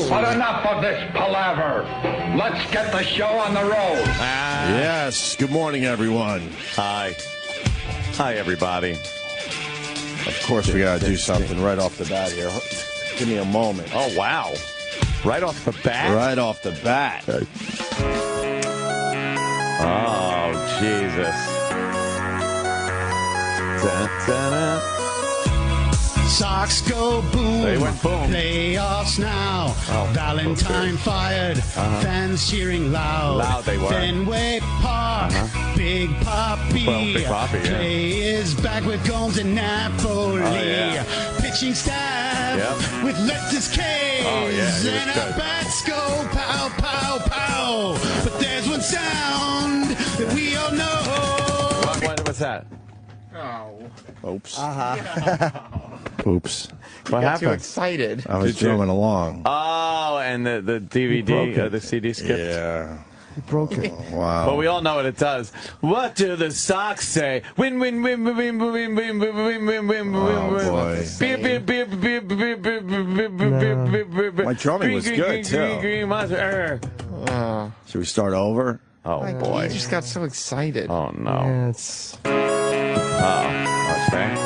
But enough of this palaver. Let's get the show on the road. Yes. Good morning, everyone. Hi. Hi, everybody. Of course, we got to do something right off the bat here. Give me a moment. Oh, wow. Right off the bat? Right off the bat. Oh, Jesus. Da-da-da. Sox go boom. They went boom. Playoffs now. Valentine fired. Fans cheering loud. Loud they were. Fenway Park. Big Papi. Well, Big Papi, yeah. Play is back with Gomes and Napoli. Oh, yeah. Pitching staff with Lettuce K's. Oh, yeah, he was and good. our bats go pow, pow, pow. But there's one sound that we all know. What was that? Oops. Uh-huh. Oops. What Got too happened? excited. I was drumming along. Oh, and the DVD, the CD skipped. Yeah. Broke it. Wow. But we all know what it does. What do the Sox say? Win, win, win, win, win, win, win, win, win, win, win, Oh, win. boy. Beer, beer, beer, beer, beer, beer, beer, beer, beer, beer. My drumming was good, too. Green monster. Should we start over? Oh, Like, boy. he just got so excited. Oh, no. Yeah, it's... Okay.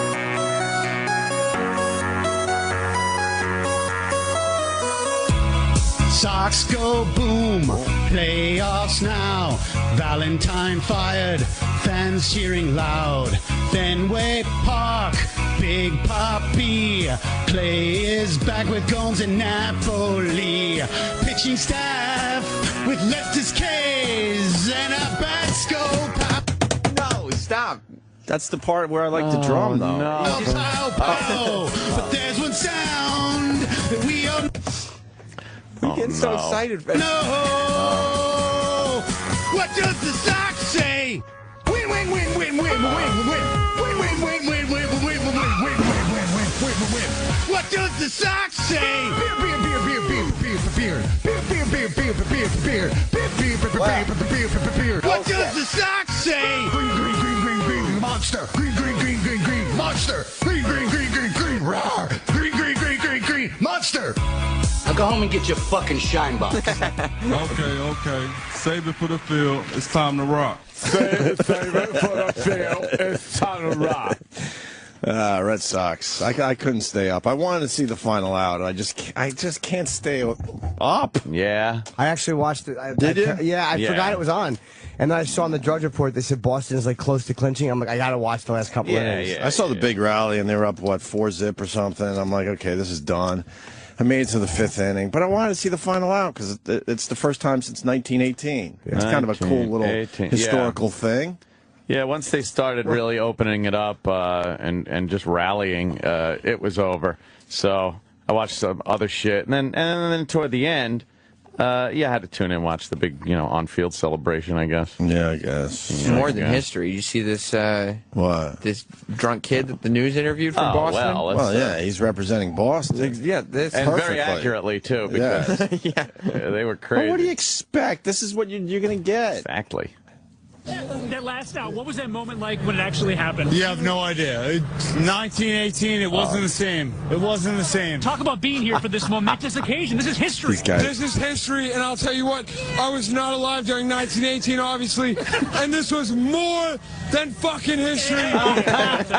Sox go boom, playoffs now. Valentine fired, fans cheering loud. Fenway Park, Big Papi. Play is back with Gomes and Napoli. Pitching staff with Lettuce K's. And our bats go pow. No, stop. That's the part where I like to drum, though. No. Pow, pow. But there's one sound that we all We get so excited. know. What does the Sox say? Win, win, win, win, win, win, win, win, win, win, win, win, win, win, win. What does the Sox say? Beer, beer, beer, beer, beer, beer, beer, beer, beer, beer, beer, beer, beer, beer. What does the Sox say? Green, green, green, green, green, monster. Green, green, green, green, green, monster. Green, green, green, green, green, rawr. Green, green, green, green, green, monster. Now go home and get your fucking shine box. Okay. Save it for the field. It's time to rock. Save it for the field. It's time to rock. Red Sox. I couldn't stay up. I wanted to see the final out. I just can't stay up. Yeah. I actually watched it. Did you? Yeah, I Yeah. forgot it was on. And then I saw on the Drudge Report, they said Boston is like close to clinching. I'm like, I got to watch the last couple of innings. Yeah. I saw the big rally, and they were up, 4-zip or something. I'm like, okay, this is done. I made it to the 5th inning, but I wanted to see the final out because it's the first time since 1918. It's kind of a cool little 1918, historical thing. Yeah, once they started really opening it up and just rallying, it was over. So I watched some other shit, and then toward the end, I had to tune in and watch the big, on-field celebration, I guess. Yeah, I guess. More than history. You see this What? this drunk kid that the news interviewed from Boston? Well, yeah, he's representing Boston. Yeah, this And perfectly. very accurately, too, because they were crazy. Well, what do you expect? This is what you're going to get. Exactly. That last out, what was that moment like when it actually happened? You have no idea. 1918, it wasn't the same. It wasn't the same. Talk about being here for this momentous occasion. This is history. These guys. This is history, and I'll tell you what, I was not alive during 1918, obviously, and this was more than fucking history. Just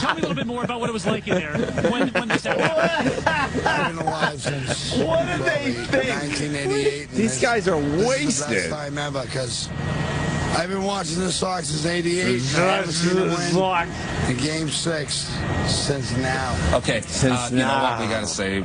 tell me a little bit more about what it was like in there when this happened. I've been alive since What did they think? 1988. These guys are wasted. This is the best time ever because I've been watching the Sox since '88. I haven't seen them win in Game 6 since now. Okay, Since you know now. what we gotta say? We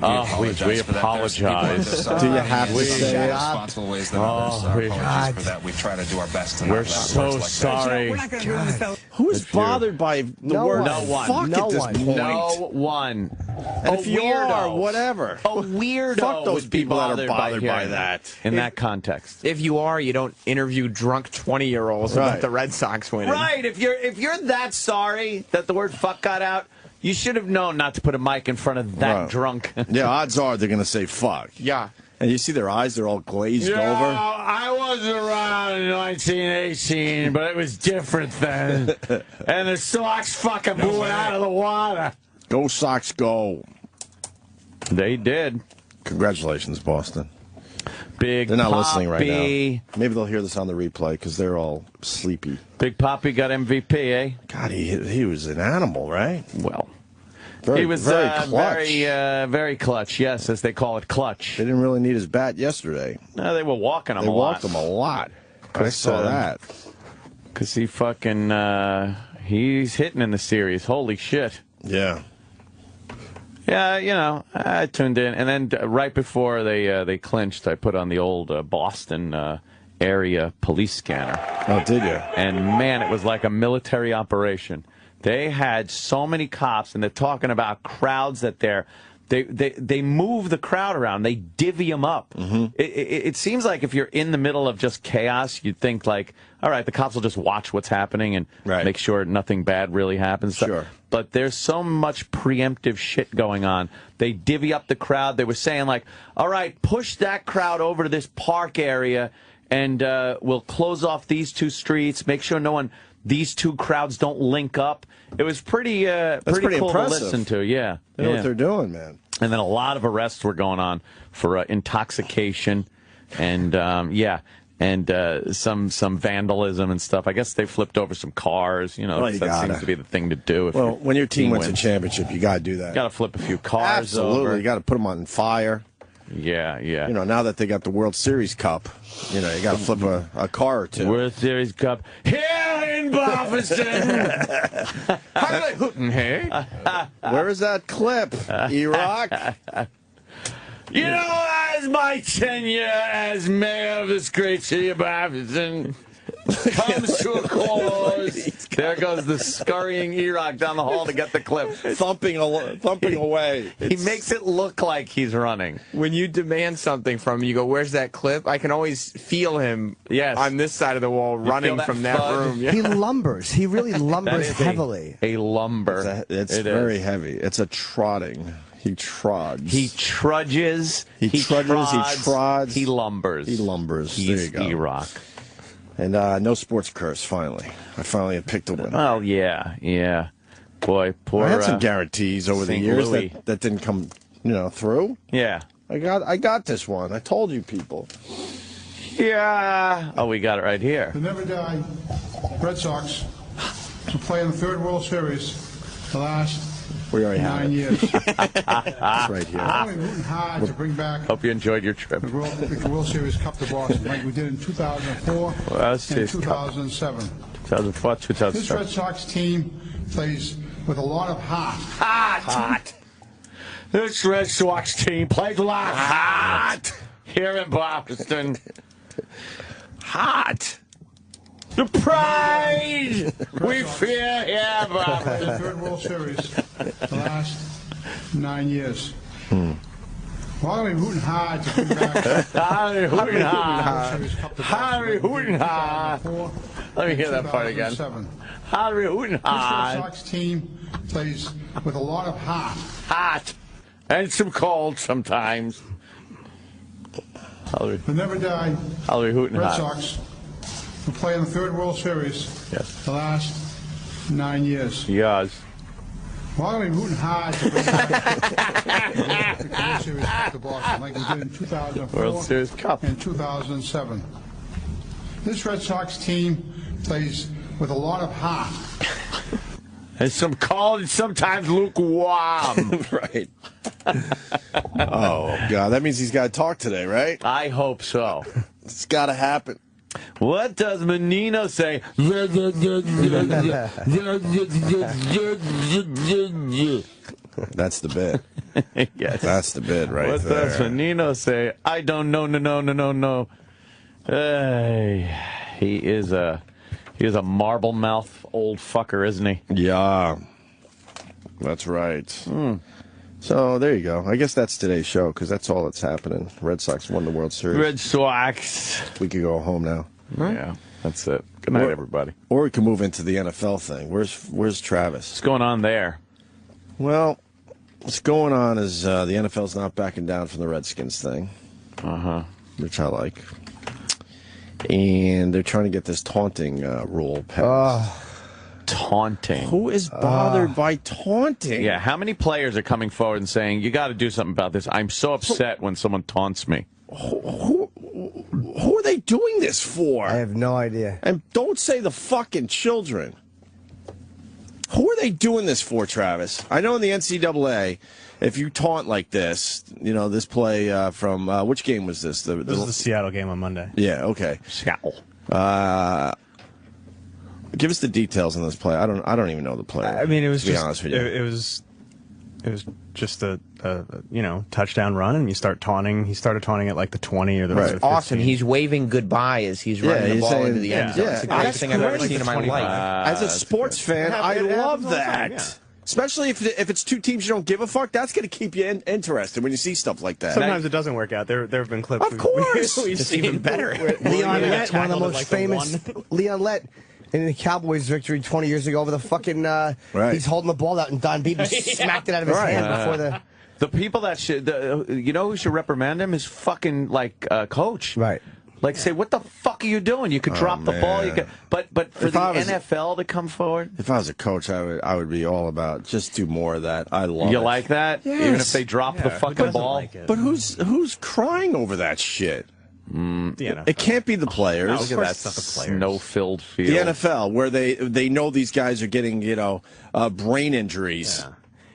we apologize for that. There's people on apologize. this side Do you have to who say more it? responsible ways than others. Our apologies for that. We try to do our best to not We're let so words like that. sorry. Who is bothered by the No word one. No one. fuck No at this one. point? No one. And if you are, whatever. A weirdo. Fuck those would be people that are bothered by hearing that. In that context. If you are, you don't interview drunk 20-year-olds Right. about the Red Sox winning. Right. If you're that sorry that the word fuck got out, you should have known not to put a mic in front of that Right. drunk. Yeah, odds are they're going to say fuck. Yeah. And you see their eyes, they're all glazed over. I wasn't around in 1918, but it was different then. And the Sox fucking blew it out of the water. Go Sox, go. They did. Congratulations, Boston. Big They're not Papi. listening right now. Maybe they'll hear this on the replay because they're all sleepy. Big Papi got MVP, eh? God, he was an animal, right? Well, he was very clutch. very clutch, yes, as they call it, clutch. They didn't really need his bat yesterday. No, they were walking him They a lot. walked him a lot. I saw that. Because he fucking, he's hitting in the series. Holy shit. Yeah. Yeah, you know, I tuned in, and then right before they clinched, I put on the old Boston area police scanner. Oh, did you? And man, it was like a military operation. They had so many cops, and they're talking about crowds that they move the crowd around. They divvy them up. Mm-hmm. It seems like if you're in the middle of just chaos, you'd think like, all right, the cops will just watch what's happening and make sure nothing bad really happens. Sure. But there's so much preemptive shit going on. They divvy up the crowd. They were saying like, all right, push that crowd over to this park area, and we'll close off these two streets. Make sure these two crowds don't link up. It was pretty cool impressive. to listen to. Yeah, They know what they're doing, man. And then a lot of arrests were going on for intoxication, and some vandalism and stuff. I guess they flipped over some cars. You know, that seems to be the thing to do. Well, when your team wins a championship, you got to do that. Got to flip a few cars Absolutely. over. You got to put them on fire. Yeah. You know, now that they got the World Series Cup, you know, you got to flip a car or two. World Series Cup here in Boston. Where is that clip, E-Rock? You know, as my tenure as mayor of this great city of Boston comes to a close, there goes the scurrying E-Rock down the hall to get the clip. Thumping away. He makes it look like he's running. When you demand something from him, you go, where's that clip? I can always feel him on this side of the wall running from that room. Yeah. He lumbers. He really lumbers heavily. A lumber. It's very heavy. It's a trotting. He trods. He trudges. He trudges. He trods. He lumbers. He lumbers. He's there you go. E-Rock. And no sports curse, finally. I finally had picked a winner. Oh, yeah. Boy, poor... I had some guarantees over the St. years Louis. that didn't come, through. Yeah. I got this one. I told you people. Yeah. Oh, we got it right here. The never die Red Sox to play in the third World Series the last We already have 9 years. It's right here. We're rooting hard to bring back Hope you enjoyed your trip. the World Series Cup to Boston like we did in 2004 and 2007. 2004, 2007. This Red Sox team plays with a lot of heart. Hot. This Red Sox team plays a lot hot here in Boston. Hot. The pride we feel here, Boston. The third World Series the last 9 years. Well, I'm rooting hard to bring back Harry hooting hard. Series Cup to Harry Boston. hooting hard. 2004 Let me hear and that part again. 2007. Harry hooting This Red hard. Sox team plays with a lot of heart. Hot. And some cold sometimes. Harry The never die hooting Red hard. Sox will play in the third World Series Yes. the last 9 years. Yes. Well, I'm rooting hard to bring back the World Series Cup to Boston like we did in 2004 World Series Cup. and 2007. This Red Sox team plays with a lot of heart. And some cold and sometimes lukewarm. Right. Oh, God. That means he's got to talk today, right? I hope so. It's got to happen. What does Menino say? That's the bit. Yes. That's the bit right What there. does Menino say? I don't know, no. Hey, he is a marble mouth old fucker, isn't he? Yeah. That's right. So there you go. I guess that's today's show because that's all that's happening. Red Sox won the World Series. Red Sox. We could go home now. Yeah, that's it. Good night, everybody. Or we can move into the NFL thing. Where's Travis? What's going on there? Well, what's going on is the NFL's not backing down from the Redskins thing. Which I like. And they're trying to get this taunting rule passed. taunting. Who is bothered by taunting? Yeah, how many players are coming forward and saying, you got to do something about this? I'm so upset when someone taunts me. Who are they doing this for? I have no idea. And don't say the fucking children. Who are they doing this for, Travis? I know in the NCAA, if you taunt like this, you know, this play from, which game was this? This was the Seattle game on Monday. Yeah, okay. Seattle. Give us the details on this play. I don't even know the play. I mean, it was to be just, honest with you. it was just a touchdown run, and you start taunting. He started taunting at like the 20 or the 15. Awesome. He's waving goodbye as he's running the ball into the end zone. It's the greatest thing I've ever seen in my life. As a sports fan, I love that. Yeah. Especially if it's two teams you don't give a fuck, that's going to keep you interested when you see stuff like that. Sometimes it doesn't work out. There have been clips. Of course. It's even better. Leon Lett, one of the most famous. Leon Lett. In the Cowboys' victory 20 years ago over the fucking, he's holding the ball out and Don Beebe smacked it out of his hand before the people that should, you know who should reprimand him is fucking coach. Right. Like say, what the fuck are you doing? You could drop the ball. You could, but for the NFL to come forward. If I was a coach, I would be all about just do more of that. I love it. You like that? Yes. Even if they drop the fucking ball. Like but who's crying over that shit? It can't be the players. No, of course it's not the players. Snow-filled field. The NFL, where they know these guys are getting brain injuries. Yeah.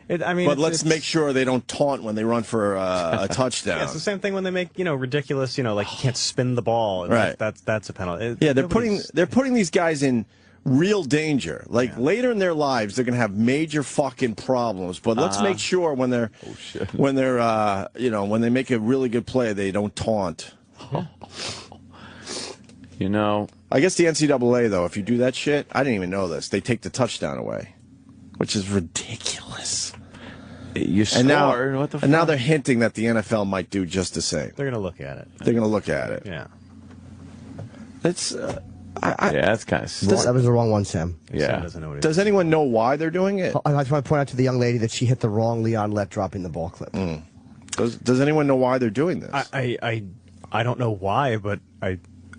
But let's make sure they don't taunt when they run for a touchdown. Yeah, it's the same thing when they make ridiculous like you can't spin the ball. Right. That's a penalty. They're putting these guys in real danger. Like later in their lives, they're gonna have major fucking problems. But let's make sure when they make a really good play, they don't taunt. You know, I guess the NCAA, though, if you do that shit, I didn't even know this, they take the touchdown away, which is ridiculous. You score. What the fuck? And now they're hinting that the NFL might do just the same. They're going to look at it. They're going to look at it. Yeah. It's, that's kind of... That was the wrong one, Sam. Yeah. Sam doesn't know what Does anyone know why they're doing it? I just want to point out to the young lady that she hit the wrong Leon Lett dropping the ball clip. Does anyone know why they're doing this? I don't know why, but I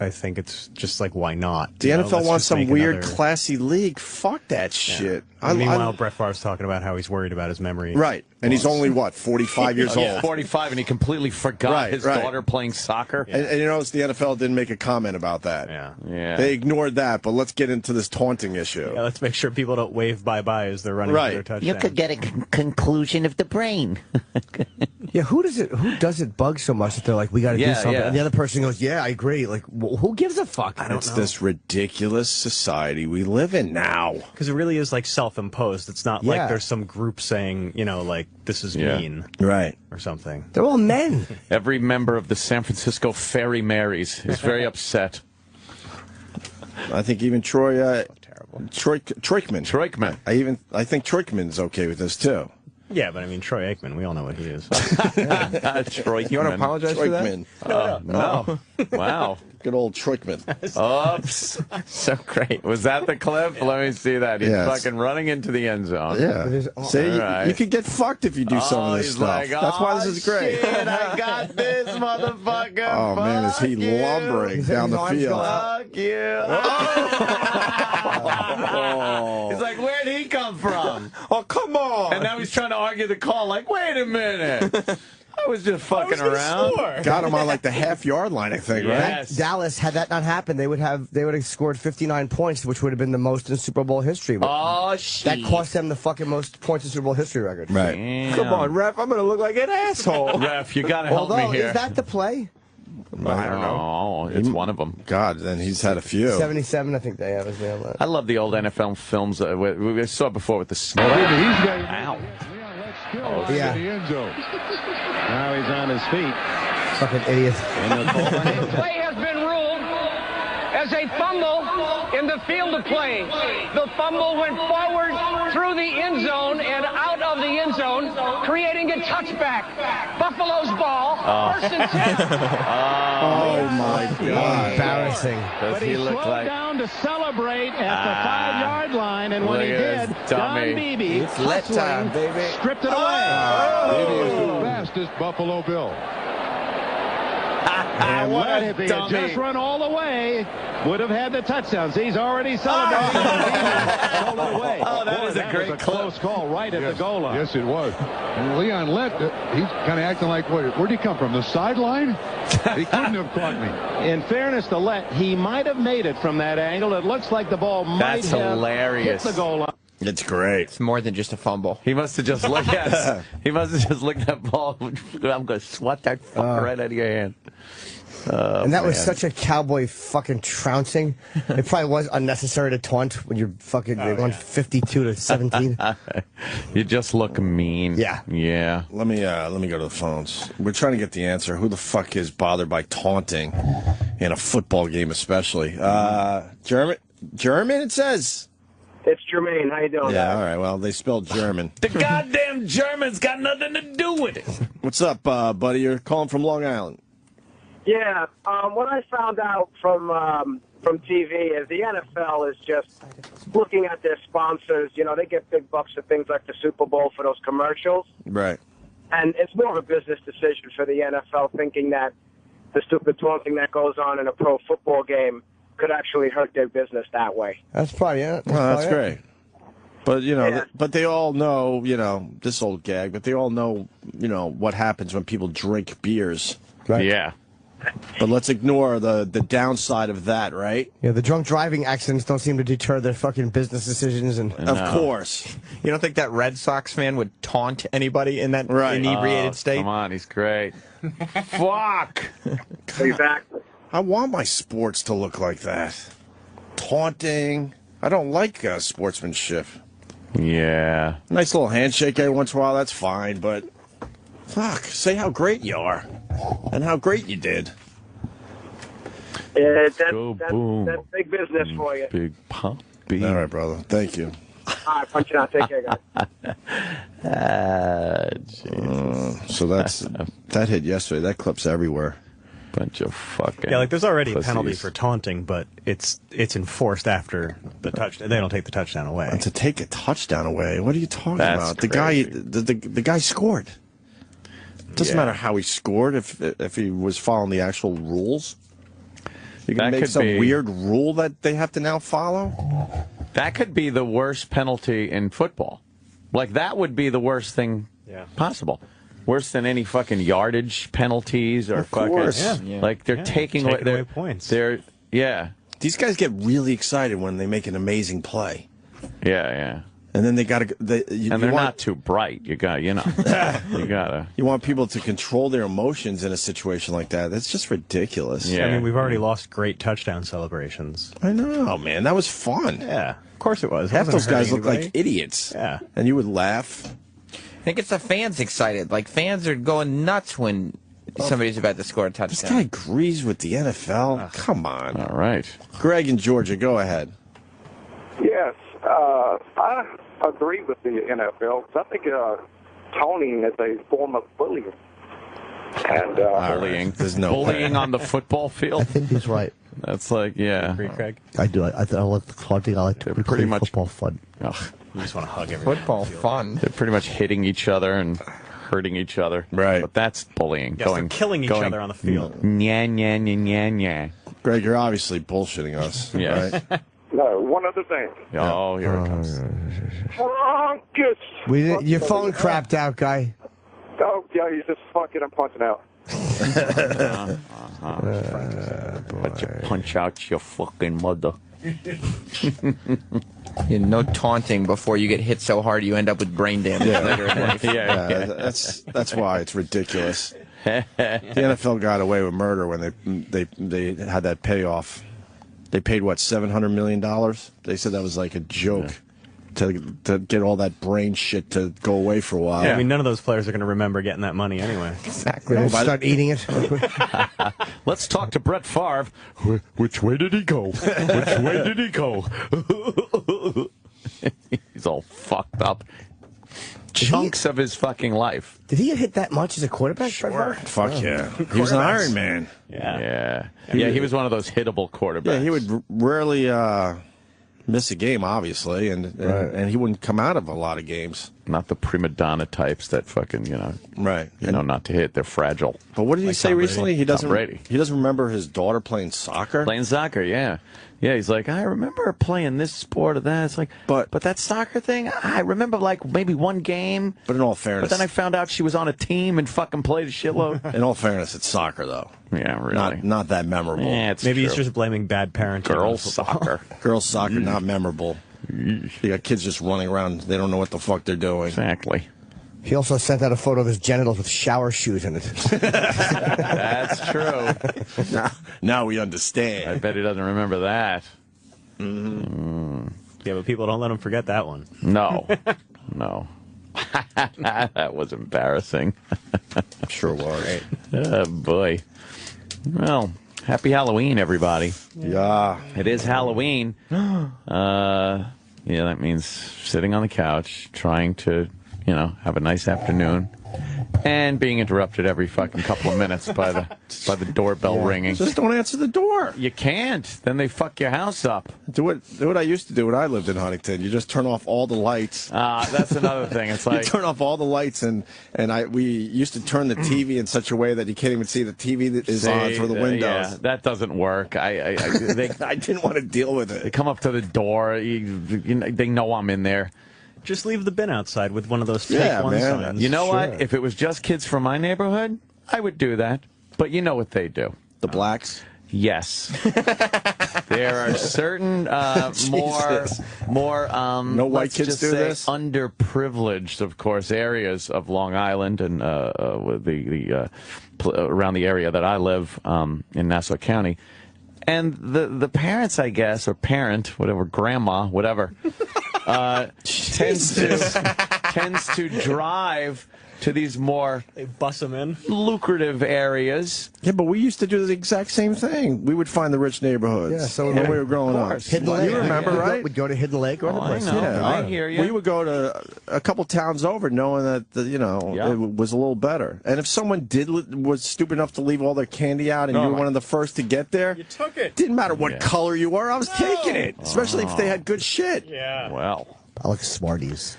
think it's just like, why not? The NFL wants some weird, classy league. Fuck that shit. Meanwhile, Brett Favre's talking about how he's worried about his memory. Right. And he's only, 45 years old? 45, and he completely forgot his daughter playing soccer. And you notice the NFL didn't make a comment about that. Yeah. They ignored that, but let's get into this taunting issue. Yeah, let's make sure people don't wave bye-bye as they're running for their touchdown. You could get a conclusion of the brain. Yeah, who does it bug so much that they're like, we got to do something? And the other person goes, yeah, I agree. Like, who gives a fuck? I don't know. It's this ridiculous society we live in now. Because it really is like self-imposed. It's not like there's some group saying, like, this is mean. Right. Or something. They're all men. Every member of the San Francisco Fieri Marys is very upset. I think even Troikman. I think Troikman's okay with this, too. Yeah, but I mean, Troy Aikman, we all know what he is. Troikman. You want to apologize for that? No. Wow. Good old Troikman. Oops. So great. Was that the clip? Let me see that. He's fucking running into the end zone. Yeah. See, you could get fucked if you do some of this stuff. Like, that's why this is great. Shit, I got this, motherfucker. Oh, man, is he lumbering down the field. Fuck you. He's like, where'd he come from? Oh, come on. And now he's trying to argue the call, like, wait a minute. I was just fucking around. Got him on like the half-yard line, I think, right? Dallas, had that not happened, they would have scored 59 points, which would have been the most in Super Bowl history. Oh, shit. That cost them the fucking most points in Super Bowl history record. Right. Damn. Come on, ref. I'm going to look like an asshole. Ref, you got to help me here. Is that the play? I don't know. Oh, it's one of them. God, then he's had a few. 77, I think they have. I love the old NFL films. We saw it before with the snow. Ow. Yeah. The end zone. Now he's on his feet. Fucking idiot. The play has been ruled as a fumble in the field of play. The fumble went forward through the end zone and out of the end zone, creating a touchback. Buffalo's ball. First and 10. Oh, my God. Embarrassing. Does he look like... down to celebrate at the 5-yard line, and when he did, Don Beebe, it's let time, baby, stripped it away. Beebe is the fastest Buffalo Bill. And what if he had just run all the way, would have had the touchdowns. He's already celebrating. a great was a close call right at the goal line. Yes, it was. And Leon Lett, he's kind of acting like, where'd he come from? The sideline? He couldn't have caught me. In fairness to Lett, he might have made it from that angle. It looks like the ball might That's have hilarious. hit the goal line. It's great. It's more than just a fumble. He must have just looked at He must have just looked at that ball. I'm going to swat that fucker right out of your hand. And that was such a cowboy fucking trouncing. It probably was unnecessary to taunt when you're fucking 52-17. You just look mean. Yeah. Yeah. Let me go to the phones. We're trying to get the answer. Who the fuck is bothered by taunting in a football game, especially? German, it says. It's Jermaine. How you doing? Yeah, all right. Well, they spelled German. The goddamn Germans got nothing to do with it. What's up, buddy? You're calling from Long Island. Yeah. What I found out from TV is the NFL is just looking at their sponsors. You know, they get big bucks for things like the Super Bowl for those commercials. Right. And it's more of a business decision for the NFL, thinking that the stupid taunting that goes on in a pro football game could actually hurt their business that way. That's probably it. That's great. But, but they all know, this old gag, but they all know, what happens when people drink beers. Right. Yeah. But let's ignore the downside of that, right? Yeah, the drunk driving accidents don't seem to deter their fucking business decisions. And Of course. You don't think that Red Sox fan would taunt anybody in that inebriated state? Come on, he's great. Fuck. Exactly. I want my sports to look like that. Taunting. I don't like sportsmanship. Yeah. Nice little handshake every once in a while, that's fine, but fuck, say how great you are and how great you did. Yeah, that's big business for you. Big puppy. All right, brother. Thank you. All right, punch it out. Take care, guys. So that hit yesterday. That clip's everywhere. Bunch of fucking Yeah, like there's already a pussies. penalty for taunting, but it's enforced after the touchdown. They don't take the touchdown away. And to take a touchdown away, what are you talking That's about? The crazy. guy, the guy scored. It doesn't matter how he scored if he was following the actual rules. You can That make could some be- weird rule that they have to now follow. That could be the worst penalty in football. Like, that would be the worst thing possible. Worse than any fucking yardage penalties or Of course. fucking... Yeah. Like, they're taking away points. These guys get really excited when they make an amazing play. Yeah. And then they got to... And they're not too bright. You got, you gotta... You want people to control their emotions in a situation like that. That's just ridiculous. I mean, we've already lost great touchdown celebrations. I know, man. That was fun. Yeah, of course it was. It Half wasn't those guys hurting look like anybody. idiots. Yeah. And you would laugh. I think it's the fans excited. Like, fans are going nuts when somebody's about to score a touchdown. This guy agrees with the NFL. Come on. All right. Greg in Georgia, go ahead. Yes, I agree with the NFL. I think taunting is a form of bullying. And Bullying. There's no Bullying way. on the football field? I think he's right. That's like, yeah. Agree, Craig? I do. I like the taunting. I like to pretty much football fun. Ugh. You just want to hug everybody. Football fun. They're pretty much hitting each other and hurting each other. Right. But that's bullying. Yes, they're killing each other on the field. Nya. Greg, you're obviously bullshitting us. Yes. Right? no, one other thing. Oh, here it comes. Frankus. Your phone crapped out, guy. Oh, yeah, he's just fucking and punching out. But you punch out your fucking mother. No taunting before you get hit so hard you end up with brain damage later in life. That's why it's ridiculous. The NFL got away with murder when they had that payoff. They paid what, $700 million? They said that was like a joke to get all that brain shit to go away for a while. Yeah, I mean, none of those players are going to remember getting that money anyway. Exactly. They'll start eating it. Let's talk to Brett Favre. Which way did he go? Which way did he go? He's all fucked up. Chunks of his fucking life. Did he get hit that much as a quarterback? Sure. Fuck yeah. He was an Iron Man. Yeah, he was one of those hittable quarterbacks. Yeah, he would rarely miss a game, obviously, and he wouldn't come out of a lot of games. not the prima donna types that fucking, right. Not to hit. They're fragile. But what did he say recently? He doesn't. Tom Brady. He doesn't remember his daughter playing soccer. Playing soccer, yeah. Yeah, he's like, I remember playing this sport or that. It's like, but that soccer thing, I remember like maybe one game. But in all fairness, but then I found out she was on a team and fucking played a shitload. In all fairness, it's soccer though. Yeah, really. Not that memorable. Yeah, maybe he's just blaming bad parenting. Girls soccer. Girls soccer, not memorable. You got kids just running around. They don't know what the fuck they're doing. Exactly. He also sent out a photo of his genitals with shower shoes in it. That's true. Now we understand. I bet he doesn't remember that. Yeah, but people don't let him forget that one. No. No. That was embarrassing. Sure was. Oh, boy. Well, happy Halloween, everybody. Yeah. It is Halloween. Yeah, that means sitting on the couch, trying to, have a nice afternoon, and being interrupted every fucking couple of minutes by the doorbell ringing. Just don't answer the door. You can't. Then they fuck your house up. Do what I used to do when I lived in Huntington. You just turn off all the lights. That's another thing. It's like you turn off all the lights, and we used to turn the TV in such a way that you can't even see the TV that is on through the windows. Yeah, that doesn't work. I didn't want to deal with it. They come up to the door. They know I'm in there. Just leave the bin outside with one of those take one signs. You know what? If it was just kids from my neighborhood, I would do that. But you know what they do. The blacks? Yes. There are certain more no white kids do this? underprivileged, of course, areas of Long Island and around the area that I live in Nassau County. And the parents, I guess, or parent, whatever, grandma, whatever, tends to drive to these more they bus them in lucrative areas. Yeah, but we used to do the exact same thing. We would find the rich neighborhoods. Yeah, so when we were growing up. Hidden Lake. You remember, right? We'd go to Hidden Lake or I know. I hear you. We would go to a couple towns over, knowing that it was a little better. And if someone was stupid enough to leave all their candy out, and you were one of the first to get there, you took it. Didn't matter what color you were. I was taking it, especially if they had good shit. Yeah. Well, I like Smarties.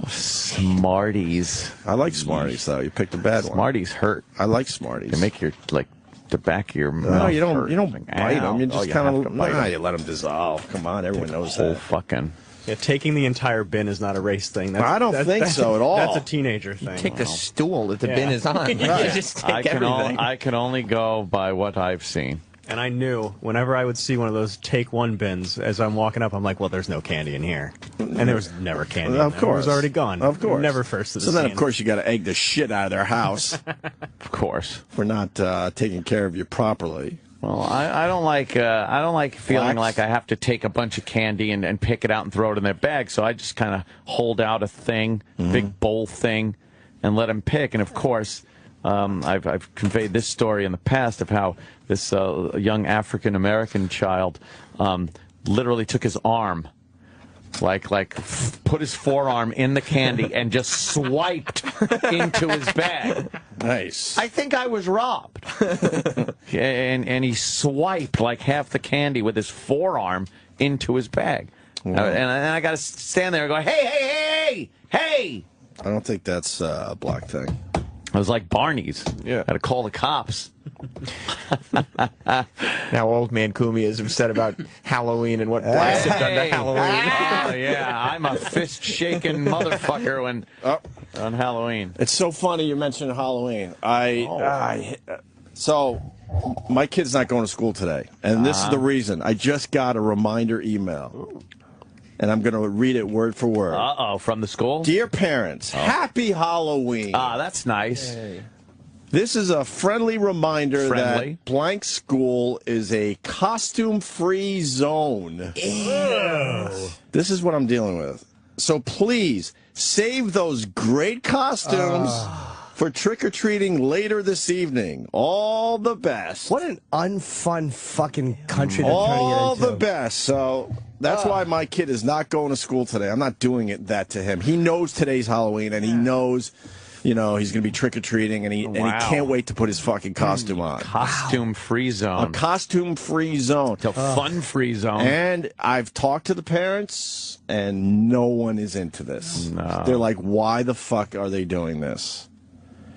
Smarties. I like Smarties, though. You picked a bad one. Smarties hurt. I like Smarties. They make your the back of your mouth. No, you don't. Hurt. You don't bite them. You just kind of. You let them dissolve. Come on, everyone knows whole that. Fucking. Yeah, taking the entire bin is not a race thing. I don't think so at all. That's a teenager thing. You take the stool that the bin is on. You just take everything. I can only go by what I've seen. And I knew whenever I would see one of those take one bins, as I'm walking up, I'm like, well, there's no candy in here. And there was never candy. Of course. It was already gone. Of course. Never first to the So then, scene. of course, you got to egg the shit out of their house. Of course. For not taking care of you properly. Well, I don't like feeling like I have to take a bunch of candy and pick it out and throw it in their bag. So I just kind of hold out a thing, big bowl thing, and let them pick. And of course, I've conveyed this story in the past of how this young African American child literally took his arm, put his forearm in the candy and just swiped into his bag. Nice. I think I was robbed. and he swiped like half the candy with his forearm into his bag. And I got to stand there and go, hey! I don't think that's a black thing. It was like Barney's. Yeah. Had to call the cops. Now old man Kumi is upset about Halloween and what blacks have done to Halloween. Oh, yeah. I'm a fist-shaking motherfucker on Halloween. It's so funny you mentioned Halloween. So my kid's not going to school today, and this is the reason. I just got a reminder email. And I'm going to read it word for word. Uh-oh, from the school? Dear parents, Happy Halloween. Ah, that's nice. Hey. This is a friendly reminder that blank school is a costume-free zone. Ew. This is what I'm dealing with. So please, save those great costumes for trick-or-treating later this evening. All the best. What an unfun fucking country to turn All into. the best. So that's why my kid is not going to school today. I'm not doing that to him. He knows today's Halloween, and he knows, you know, he's going to be trick-or-treating, and he can't wait to put his fucking costume on. Costume-free zone. A costume-free zone. It's a fun-free zone. And I've talked to the parents, and no one is into this. No. They're like, why the fuck are they doing this?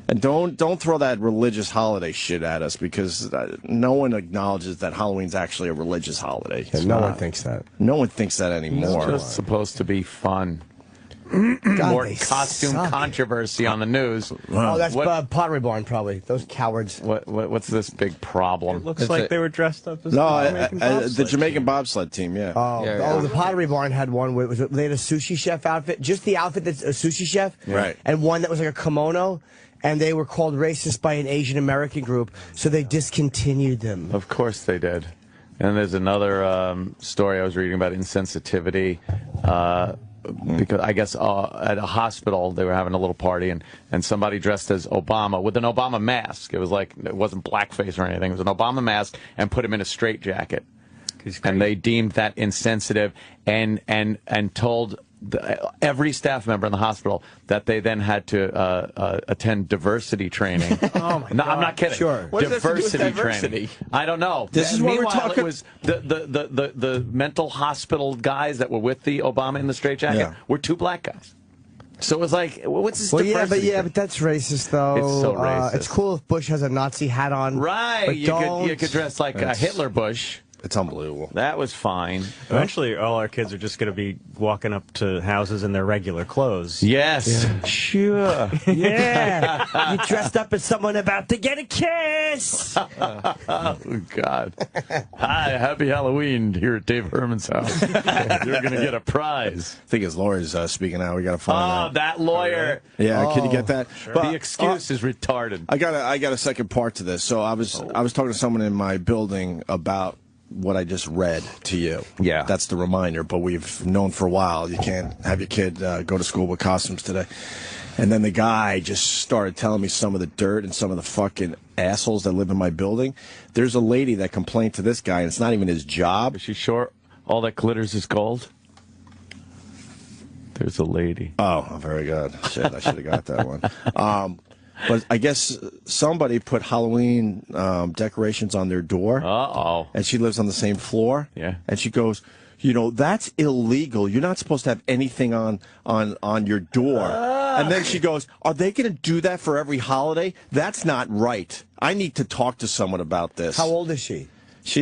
And don't throw that religious holiday shit at us, because no one acknowledges that Halloween's actually a religious holiday. Yeah, no one thinks that. No one thinks that anymore. It's just supposed to be fun. God, More they costume suck. controversy on the news. Oh, that's Pottery Barn, probably. Those cowards. What's this big problem? It looks like they were dressed up as the Jamaican bobsled team, yeah. Oh, the Pottery Barn had one where they had a sushi chef outfit, just the outfit that's a sushi chef, right? And one that was like a kimono, and they were called racist by an Asian American group, so they discontinued them. Of course they did. And there's another story I was reading about insensitivity. Because I guess at a hospital they were having a little party, and somebody dressed as Obama with an Obama mask. It wasn't blackface or anything. It was an Obama mask, and put him in a straitjacket. And they deemed that insensitive, and told every staff member in the hospital that they then had to attend diversity training. Oh my God. No, I'm not kidding. Sure. What does that have to do with Diversity diversity? training. I don't know. This is what we're Meanwhile, talking- It was the mental hospital guys that were with the Obama in the straitjacket were two black guys. So it was like, what's this diversity? but that's racist, though. It's so racist. It's cool if Bush has a Nazi hat on. Right. But You could dress like a Hitler Bush. It's unbelievable. That was fine. Eventually, all our kids are just going to be walking up to houses in their regular clothes. Yes. Yeah. Sure. Yeah. You dressed up as someone about to get a kiss. Oh, God. Hi, happy Halloween here at Dave Herman's house. You're going to get a prize. I think his lawyer's speaking out. We got to find out. Oh, that lawyer. Yeah, can you get that? Sure. The excuse is retarded. I got a second part to this. So I was talking to someone in my building about what I just read to you. Yeah. That's the reminder, but we've known for a while you can't have your kid go to school with costumes today. And then the guy just started telling me some of the dirt and some of the fucking assholes that live in my building. There's a lady that complained to this guy, and it's not even his job. Is she sure all that glitters is gold? There's a lady. Oh, very good. Shit, I should have got that one. But I guess somebody put Halloween decorations on their door. Uh-oh. And she lives on the same floor. Yeah. And she goes, you know, that's illegal. You're not supposed to have anything on your door. And then she goes, are they going to do that for every holiday? That's not right. I need to talk to someone about this. How old is she?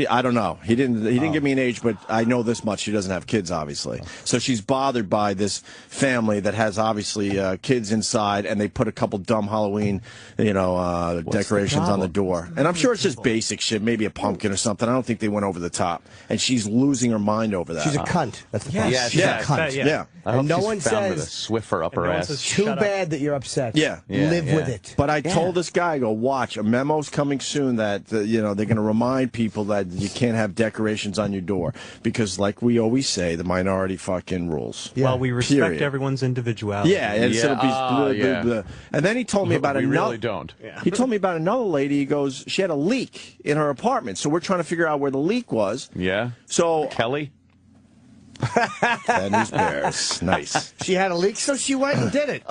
I don't know. He didn't give me an age, but I know this much. She doesn't have kids, obviously. So she's bothered by this family that has obviously kids inside, and they put a couple dumb Halloween, decorations on the door. And I'm sure it's just basic shit, maybe a pumpkin or something. I don't think they went over the top. And she's losing her mind over that. She's a cunt. That's the problem. Yes. She's a cunt. Yeah. I hope And no she's one found with a says, Swiffer up her ass. too bad that you're upset. Yeah. Live with it. But I told this guy, I go, watch, a memo's coming soon that, they're going to remind people that you can't have decorations on your door. Because like we always say, the minority fucking rules. Yeah. Well, we respect Period. everyone's individuality. Yeah. And instead of blah, blah, blah. And then he told me about we another. really don't. Yeah. He told me about another lady. He goes, she had a leak in her apartment. So we're trying to figure out where the leak was. Yeah. So Kelly? That news bears. Nice. She had a leak, so she went and did it.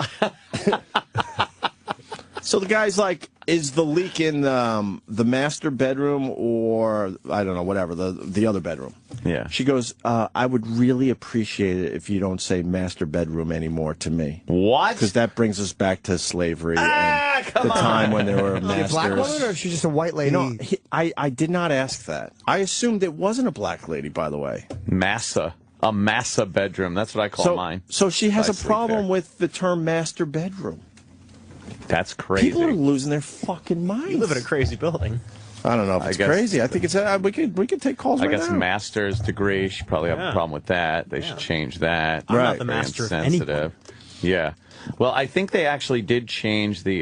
So the guy's like, is the leak in the master bedroom or, I don't know, whatever, the other bedroom? Yeah. She goes, I would really appreciate it if you don't say master bedroom anymore to me. What? Because that brings us back to slavery and the time when there were Is she a black woman masters. or is she just a white lady? I did not ask that. I assumed it wasn't a black lady, by the way. A massa bedroom. That's what I call mine. So she has I a sleep problem there. with the term master bedroom. That's crazy. People are losing their fucking minds. You live in a crazy building. I don't know if it's crazy. I think it's we could take calls. I right guess now. master's degree should probably have a problem with that. They should change that. I'm not the master of Insensitive. Yeah. Well, I think they actually did change the.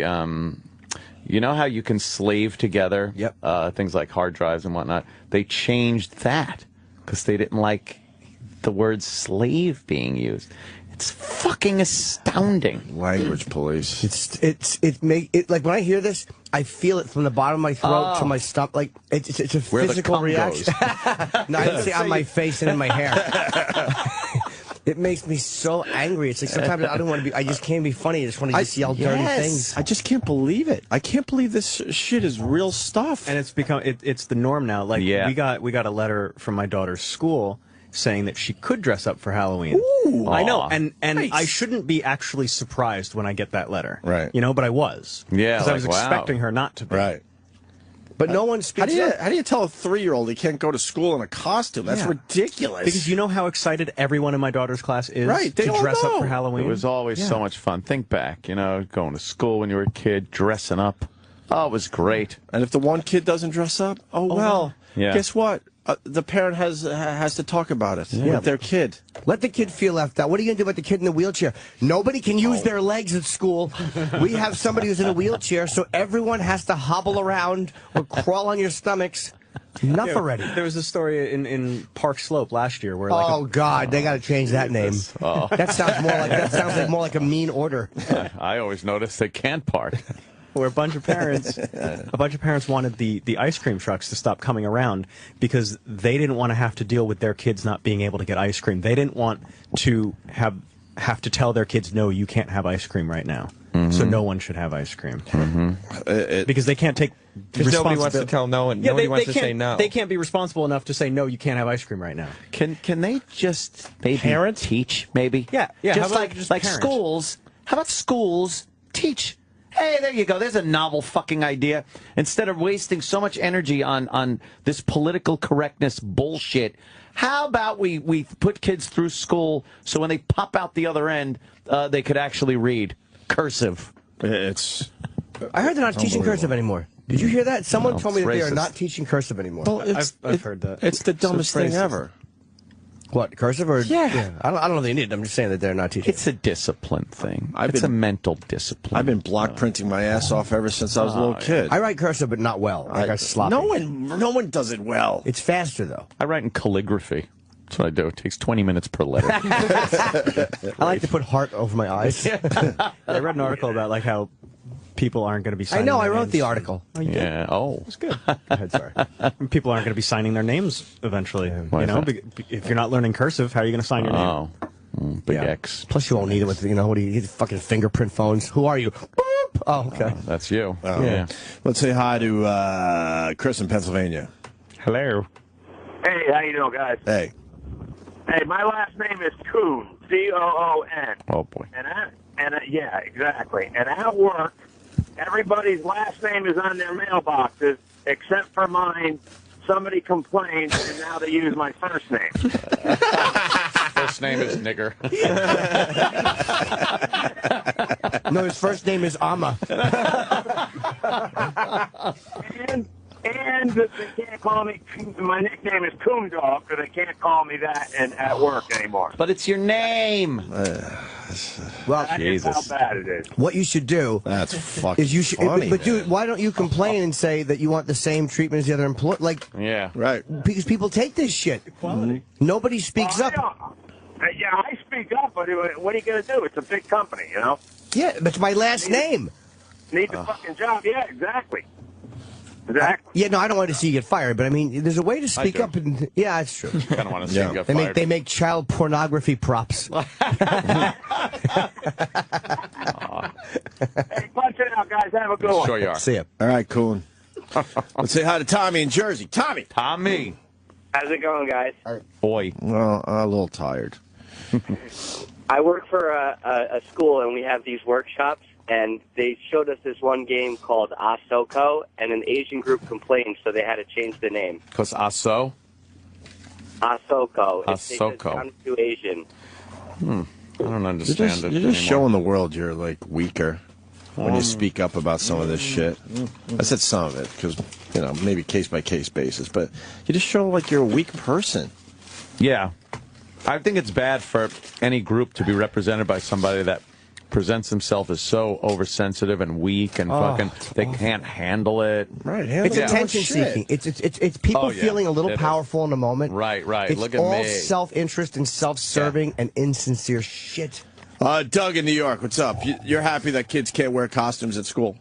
You know how you can slave together? Yep. Things like hard drives and whatnot. They changed that because they didn't like the word slave being used. It's fucking astounding. Language police. It like when I hear this, I feel it from the bottom of my throat to my stomach. Like it's a Where the physical cum reaction. No, I didn't say on my face and in my hair. It makes me so angry. It's like sometimes I don't want to be. I just can't be funny. I just want to just yell dirty things. I just can't believe it. I can't believe this shit is real stuff. And it's become it's the norm now. Like we got a letter from my daughter's school saying that she could dress up for Halloween. Ooh, I know, and nice. I shouldn't be actually surprised when I get that letter. Right. You know, but I was. Yeah, because I was expecting her not to be. Right. But no one speaks How do you tell a 3-year-old he can't go to school in a costume? That's ridiculous. Because you know how excited everyone in my daughter's class is they to all dress know. up for Halloween? It was always so much fun. Think back, you know, going to school when you were a kid, dressing up. Oh, it was great. And if the one kid doesn't dress up, guess what? The parent has to talk about it with their kid. Let the kid feel left out. What are you going to do about the kid in the wheelchair? Nobody can use their legs at school. We have somebody who's in a wheelchair, so everyone has to hobble around or crawl on your stomachs. Enough already. There was a story in Park Slope last year where God, they got to change that name. Oh. That sounds more like a mean order. I always notice they can't park. Where a bunch of parents wanted the ice cream trucks to stop coming around because they didn't want to have to deal with their kids not being able to get ice cream. They didn't want to have to tell their kids, no, you can't have ice cream right now. So no one should have ice cream. Because they can't take Because nobody wants to tell no, and nobody wants to say no. They can't be responsible enough to say, no, you can't have ice cream right now. Can they just maybe teach, maybe? Yeah. Just how about like parent? schools. How about schools teach? Hey, there you go. There's a novel fucking idea. Instead of wasting so much energy on this political correctness bullshit, how about we put kids through school so when they pop out the other end, they could actually read cursive. I heard they're not teaching cursive anymore. Did you hear that? Someone told me that they are not teaching cursive anymore. Well, I've heard that. It's the dumbest thing ever. What, cursive or? Yeah. I don't know if they need it. I'm just saying that they're not teaching. It's a discipline thing. It's a mental discipline. I've been block printing my ass off ever since I was a little kid. I write cursive, but not well. I got sloppy. No one does it well. It's faster, though. I write in calligraphy. That's what I do. It takes 20 minutes per letter. I like to put heart over my eyes. I read an article about like how people aren't going to be signing I wrote the article. Oh, you did? Yeah. Oh. That's good. Go ahead, sorry. People aren't going to be signing their names eventually. Why is that? If you're not learning cursive, how are you going to sign your name? Oh. Big X. Plus, you won't need it with, what do you need? Fucking fingerprint phones. Who are you? Boop. Oh, okay. That's you. Oh. Yeah. Let's say hi to Chris in Pennsylvania. Hello. Hey, how you doing, guys? Hey. Hey, my last name is Coon, C-O-O-N. Oh, boy. Yeah, exactly. And at work, everybody's last name is on their mailboxes, except for mine. Somebody complained, and now they use my first name. First name is Nigger. No, his first name is Amma. And they can't call me, my nickname is Coon Dog, so they can't call me that at work anymore. But it's your name. Well, that is how bad it is. What you should do is funny, but dude, why don't you complain and say that you want the same treatment as the other employee? Like, yeah, right. Because people take this shit. Equality. Nobody speaks up. Yeah, I speak up, but what are you going to do? It's a big company, you know? Yeah, that's my last name. Need the fucking job. Yeah, exactly. Exactly. Yeah, no, I don't want to see you get fired, but I mean, there's a way to speak up. And yeah, that's true. I don't want to see you get fired. They make child pornography props. Hey, punch it out, guys. Have a good one. Sure you are. See ya. All right, Coon. Let's say hi to Tommy in Jersey. Tommy. How's it going, guys? Boy. Well, a little tired. I work for a school, and we have these workshops, and they showed us this one game called Asoko, and an Asian group complained, so they had to change the name. Because Aso? Asoko. Asoko. I'm too Asian. I don't understand it. You're just showing the world you're, like, weaker when you speak up about some of this shit. I said some of it because, maybe case-by-case basis, but you just show, like, you're a weak person. Yeah. I think it's bad for any group to be represented by somebody that presents himself as so oversensitive and weak and they can't handle it. Right. It's attention seeking. It's people feeling a little powerful in a moment. Right. It's Look at all me. self-interest and self-serving and insincere shit. Doug in New York, what's up? You're happy that kids can't wear costumes at school?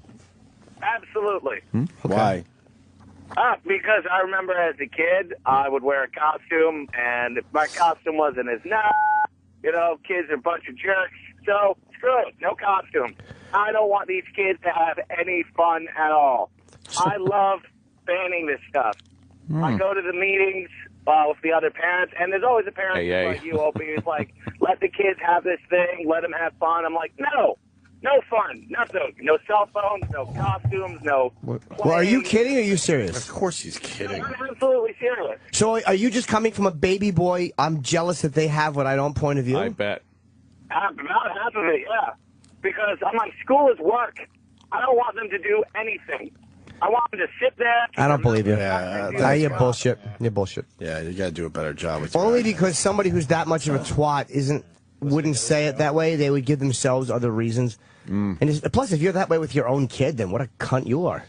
Absolutely. Why? Because I remember as a kid, I would wear a costume, and if my costume wasn't as nice, You know, kids are a bunch of jerks. So, screw it. No costume. I don't want these kids to have any fun at all. I love banning this stuff. I go to the meetings with the other parents, and there's always a parent like you, Opie, who's like, let the kids have this thing, let them have fun. I'm like, no fun, nothing. No cell phones, no costumes, no Well, are you kidding or are you serious? Of course he's kidding. I'm absolutely serious. So are you just coming from a baby boy, I'm jealous that they have what I don't point of view? I bet. About half of it, yeah. Because I'm like, school is work. I don't want them to do anything. I want them to sit there. I don't believe you. You're bullshit. You're bullshit. Yeah, you got to do a better job with Only because somebody who's that much of a twat wouldn't say it that way. They would give themselves other reasons. And plus, if you're that way with your own kid, then what a cunt you are.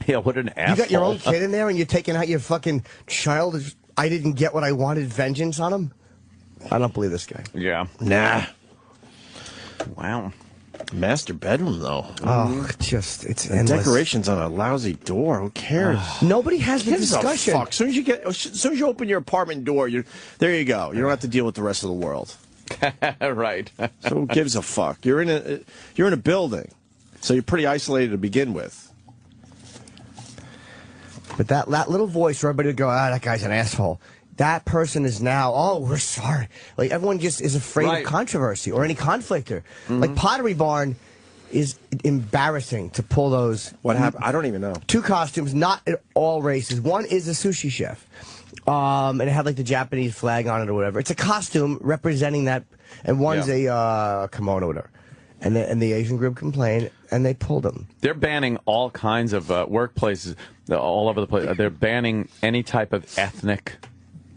Yeah, what an asshole. You got your own kid in there and you're taking out your fucking child. I didn't get what I wanted vengeance on him. I don't believe this guy. Yeah. Nah. Wow. Master bedroom, though. Oh, it's and endless. decorations on a lousy door. Who cares? Nobody has the discussion. Fuck. As soon as you open your apartment door, there you go. You don't have to deal with the rest of the world. Right. So who gives a fuck? You're in a building, so you're pretty isolated to begin with. But that little voice, where everybody would go, that guy's an asshole. That person is now, oh, we're sorry. Like, everyone just is afraid of controversy or any conflict. Like, Pottery Barn is embarrassing to pull those. What happened? I don't even know. 2 costumes, not at all races. One is a sushi chef. And it had, like, the Japanese flag on it or whatever. It's a costume representing that. And one's a kimono or whatever. And the Asian group complained, and they pulled them. They're banning all kinds of workplaces all over the place. They're banning any type of ethnic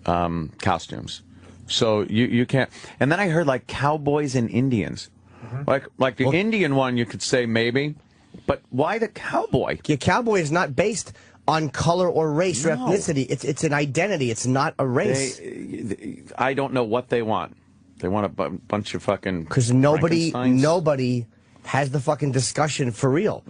costumes, so you can't. And then I heard like cowboys and Indians, like the Indian one you could say maybe, but why the cowboy? Your cowboy is not based on color or race or ethnicity. It's an identity. It's not a race. I don't know what they want. They want a bunch of fucking because nobody has the fucking discussion for real.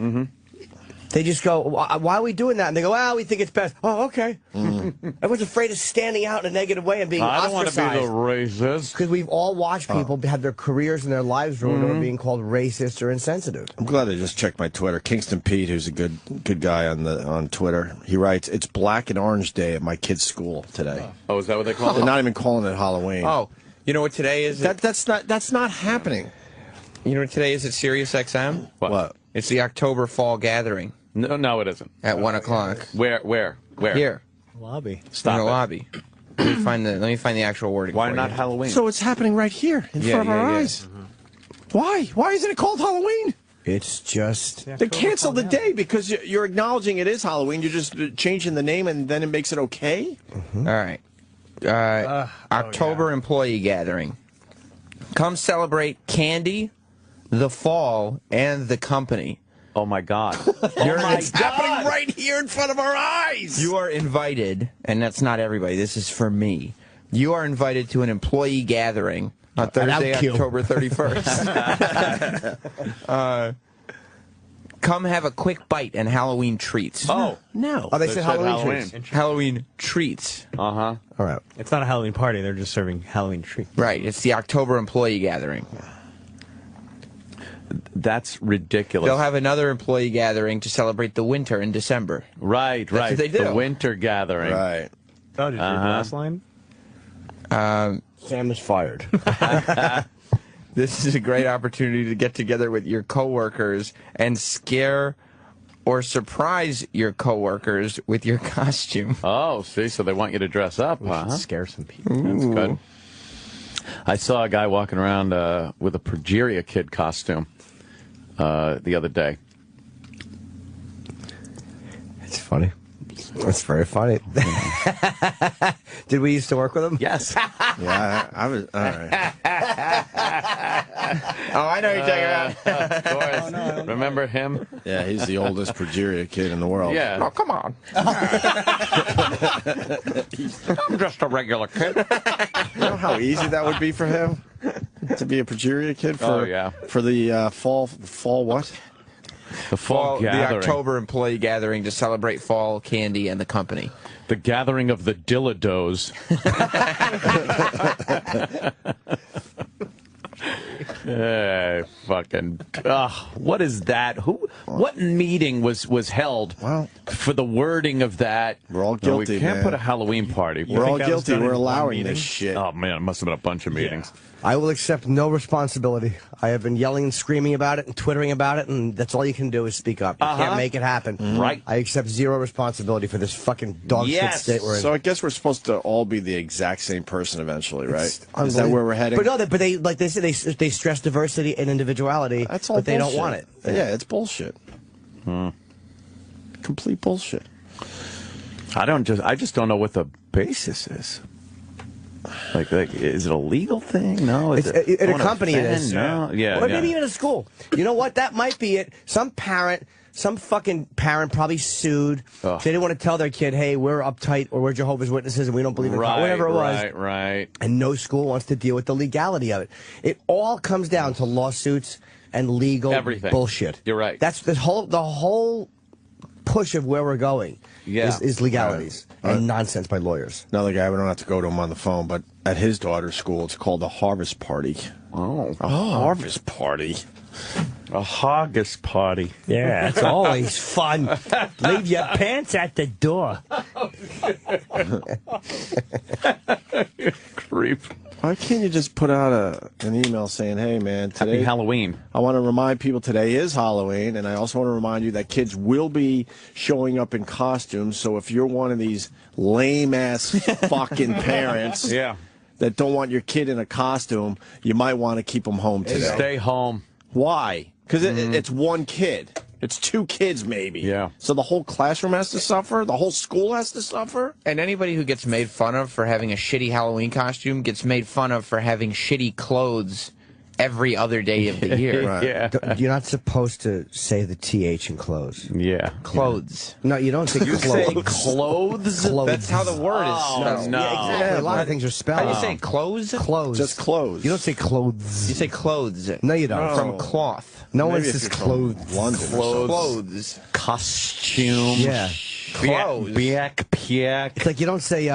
They just go, why are we doing that? And they go, well, we think it's best. Oh, okay. Everyone's afraid of standing out in a negative way and being ostracized. I don't want to be the racist. Because we've all watched people have their careers and their lives ruined over being called racist or insensitive. I'm glad I just checked my Twitter. Kingston Pete, who's a good guy on Twitter, he writes, it's Black and Orange Day at my kid's school today. Oh, is that what they call it? They're not even calling it Halloween. Oh, you know what today is? That's not happening. You know what today is at Sirius XM? What? It's the October Fall Gathering. No, it isn't. At 1 o'clock. Where? Here. Lobby. Stop in the lobby. Let me find the actual wording. Why not Halloween? So it's happening right here in front of our eyes. Why? Why isn't it called Halloween? It's just... They canceled the day because you're acknowledging it is Halloween. You're just changing the name and then it makes it okay? All right. October employee gathering. Come celebrate candy, the fall, and the company. Oh, my God. It's happening right here in front of our eyes. You are invited, and that's not everybody. This is for me. You are invited to an employee gathering on Thursday, October 31st. Come have a quick bite and Halloween treats. Oh, no. Oh, they said Halloween treats. Halloween treats. Uh-huh. All right. It's not a Halloween party. They're just serving Halloween treats. Right. It's the October employee gathering. That's ridiculous. They'll have another employee gathering to celebrate the winter in December. Right. That's what they do. The winter gathering. Right. Oh, did you read the last line? Sam is fired. This is a great opportunity to get together with your coworkers and scare or surprise your coworkers with your costume. Oh, see, so they want you to dress up, huh? Scare some people. That's good. I saw a guy walking around with a Progeria Kid costume the other day. It's funny. That's very funny. Did we used to work with him? Yes. Yeah, I was. All right. Oh, I know who you're talking about. Of course. No. Remember him? Yeah, he's the oldest Progeria kid in the world. Yeah. Oh, come on. I'm just a regular kid. You know how easy that would be for him to be a Progeria kid for Oh, yeah. for the fall what? The fall the gathering. October employee gathering to celebrate fall candy and the company. The gathering of the Dillados. Fucking. What is that? What meeting was held for the wording of that? We're all guilty. We can't man. put a Halloween party. We're all guilty. We're allowing this shit. Oh man, it must have been a bunch of meetings. I will accept no responsibility. I have been yelling and screaming about it and twittering about it, and that's all you can do is speak up. You can't make it happen. Right. I accept zero responsibility for this fucking dog shit state we're in. So I guess we're supposed to all be the exact same person eventually, right? Is that where we're heading? But no, but they like they say they stress diversity and individuality. That's all but they bullshit. don't want it. Yeah, it's bullshit. Complete bullshit. I just don't know what the basis is. Like, is it a legal thing? No. It's, in a company it is. No. Yeah. Or maybe even a school. You know what? That might be it. Some fucking parent probably sued. They didn't want to tell their kid, hey, we're uptight or we're Jehovah's Witnesses and we don't believe in God, whatever it was. Right. And no school wants to deal with the legality of it. It all comes down to lawsuits and legal bullshit. You're right. That's the whole push of where we're going. Is legalities and nonsense by lawyers. Another guy, we don't have to go to him on the phone, but at his daughter's school, it's called a harvest party. Oh. A harvest party. A haggis party. Yeah, it's always fun. Leave your pants at the door. Creep. Why can't you just put out an email saying, hey, man, today... Happy Halloween. I want to remind people today is Halloween, and I also want to remind you that kids will be showing up in costumes, so if you're one of these lame-ass fucking parents that don't want your kid in a costume, you might want to keep them home today. Stay home. Why? Because it's one kid. It's two kids, maybe. Yeah. So the whole classroom has to suffer? The whole school has to suffer? And anybody who gets made fun of for having a shitty Halloween costume gets made fun of for having shitty clothes every other day of the year. Right. Yeah. You're not supposed to say the TH in clothes. Yeah. Clothes. No, you don't say clothes. Say clothes? That's how the word is spelled. No. Yeah, exactly. A lot of things are spelled. How do you say clothes? Clothes. Just clothes. You don't say clothes. You say clothes. No, you don't. From cloth. No one Maybe if says you're from clothes. London. Clothes. Costume. Yeah. Clothes. Piak. It's like you don't say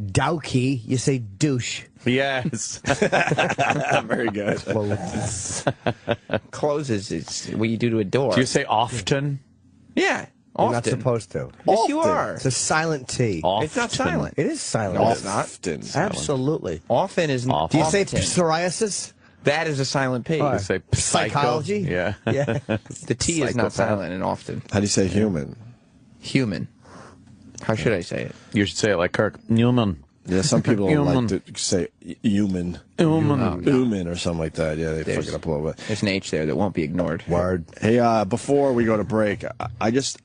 dowkey, you say douche. Yes. Very good. Clothes is what you do to a door. Do you say often? Yeah. You're not supposed to. Yes, you are. It's a silent T. Often. It's not silent. It is silent. No, it's not. Often. Absolutely. Often is not. Do you say psoriasis? That is a silent P. You say psycho. Psychology? Yeah. Yeah. The T is not silent and often. How do you say human? Human. How should I say it? You should say it like Kirk. Newman. Yeah, some people don't Human. like to say human. Human or something like that. Yeah, they fuck it up a little bit. There's an H there that won't be ignored. Word. Hey, before we go to break, I just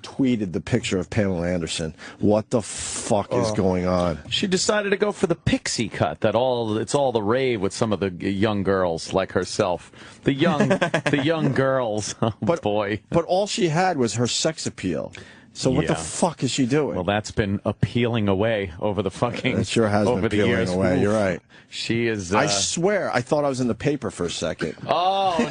tweeted the picture of Pamela Anderson. What the fuck is going on? She decided to go for the pixie cut. It's all the rave with some of the young girls like herself. The young girls. Oh, boy. But all she had was her sex appeal. So what the fuck is she doing? Well, that's been appealing away over the fucking. It sure has over been the peeling years. away. Oof. You're right. She is. I swear, I thought I was in the paper for a second. Oh no!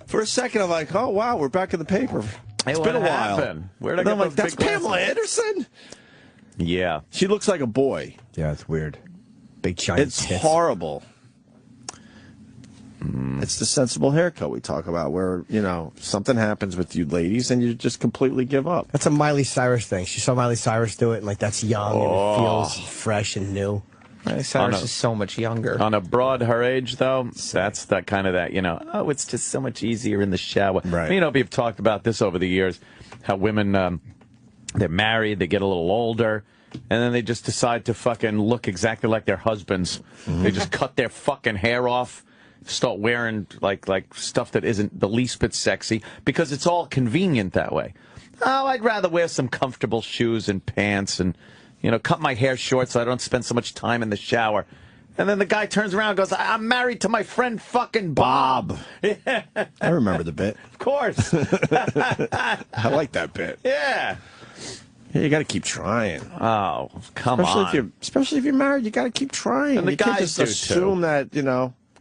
For a second, I'm like, oh wow, we're back in the paper. It's been a while. Where'd I And get I'm like, those that's big Pamela glasses? Anderson. Yeah, she looks like a boy. Yeah, it's weird. Big giant. It's horrible. It's the sensible haircut we talk about, where something happens with you ladies and you just completely give up. That's a Miley Cyrus thing. She saw Miley Cyrus do it, and like that's young and it feels fresh and new. Miley Cyrus is so much younger. On a broad her age, though, that's that kind of that, oh, it's just so much easier in the shower. Right. We've talked about this over the years, how women, they're married, they get a little older, and then they just decide to fucking look exactly like their husbands. They just cut their fucking hair off, start wearing like stuff that isn't the least bit sexy, because it's all convenient that way. Oh, I'd rather wear some comfortable shoes and pants and, cut my hair short so I don't spend so much time in the shower. And then the guy turns around and goes, I'm married to my friend fucking Bob. I remember the bit. Of course. I like that bit. Yeah. Yeah, you got to keep trying. Oh, come on. Especially if you're married, you got to keep trying. And the you can't guys just do, assume too. that,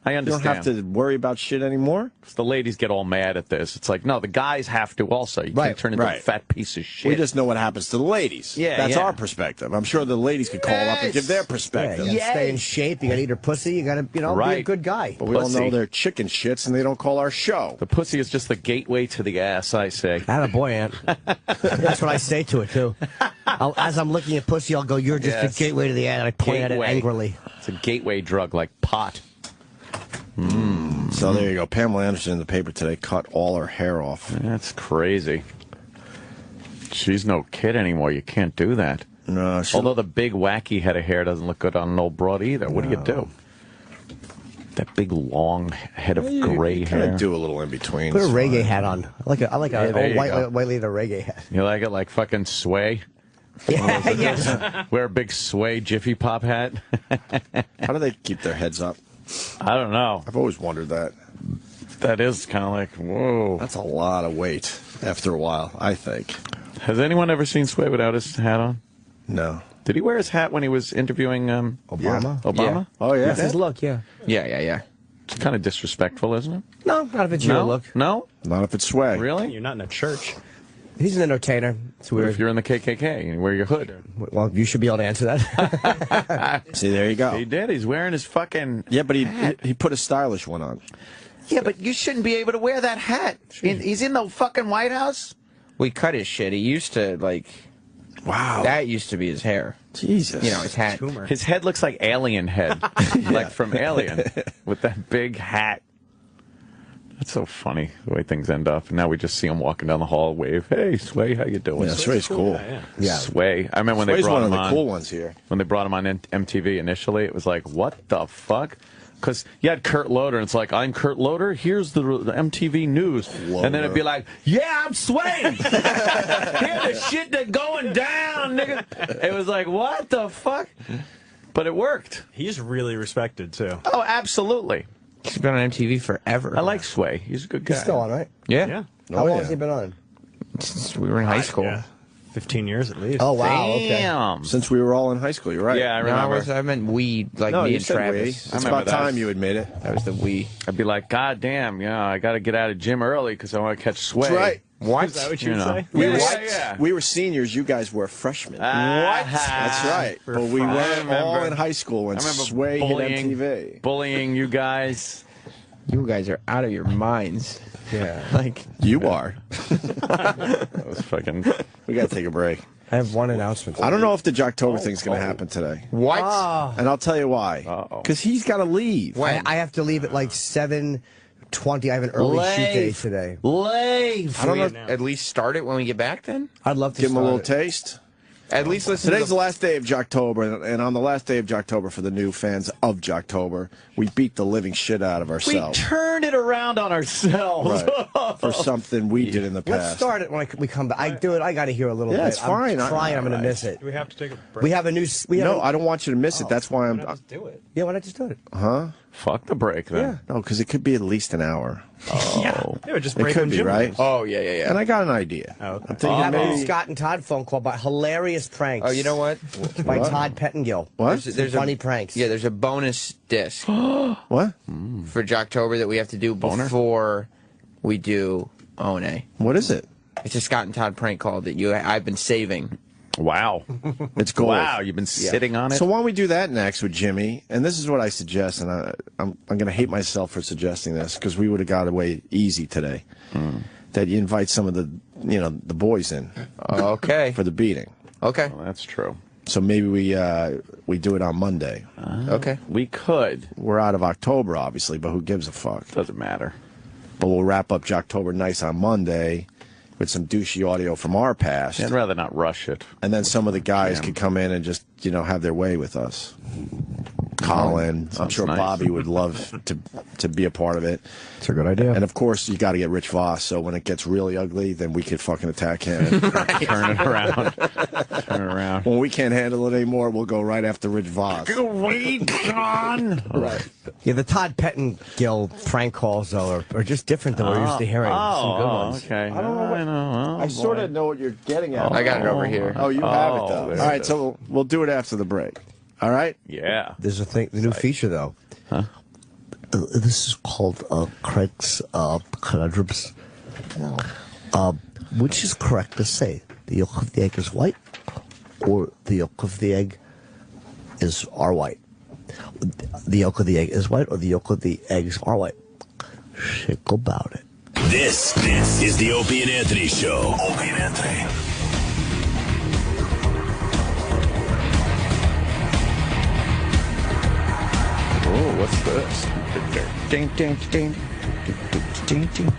I understand. You don't have to worry about shit anymore. The ladies get all mad at this. It's like, no, the guys have to also. You can't turn into a fat piece of shit. We just know what happens to the ladies. Yeah, That's yeah. our perspective. I'm sure the ladies could call up and give their perspective. You gotta stay in shape. You got to eat her pussy. You got to, be a good guy. But we all know they're chicken shits, and they don't call our show. The pussy is just the gateway to the ass, I say. Attaboy, Aunt. That's what I say to it, too. As I'm looking at pussy, I'll go, you're just the gateway to the ad. I point at it angrily. It's a gateway drug like pot. So there you go. Pamela Anderson in the paper today cut all her hair off. That's crazy. She's no kid anymore. You can't do that. No. Although the big wacky head of hair doesn't look good on an old broad either. What do you do? That big long head of gray hair. Do a little in between. Put a reggae hat on. I like Yeah, a there old you go. white lady in a reggae hat. You like it like fucking Sway? Yeah, yes. Wear a big Sway Jiffy Pop hat. How do they keep their heads up? I don't know. I've always wondered that. That is kind of like, whoa. That's a lot of weight after a while, I think. Has anyone ever seen Sway without his hat on? No. Did he wear his hat when he was interviewing Obama? Obama? Yeah. Oh, yeah. That's his look, yeah. Yeah. It's kind of disrespectful, isn't it? No, not if it's your look. No? Not if it's Sway. Really? You're not in a church. He's an entertainer. It's What weird. if you're in the KKK and you wear your hood? Well, you should be able to answer that. See, there you go. He did. He's wearing his fucking... Yeah, but he put a stylish one on. Yeah, but you shouldn't be able to wear that hat. He's in the fucking White House. We cut his shit. He used to, like... Wow. That used to be his hair. Jesus. You know, his hat. His head looks like Alien head. Like from Alien. With that big hat. That's so funny, the way things end up. And now we just see him walking down the hall, wave, hey, Sway, how you doing? Yeah, Sway's cool. Yeah. Sway. I remember when they Sway's brought one him of the on. cool ones here. When they brought him on MTV initially, it was like, what the fuck? Because you had Kurt Loder, and it's like, I'm Kurt Loder, here's the MTV news. Loder. And then it'd be like, yeah, I'm Sway! Here's the shit that's going down, nigga! It was like, what the fuck? But it worked. He's really respected, too. Oh, absolutely. He's been on MTV forever. I like Sway. He's a good guy. He's still on, right? Yeah. How long has he been on? Since we were in high school. Yeah. 15 years at least. Oh, wow. Damn. Okay. Since we were all in high school, you're right. Yeah, I No, remember. I meant we, like No, me you and said we. Travis. It's about time you admit it. That was the we. I'd be like, God damn, I got to get out of gym early because I want to catch Sway. That's right. What? Is that what you would know. say? We were seniors. You guys were freshmen. What? That's right. But we I weren't remember. all in high school when I remember Sway hit MTV. bullying you guys. You guys are out of your minds. Yeah. Like, You are. That was fucking... We got to take a break. I have one announcement. I don't know if the Jocktober thing's going to happen today. what? And I'll tell you why. Because he's got to leave. I have to leave at like 7:20. I have an early shoot day today. Leave. I don't know. At least start it when we get back then? I'd love to Give him a start little it. taste. At least listen Today's to the last day of Jocktober, and on the last day of Jocktober, for the new fans of Jocktober, we beat the living shit out of We ourselves. turned it around on ourselves. Right. For something we did in the past. Let's start it when we come back. I do it. I got to hear a little Yeah, bit. it's fine. I'm trying. I'm going to miss it. Do we have to take a break? We have a new. No, I don't want you to miss it. That's why I'm. Just do it. Yeah, why not just do it? Huh? Fuck the break, then. No, because it could be at least an hour. Oh. Yeah, just It break could when be, Jim right? leaves. Oh, yeah. And I got an idea. Oh, okay. I'm thinking Have a maybe. Scott and Todd phone call about hilarious pranks. Oh, you know what? By Todd Pettengill. What? There's Funny pranks. Yeah, there's a bonus disc What? for Jocktober that we have to do before we do O&A. What is it? It's a Scott and Todd prank call that I've been saving. Wow. It's gold. Wow, you've been sitting on it? So why don't we do that next with Jimmy? And this is what I suggest, and I'm going to hate myself for suggesting this because we would have got away easy today. That you invite some of the boys in. Okay. For the beating. Okay. Well, that's true. So maybe we do it on Monday. Okay. We could. We're out of October, obviously, but who gives a fuck? Doesn't matter. But we'll wrap up Jocktober nice on Monday with some douchey audio from our past. I'd rather not rush it. And then some of the guys could come in and just, have their way with us. Colin, I'm sure nice. Bobby would love to be a part of it. It's a good idea. And of course, you got to get Rich Voss. So when it gets really ugly, then we could fucking attack him. Turn it around. Turn it around. When we can't handle it anymore, we'll go right after Rich Voss. Wait, John. Right. Yeah, the Todd Pettengill prank calls, though, are just different than we're used to hearing. Some good ones. Okay. I don't know what, I sort of know what you're getting at. I got it over here. Oh, you have it, though. there All it right, is. so we'll do it after the break. All right? Yeah. There's a thing, the new feature, though. Huh? This is called Craig's conundrums. Which is correct to say? The yolk of the egg is white, or the yolk of the egg are white? The yolk of the egg is white, or the yolk of the eggs are white? Shit about it. This is the Opie and Anthony Show. Opie and Anthony. Oh, what's this? Ding, ding, ding, ding, ding.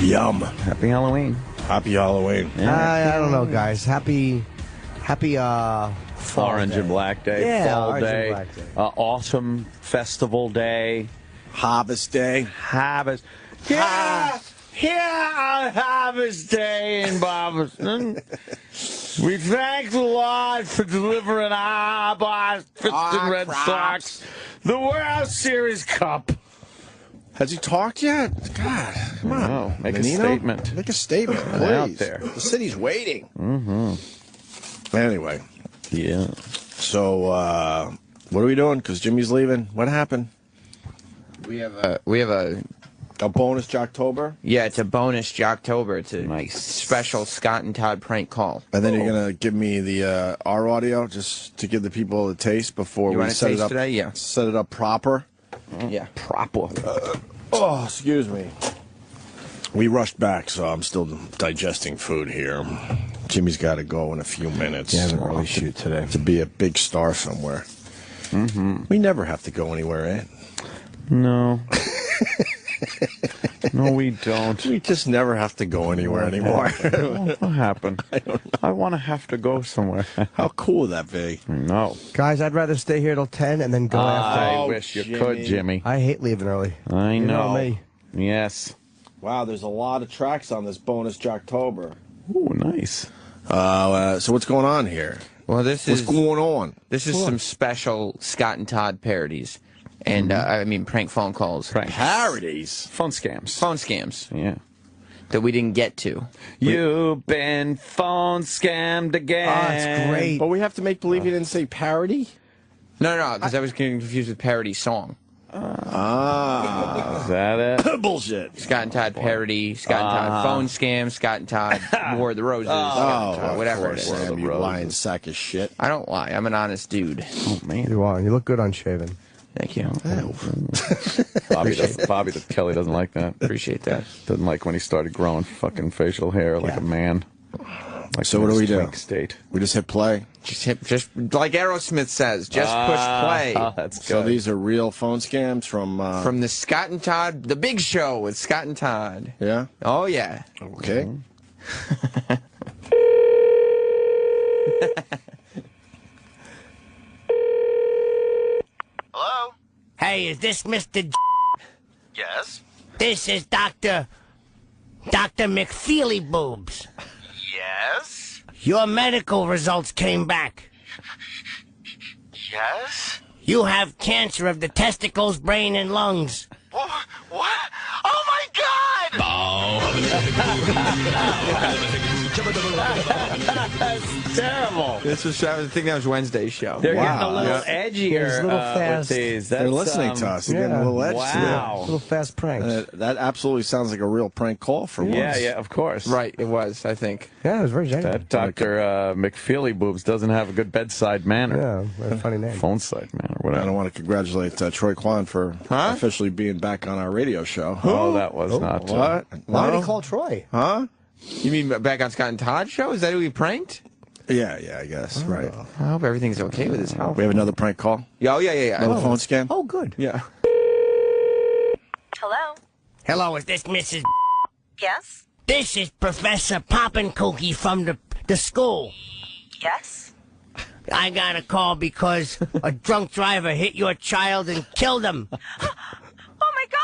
Yum. Happy Halloween. Happy Halloween. I don't know, guys. Happy Orange and Black Day, Yeah, Fall Orange and Day, Black Day. Autumn Festival Day, Harvest Day. Harvest. Yeah, on Harvest Day in Boston. We thank the Lord for delivering our Boston Red Sox the World Series Cup. Has he talked yet? God, come on. No, make a Menino? statement. Make a statement, Get it out please. there. The city's waiting. Mm-hmm. Anyway. Yeah. So, what are we doing? Because Jimmy's leaving. What happened? We have a bonus Jocktober? Yeah, it's a bonus Jocktober. It's a special Scott and Todd prank call. And then you're going to give me the our audio just to give the people a taste before You we want a set it taste up. today? Yeah. Set it up proper. Yeah. Proper. Oh, excuse me. We rushed back, so I'm still digesting food here. Jimmy's got to go in a few minutes. He has an early shoot today. To be a big star somewhere. Mm-hmm. We never have to go anywhere, eh? No. No, we don't. We just never have to go anywhere anymore. What happened? I want to have to go somewhere. How cool would that be? No. Guys, I'd rather stay here till 10 and then go after. I wish you could, Jimmy. I hate leaving early. I You know. me. Yes. Wow, there's a lot of tracks on this bonus Jocktober. Ooh, nice. So what's going on here? Well, What's going on? This is some special Scott and Todd parodies. And, I mean, prank phone calls. Parodies? Phone scams. Phone scams. Yeah. That we didn't get to. You've been phone scammed again. Oh, it's great. But we have to make believe you didn't say parody? No, because I was getting confused with parody song. Is that it? Bullshit. Scott and Todd parody, Scott and Todd phone scam, Scott and Todd War of the Roses, Scott and Todd, whatever it is. Sam, you lying sack of shit. I don't lie. I'm an honest dude. Oh, man. You are. You look good unshaven. Thank you. Bobby the Kelly doesn't like that. Appreciate that. Doesn't like when he started growing fucking facial hair like a man. Like So what do we do? twink State. We just hit play. Just like Aerosmith says, just push play. That's So good. these are real phone scams from the Scott and Todd, the big show with Scott and Todd. Yeah? Oh, yeah. Okay. Hello? Hey, is this Mr. Yes? This is Dr. McFeely Boobs. Yes? Your medical results came back. Yes? You have cancer of the testicles, brain, and lungs. What? Oh my God! That's terrible. This was, I think that was Wednesday's show. They're getting a Wow. little Yeah. edgier It's a little with fast. these. They're That's, listening to us. They're getting a yeah. little edgy. Wow. Little fast pranks. That absolutely sounds like a real prank call for once. Yeah, of course. Right, it was, I think. Yeah, it was very genuine. That Dr. McFeely Boobs doesn't have a good bedside manner. Yeah, what a funny name. Phone side manner, I whatever. don't want to congratulate Troy Kwan for officially being back on our radio show. Oh, that was not. What? Why did No? he call Troy? Huh? You mean back on Scott and Todd show? Is that who we pranked? Yeah, I guess. Right. I hope everything's okay with his house. We have another prank call. Oh, yeah. Another phone scam. Oh, good. Yeah. Hello? Hello, is this Mrs. Yes? This is Professor Poppin' from the school. Yes? I got a call because a drunk driver hit your child and killed him. Oh my God!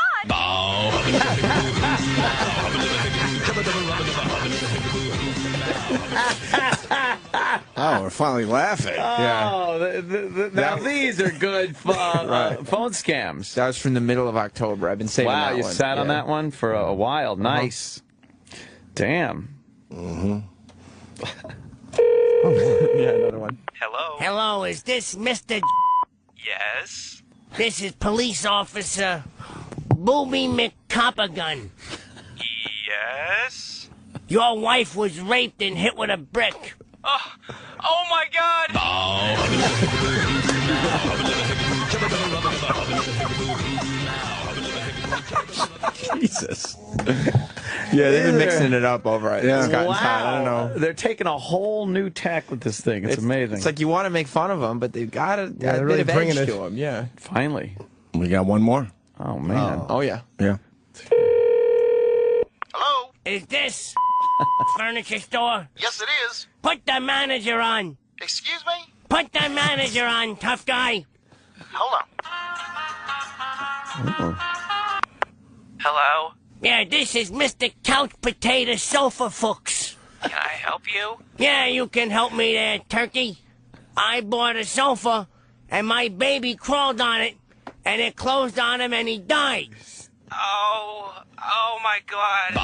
Oh, we're finally laughing. Oh, now these are good phone scams. That was from the middle of October. I've been saving Wow, that you one. sat on Yeah. that one for a while. Nice. Damn. Yeah, another one. one. Hello? Hello, is this Mr. Yes? This is Police Officer Booby McCoppergun. Yes? Your wife was raped and hit with a brick. Oh my God! Jesus. Yeah, they've been mixing it up over at Scott Wow. Todd. I don't know. They're taking a whole new tack with this thing. It's amazing. It's like you want to make fun of them, but they've got a they're bit really of bringing edge it. to them. Yeah. Finally. We got one more. Oh, man. Oh, yeah. Yeah. Hello? Is this furniture store? Yes, it is. Put the manager on. Excuse me? Put the manager on, tough guy. Hold on. Hello? Yeah, this is Mr. Couch Potato Sofa Fuchs. Can I help you? Yeah, you can help me there, turkey. I bought a sofa, and my baby crawled on it, and it closed on him, and he died. Oh my God.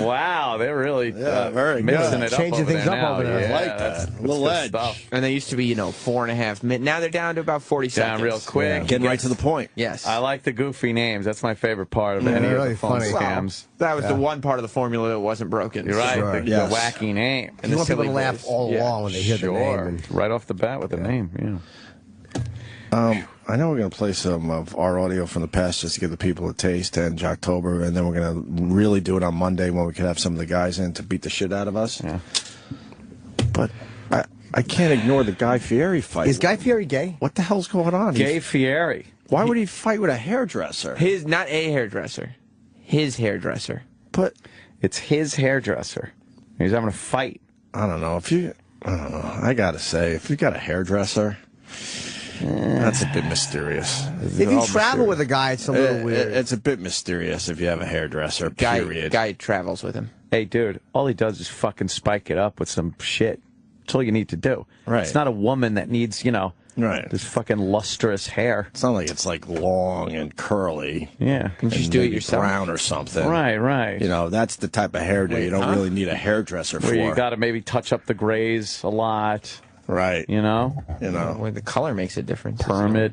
Wow, they're really very mixing good. it up Changing over things there up now. over there. Yeah, I like that. that's A little good edge. stuff. And they used to be, 4.5 minutes. Now they're down to about 40 seconds. Down real quick. Getting right to the point. Yes. I like the goofy names. That's my favorite part of any they're of really the phone funny. scams. That was the one part of the formula that wasn't broken. You're right. Sure. The Yes. wacky name. And You the want people silly to laugh voice. all Yeah. along when they hear the name. Sure. And, Right off the bat with the name. Yeah. I know we're going to play some of our audio from the past just to give the people a taste and Jocktober, and then we're going to really do it on Monday when we can have some of the guys in to beat the shit out of us. Yeah. But I can't ignore the Guy Fieri fight. is Guy Fieri gay? What the hell's going on? Gay Fieri. Why would he fight with a hairdresser? His, not a hairdresser. His hairdresser. But It's his hairdresser. He's having a fight. I don't know. I don't know. I got to say, if you got a hairdresser, that's a bit mysterious. If you travel with a guy, it's a little weird. It's a bit mysterious if you have a hairdresser, period. Guy travels with him. Hey, dude, all he does is fucking spike it up with some shit. That's all you need to do. Right. It's not a woman that needs, Right. this fucking lustrous hair. It's not like it's like long and curly. Yeah. You can just do it maybe yourself. brown or something. Right. That's the type of hairdo you don't really need a hairdresser Where for. you got to maybe touch up the grays a lot. Right. Where the color makes a difference. Permit.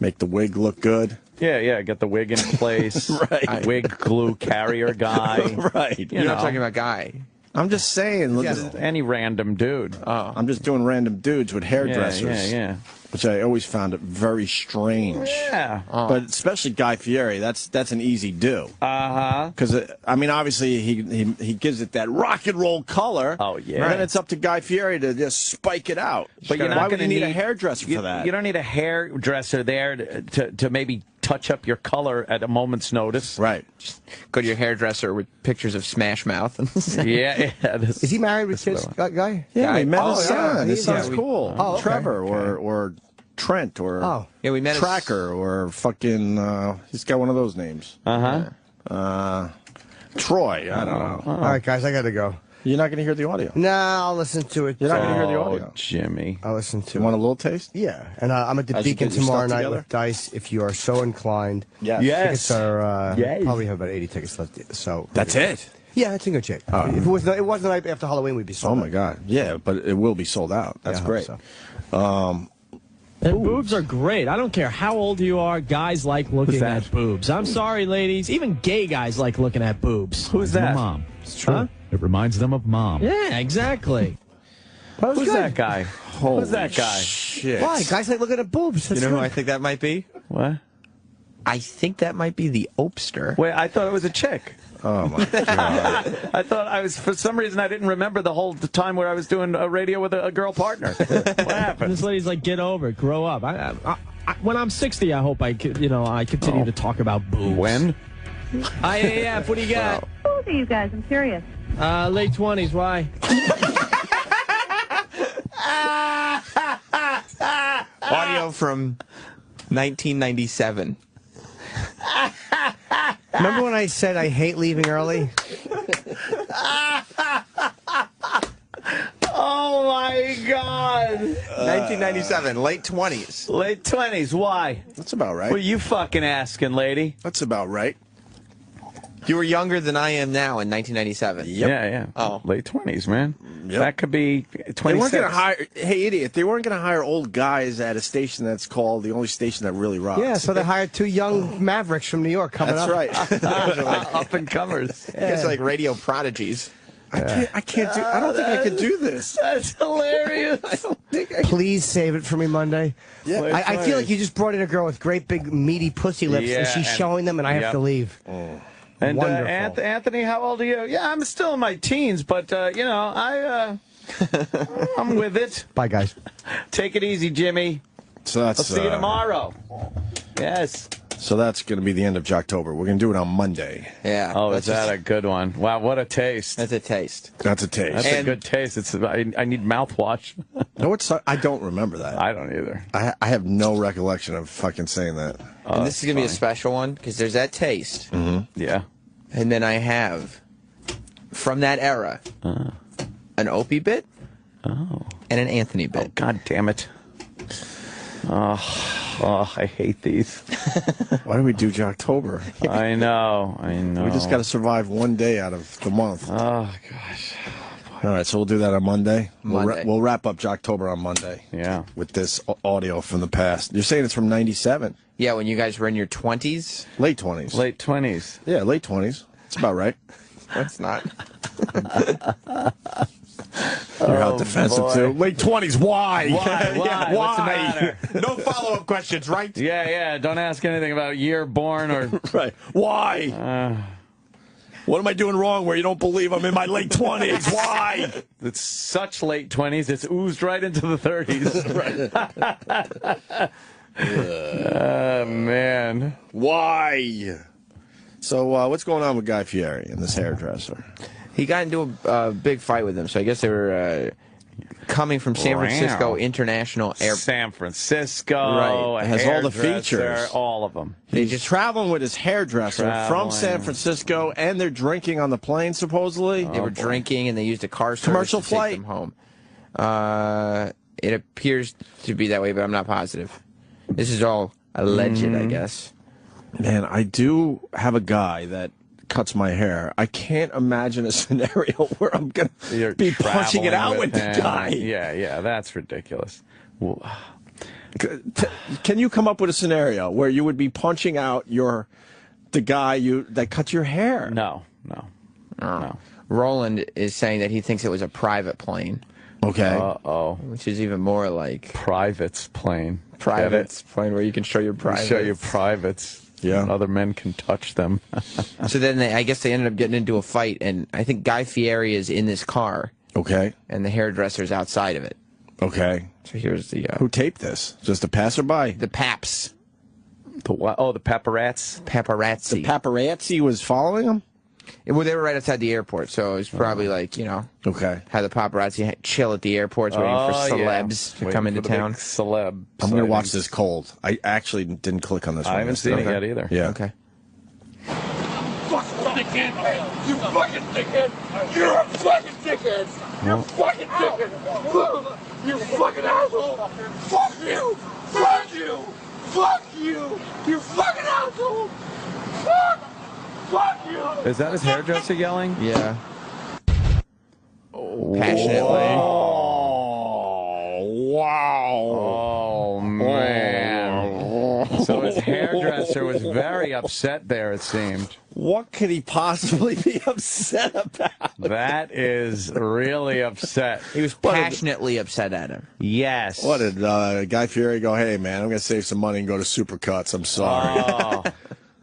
Make the wig look good. Yeah, get the wig in place. Right. Wig glue carrier guy. Right. You're not talking about Guy. I'm just saying. Look Just any random dude. Oh. I'm just doing random dudes with hairdressers. Yeah. Which I always found it very strange. Yeah. But especially Guy Fieri, that's an easy do. Uh-huh. Because obviously he gives it that rock and roll color. Oh, yeah. And then it's up to Guy Fieri to just spike it out. But you're not why going would to you need a hairdresser for that? You don't need a hairdresser there to maybe touch up your color at a moment's notice. Right. Just go to your hairdresser with pictures of Smash Mouth. Yeah. Is he married with kids, Guy? Yeah, we met his yeah. son. His son's cool. Oh, okay. Trevor or Trent or yeah, we met Tracker or fucking. He's got one of those names. Troy. I don't know. All right, guys, I got to go. You're not going to hear the audio. No, I'll listen to it. You're not going to hear the audio. Oh, Jimmy. I'll listen to You it. want a little taste? Yeah, and I'm at the As you Beacon get your tomorrow stuff night together? with Dice. If you are so inclined, Yes. tickets are Yes. probably have about 80 tickets left. So That's it. Yeah, it's in good shape. If it wasn't the night after Halloween, we'd be sold. Oh my God. Yeah, but it will be sold out. That's Yeah, I great. hope And boobs are great. I don't care how old you are. Guys like looking at boobs. I'm sorry, ladies. Even gay guys like looking at boobs. Who's that? Mom. It's true. Huh? It reminds them of mom. Yeah, exactly. Who's that guy? Who's that guy? Shit. Why? Guys like looking at boobs. You know who I think that might be? What? I think that might be the Opster. Wait, I thought it was a chick. Oh my God. I thought I was, for some reason, I didn't remember the whole time where I was doing a radio with a girl partner. What happened? This lady's like, get over it, grow up. When I'm 60, I hope I continue to talk about boobs. When? IAF, what do you got? How old are you guys? I'm curious. Late 20s, why? Audio from 1997. Remember when I said I hate leaving early? Oh my God! 1997, late 20s. Late 20s. Why? That's about right. What are you fucking asking, lady? That's about right. You were younger than I am now in 1997. Yeah. Oh. Late 20s, man. Yep. That could be 26. They weren't going to hire. Hey, idiot! They weren't going to hire old guys at a station that's called the only station that really rocks. Yeah, so they hired 2 young mavericks from New York coming That's up. right. Up and comers. It's like radio prodigies. I can't do. I don't think I could do this. That's hilarious. I don't think I Please save it for me Monday. Yeah. I feel like you just brought in a girl with great big meaty pussy lips, Yeah, and she's and- showing them, and I have yep. to leave. And Wonderful. Anthony, how old are you? Yeah, I'm still in my teens, but you know, I'm with it. Bye, guys. Take it easy, Jimmy. So that's. I'll see you tomorrow. Yes. So that's going to be the end of Jocktober. We're going to do it on Monday. Yeah. Oh, is that a good one? Wow, what a taste. That's a taste. That's a taste. That's a good taste. It's I need mouthwash. No, it's. I don't remember that. I don't either. I have no recollection of fucking saying that. And this is going to be a special one because there's that taste. Yeah. And then I have, from that era, an Opie bit and an Anthony bit. Oh, God damn it. Oh, I hate these. Why do we do Jocktober? I know. We just got to survive one day out of the month. Oh, gosh. All right, so we'll do that on Monday. Monday. We'll wrap up Jocktober on Monday. Yeah. With this audio from the past. You're saying it's from 97? Yeah, when you guys were in your 20s? Late 20s. Late 20s. Yeah, late 20s. That's about right. That's not. You're out defensive, boy. too. Late 20s. Why? Why? Yeah, What's the matter? No follow-up questions, right? Yeah. Don't ask anything about year born or... Right. Why? What am I doing wrong where you don't believe I'm in my late 20s? Why? It's such late 20s, it's oozed right into the 30s. Oh, man. Why? So what's going on with Guy Fieri and this hairdresser? He got into a big fight with him, so I guess they were coming from San Francisco International Airport. San Francisco. Right. It has all the hairdresser, features. All of them. He's just traveling with his hairdresser from San Francisco, and they're drinking on the plane, supposedly. They were drinking, and they used a car service Commercial to flight. take them home. It appears to be that way, but I'm not positive. This is all alleged, I guess. Man, I do have a guy that cuts my hair. I can't imagine a scenario where I'm going to be punching it out with the guy. Yeah, that's ridiculous. Well, can you come up with a scenario where you would be punching out the guy that cut your hair? No. Roland is saying that he thinks it was a private plane. Okay. Uh-oh. Which is even more like... Private's plane. Private's plane where you can show your privates. Show your privates. Yeah. Other men can touch them. So then I guess they ended up getting into a fight, and I think Guy Fieri is in this car. Okay. And the hairdresser's outside of it. Okay. So here's the... Who taped this? Just a passerby? The paps. The what? Oh, the paparazzi. Paparazzi. The paparazzi was following him? Well, they were right outside the airport, so it was probably like, Okay. how the paparazzi chill at the airports waiting for celebs to come into town. Celeb. I'm going to watch this cold. I actually didn't click on this one. I haven't seen it yet either. Yeah. Okay. Fucking dickhead! You fucking dickhead! You're a fucking dickhead! You're a fucking dickhead! You fucking asshole! Fuck you! Fuck you! Fuck you! You fucking asshole! Fuck! Fuck you! Is that his hairdresser yelling? Yeah. Passionately. Oh, wow. Oh, man. So his hairdresser was very upset there, it seemed. What could he possibly be upset about? That is really upset. He was passionately upset at him. Yes. What did Guy Fieri go, hey, man, I'm going to save some money and go to Supercuts. I'm sorry. Oh.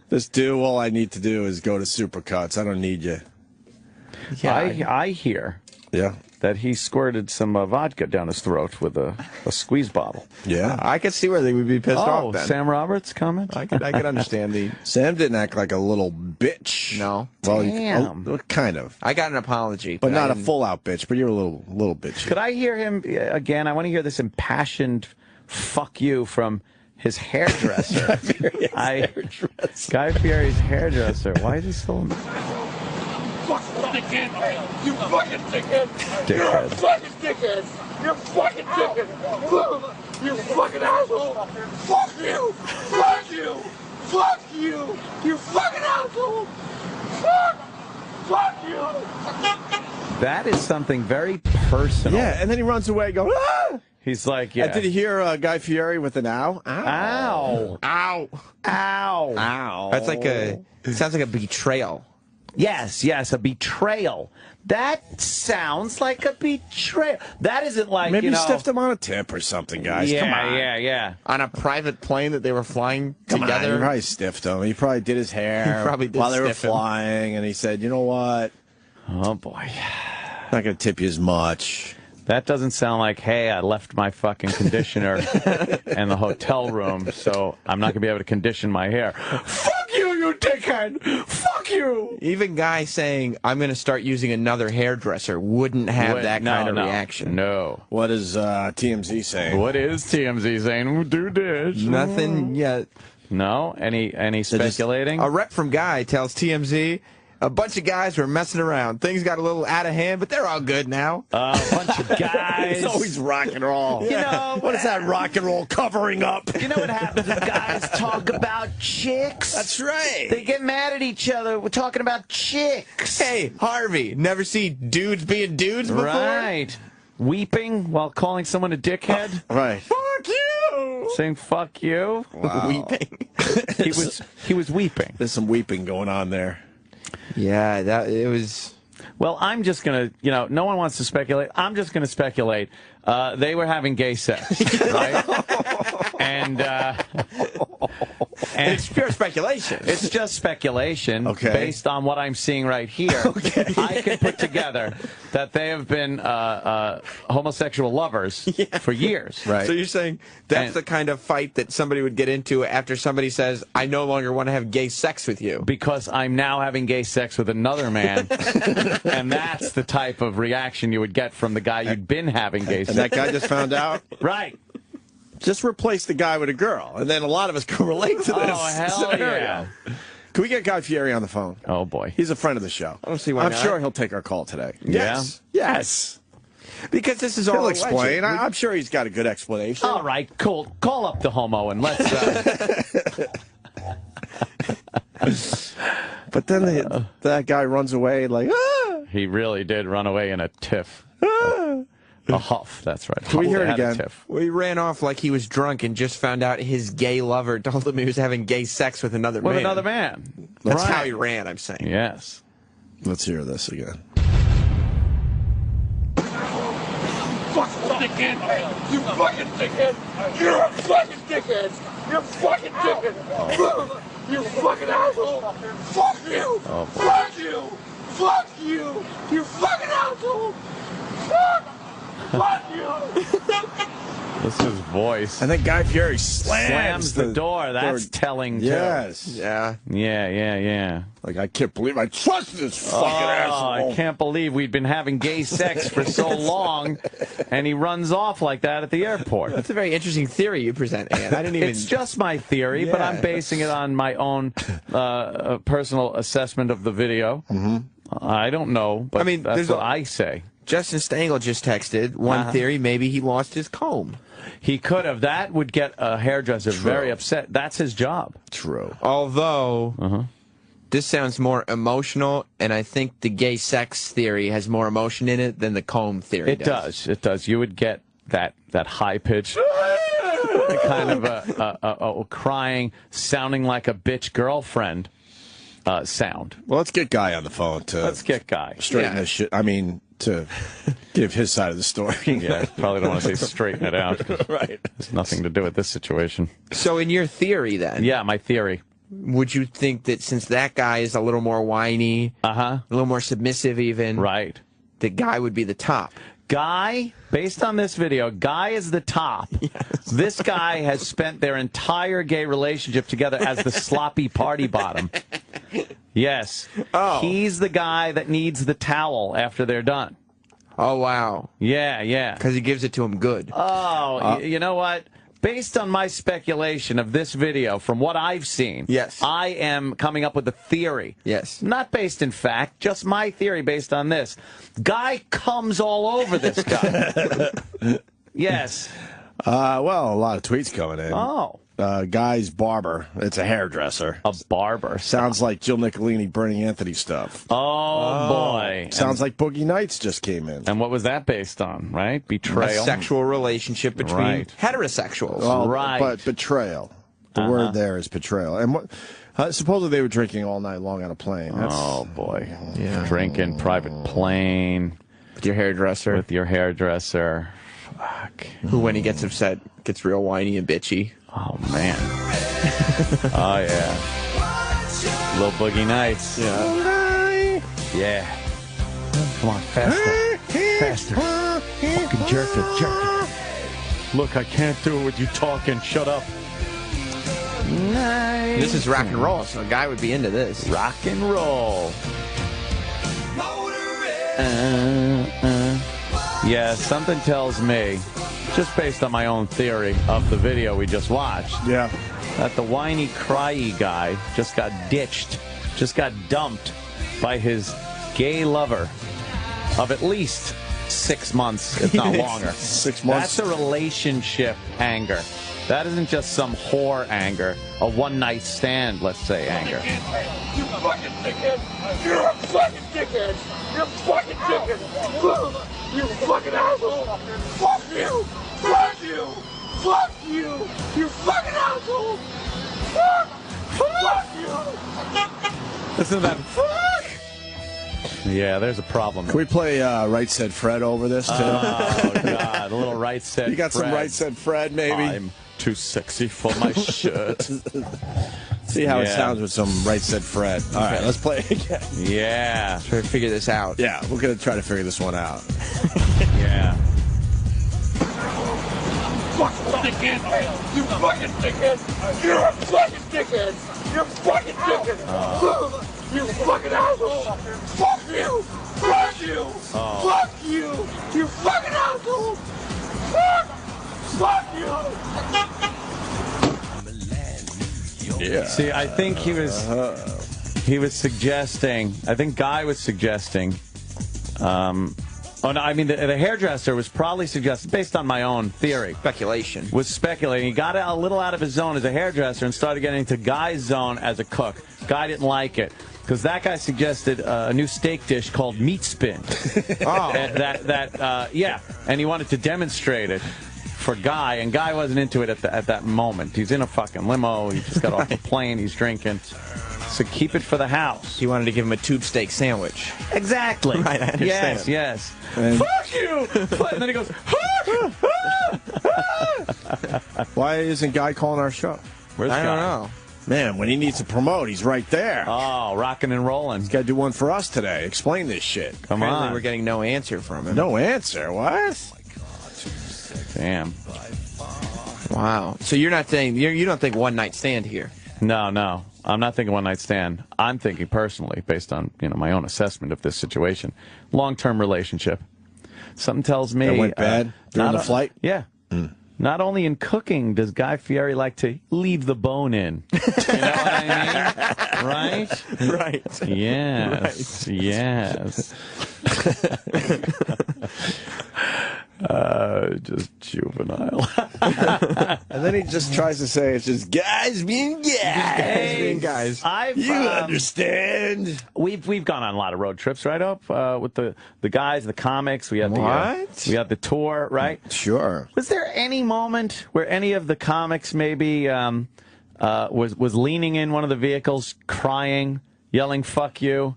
This dude, all I need to do is go to Supercuts. I don't need you. Yeah, I hear that he squirted some vodka down his throat with a squeeze bottle. Yeah. I could see where they would be pissed off then. Sam Roberts comment? I could understand the... Sam didn't act like a little bitch. No. Well, Damn. kind of. I got an apology. But not I a didn't- full-out bitch, but you're a little bitchy. Could I hear him again? I want to hear this impassioned fuck you from his hairdresser. Guy Fieri's hairdresser. Why is he still... Fucking dickhead! You fucking dickhead! You're a fucking dickhead! You're a fucking dickhead! You fucking asshole! Fuck you! Fuck you! Fuck you! You fucking asshole! Fuck you! That is something very personal. Yeah, and then he runs away going, ah! He's like, yeah. Did you hear Guy Fieri with an ow? Ow. Ow. Ow. Ow. That's like it sounds like a betrayal. Yes, a betrayal. That sounds like a betrayal. That isn't like, Maybe you know, stiffed him on a tip or something, guys. Come on. Yeah. On a private plane that they were flying together. He probably stiffed him. He probably did his hair He probably did while they were stiff him. flying, and he said, you know what? Oh, boy. Not going to tip you as much. That doesn't sound like, hey, I left my fucking conditioner in the hotel room, so I'm not going to be able to condition my hair. Fuck you, you dickhead! Fuck you! Even Guy saying, I'm going to start using another hairdresser wouldn't have that kind of reaction. No. What is TMZ saying? What is TMZ saying? Do this. Nothing yet. No? Any speculating? A rep from Guy tells TMZ, a bunch of guys were messing around. Things got a little out of hand, but they're all good now. A bunch of guys. It's always rock and roll. You know, what is that rock and roll covering up? You know what happens when guys talk about chicks? That's right. They get mad at each other. We're talking about chicks. Hey, Harvey, never see dudes being dudes before? Right. Weeping while calling someone a dickhead? Right. Fuck you! Saying fuck you? Wow. Weeping. He was weeping. There's some weeping going on there. Yeah, it was... Well, I'm just going to, no one wants to speculate. I'm just going to speculate. They were having gay sex, right? and it's pure speculation. It's just speculation based on what I'm seeing right here. I can put together that they have been homosexual lovers for years. Right. So you're saying that's the kind of fight that somebody would get into after somebody says, I no longer want to have gay sex with you. Because I'm now having gay sex with another man. And that's the type of reaction you would get from the guy you'd been having gay sex with. And that guy just found out? Right. Just replace the guy with a girl, and then a lot of us can relate to this hell yeah. Can we get Guy Fieri on the phone? Oh, boy. He's a friend of the show. I don't see why I'm not. sure he'll take our call today. Yeah? Yes. Because this is all He'll explain. alleged. I'm sure he's got a good explanation. All right, cool. Call up the homo and let's... But then that guy runs away like, ah! He really did run away in a tiff. A huff, that's right. Can we hear it Had a again? tiff. Well, he ran off like he was drunk and just found out his gay lover told him he was having gay sex with another man. With another man. That's Right. how he ran, I'm saying. Yes. Let's hear this again. Fucking dickhead! You fucking dickhead! You're a fucking dickhead! You're a fucking dickhead! You fucking asshole! Fuck you! Oh, boy. Fuck you! Fuck you! You fucking asshole! Fuck! Fuck you! This is voice. And then Guy Fieri slams the door. That's telling, too. Yes. Yeah. Yeah. Like, I can't believe I trust this fucking asshole. I can't believe we've been having gay sex for so long, and he runs off like that at the airport. That's a very interesting theory you present, Ann. I didn't even... It's just my theory, but I'm basing it on my own personal assessment of the video. I don't know, but I mean, that's what I say. Justin Stengel just texted, one theory, maybe he lost his comb. He could have. That would get a hairdresser very upset. That's his job. True. Although, this sounds more emotional, and I think the gay sex theory has more emotion in it than the comb theory does. It does. You would get that high-pitched kind of a crying, sounding like a bitch girlfriend sound. Well, let's get Guy on the phone to Let's get Guy. straighten this shit. I mean, to give his side of the story. Yeah, probably don't want to say straighten it out. Right. It's nothing to do with this situation. So in your theory, then, Yeah, my theory. would you think that since that guy is a little more whiny, a little more submissive even, Right. that Guy would be the top? Guy, based on this video, Guy is the top. Yes. This guy has spent their entire gay relationship together as the sloppy party bottom. Yes. Oh. He's the guy that needs the towel after they're done. Oh, wow. Yeah. Because he gives it to him good. Oh, you know what? Based on my speculation of this video, from what I've seen, yes, I am coming up with a theory. Yes. Not based in fact, just my theory based on this. Guy comes all over this guy. Yes. Well, a lot of tweets coming in. Oh. guy's barber. It's a hairdresser. A barber. Sounds like Jill Nicolini, Bernie Anthony stuff. Oh, boy. Sounds like Boogie Nights just came in. And what was that based on, right? Betrayal? A sexual relationship between heterosexuals. Well, right. But betrayal. The word there is betrayal. And what? Supposedly they were drinking all night long on a plane. Oh, boy. Yeah. Drinking, private plane. With your hairdresser. Fuck. Who, when he gets upset, gets real whiny and bitchy. Oh, man. Oh, yeah. Little Boogie Nights. Yeah. Yeah. Come on, faster. Faster. Fucking jerk it. Look, I can't do it with you talking. Shut up. Nice. This is rock and roll, so a guy would be into this. Rock and roll. Yeah, something tells me, just based on my own theory of the video we just watched, that the whiny, cryy guy just got ditched, just got dumped by his gay lover of at least 6 months, if not longer. 6 months. That's a relationship anger. That isn't just some whore anger, a one-night stand, let's say, anger. You fucking dickhead! You're a fucking dickhead! You're a fucking dickhead! You fucking asshole! Fuck you! Fuck you! Fuck you! You fucking asshole! Fuck you! Listen to that. Fuck! Yeah, there's a problem. Can we play Right Said Fred over this, too? Oh, God. A little Right Said Fred. You got some Right Said Fred, maybe? I'm too sexy for my shirt. See how it sounds with some Right Said Fred. All right, let's play it again. Yeah. Try to figure this out. Yeah, we're going to try to figure this one out. Yeah. Fucking dickhead! You fucking dickhead! You're a fucking dickhead! You're a fucking dickhead! You fucking asshole! Fuck you! Fuck you! Fuck you! You fucking asshole! Fuck you! Yeah. See, I think he was suggesting, I think Guy was suggesting, oh, no, I mean, the hairdresser was probably suggesting, based on my own theory. Speculation. Was speculating. He got a little out of his zone as a hairdresser and started getting into Guy's zone as a cook. Guy didn't like it. Because that guy suggested a new steak dish called meat spin. Yeah, and he wanted to demonstrate it for Guy, and Guy wasn't into it at that moment. He's in a fucking limo. He just got off the plane. He's drinking. So keep it for the house. He wanted to give him a tube steak sandwich. Exactly. Right, I understand. Yes. And fuck you! And then he goes, why isn't Guy calling our show? Where's I Guy? don't know. Man, when he needs to promote, he's right there. Oh, rocking and rolling. He's got to do one for us today. Explain this shit. Come Apparently on. we're getting no answer from him. No answer? What? Damn. Wow. So you're not saying, you don't think one night stand here? No. I'm not thinking one night stand. I'm thinking personally, based on my own assessment of this situation, long-term relationship. Something tells me That went bad during the flight? Yeah. Not only in cooking does Guy Fieri like to leave the bone in. You know what I mean? Right? Right. Yes. Right. Yes. Just juvenile. And then he just tries to say it's just guys being guys. You understand? We've gone on a lot of road trips, right? Up with the guys, the comics. We had What? we had the tour, right? Sure. Was there any moment where any of the comics maybe was leaning in one of the vehicles, crying, yelling "fuck you"?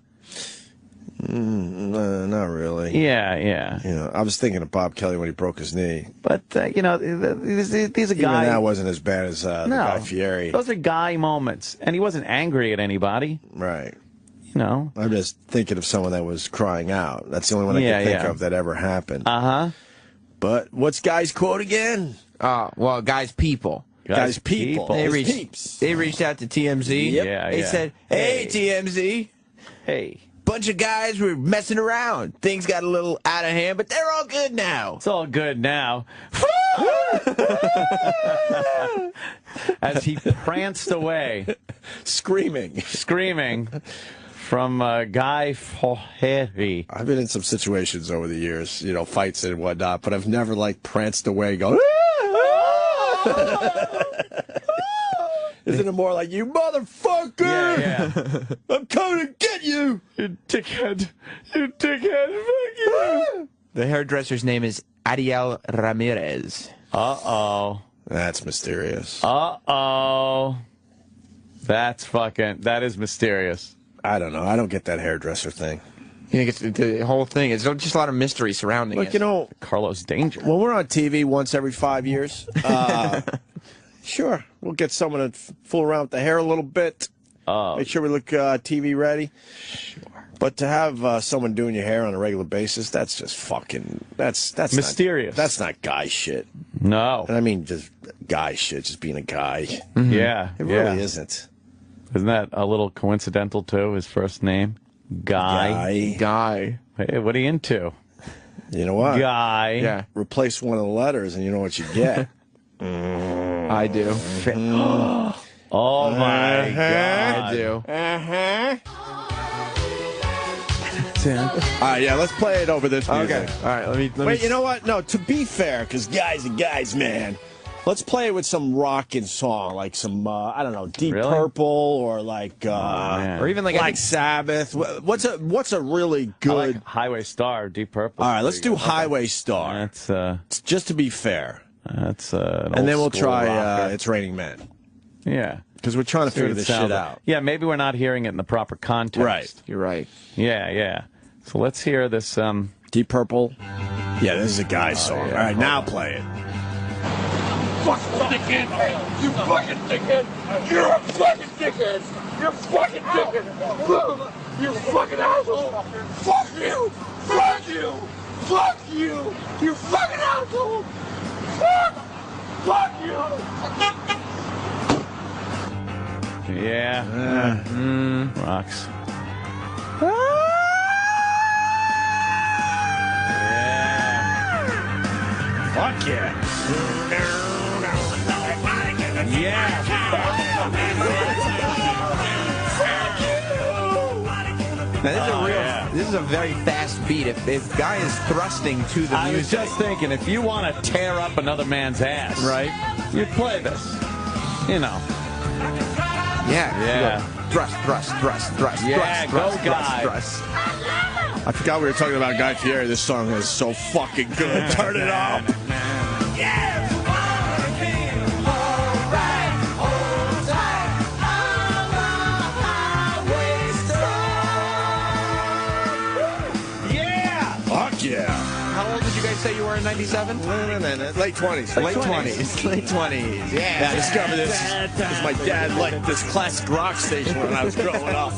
Not really. Yeah. I was thinking of Bob Kelly when he broke his knee. But these are Even guys. that wasn't as bad as the Guy Fieri. Those are Guy moments, and he wasn't angry at anybody. Right. I'm just thinking of someone that was crying out. That's the only one I can think of that ever happened. But what's Guy's quote again? Well, Guy's people. Guy's people. They reached out to TMZ. Yep. They said, hey, TMZ. Hey. Bunch of guys were messing around. Things got a little out of hand, but they're all good now. It's all good now. As he pranced away. Screaming. From Guy Fieri. I've been in some situations over the years, fights and whatnot, but I've never pranced away going, Isn't it more like, you motherfucker? Yeah. I'm coming to get you. You dickhead. You dickhead. Fuck you. The hairdresser's name is Ariel Ramirez. Uh-oh. That's mysterious. Uh-oh. That is mysterious. I don't know. I don't get that hairdresser thing. You think it's the whole thing? It's just a lot of mystery surrounding it. Look, you know, Carlos Danger. When we're on TV once every 5 years, sure, we'll get someone to fool around with the hair a little bit. Make sure we look TV ready. Sure. But to have someone doing your hair on a regular basis, that's just fucking, that's mysterious. That's not guy shit. No. And I mean, just guy shit, just being a guy. Mm-hmm. Yeah. It really isn't. Isn't that a little coincidental, too, his first name? Guy. Hey, what are you into? You know what? Guy. Yeah. Replace one of the letters and you know what you get. I do. Oh, my God. I do. All right, yeah, let's play it over this music. Okay. All right, let me Wait, you know what? No, to be fair, because guys are guys, man. Let's play it with some rockin' song, like some, I don't know, Deep Purple or like, or even like Sabbath. What's a really good... I like Highway Star, Deep Purple. All right, let's do Highway Star. That's, just to be fair. That's and then we'll try It's Raining Men. Yeah. Because we're trying to figure this shit out. Yeah, maybe we're not hearing it in the proper context. Right. You're right. Yeah. So let's hear this. Deep Purple. Yeah, this is a guy's song. Yeah. All right, now play it. Fucking dickhead! You fucking dickhead! You're a fucking dickhead! You're fucking dickhead! You fucking asshole! Fuck you! Fuck you! Fuck you! You fucking asshole! Fuck you! Yeah. Rocks. Fuck yeah. Now, this is a very fast beat. If guy is thrusting to the music. I was just thinking, if you want to tear up another man's ass, right, you play this. You know. Yeah. Thrust. Yeah, go guy. Thrust. I forgot we were talking about Guy Fieri. This song is so fucking good. Turn it up. Fuck yeah. How old did you guys say you were in 97? Late 20s. Late 20s. Yeah, I discovered this because my dad liked this classic rock station when I was growing up.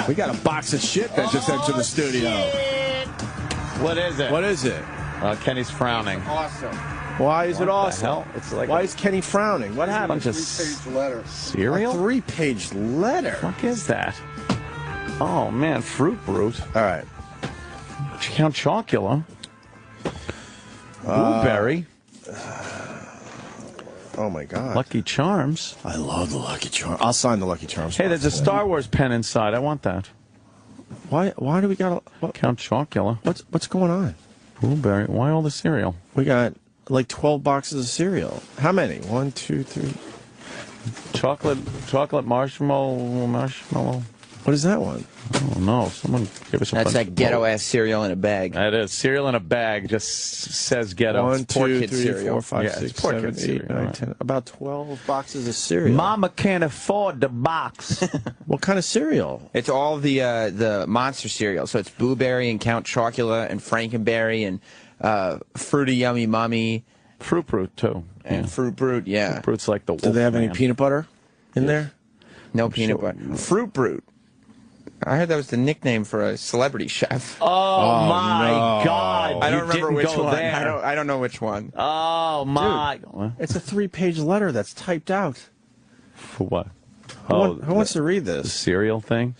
We got a box of shit that just entered the studio. What is it? What is it? Kenny's frowning. Awesome. Why is it awesome? Hell? It's like Why is Kenny frowning? What happened? bunch of Three-page letter. cereal? A 3-page letter. What is that? Oh man, Fruit Brute. All right. Count Chocula. Blueberry. Oh my God. Lucky Charms. I love the Lucky Charms. I'll sign the Lucky Charms. Hey, there's a Star Wars pen inside. I want that. Why do we got Count Chocula? What's going on? Blueberry. Why all the cereal? We got like 12 boxes of cereal. How many? 1, 2, 3. Chocolate marshmallow. What is that one? Oh no! Someone give us a That's bunch that ghetto ass cereal in a bag. That is cereal in a bag. Just says ghetto. 1, poor 2, kid 3, cereal. 4, 5, Yeah, 6, it's poor 7, kid 8, cereal, 9, right. 10. About 12 boxes of cereal. Mama can't afford the box. What kind of cereal? It's all the monster cereal. So it's Blueberry and Count Chocula and Frankenberry and Fruity Yummy Mummy. Fruit Brute too. And Fruit Brute, yeah. Fruit Brute's like the wolf. Do they have any man. peanut butter in there? No peanut butter. Fruit Brute. I heard that was the nickname for a celebrity chef. Oh my no. God! I don't You remember didn't which go one. there. I don't know which one. Oh my! It's a 3-page letter that's typed out. For what? Who wants to read The this? cereal thing?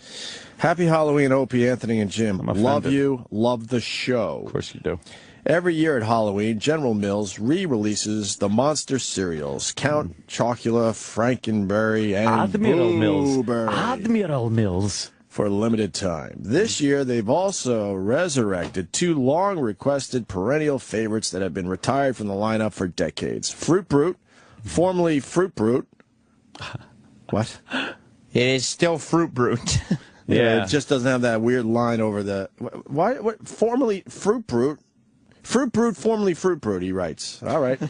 Happy Halloween, Opie, Anthony, and Jim. I'm offended. Love you. Love the show. Of course you do. Every year at Halloween, General Mills re-releases the monster cereals, Count Chocula, Frankenberry, and Admiral Mills. Blueberry, Admiral Mills. for a limited time. This year, they've also resurrected two long-requested perennial favorites that have been retired from the lineup for decades. Fruit Brute, formerly Fruit Brute. What? It is still Fruit Brute. Yeah, it just doesn't have that weird line over the... Why? What? Formerly Fruit Brute? Fruit Brute, formerly Fruit Brute, he writes. All right.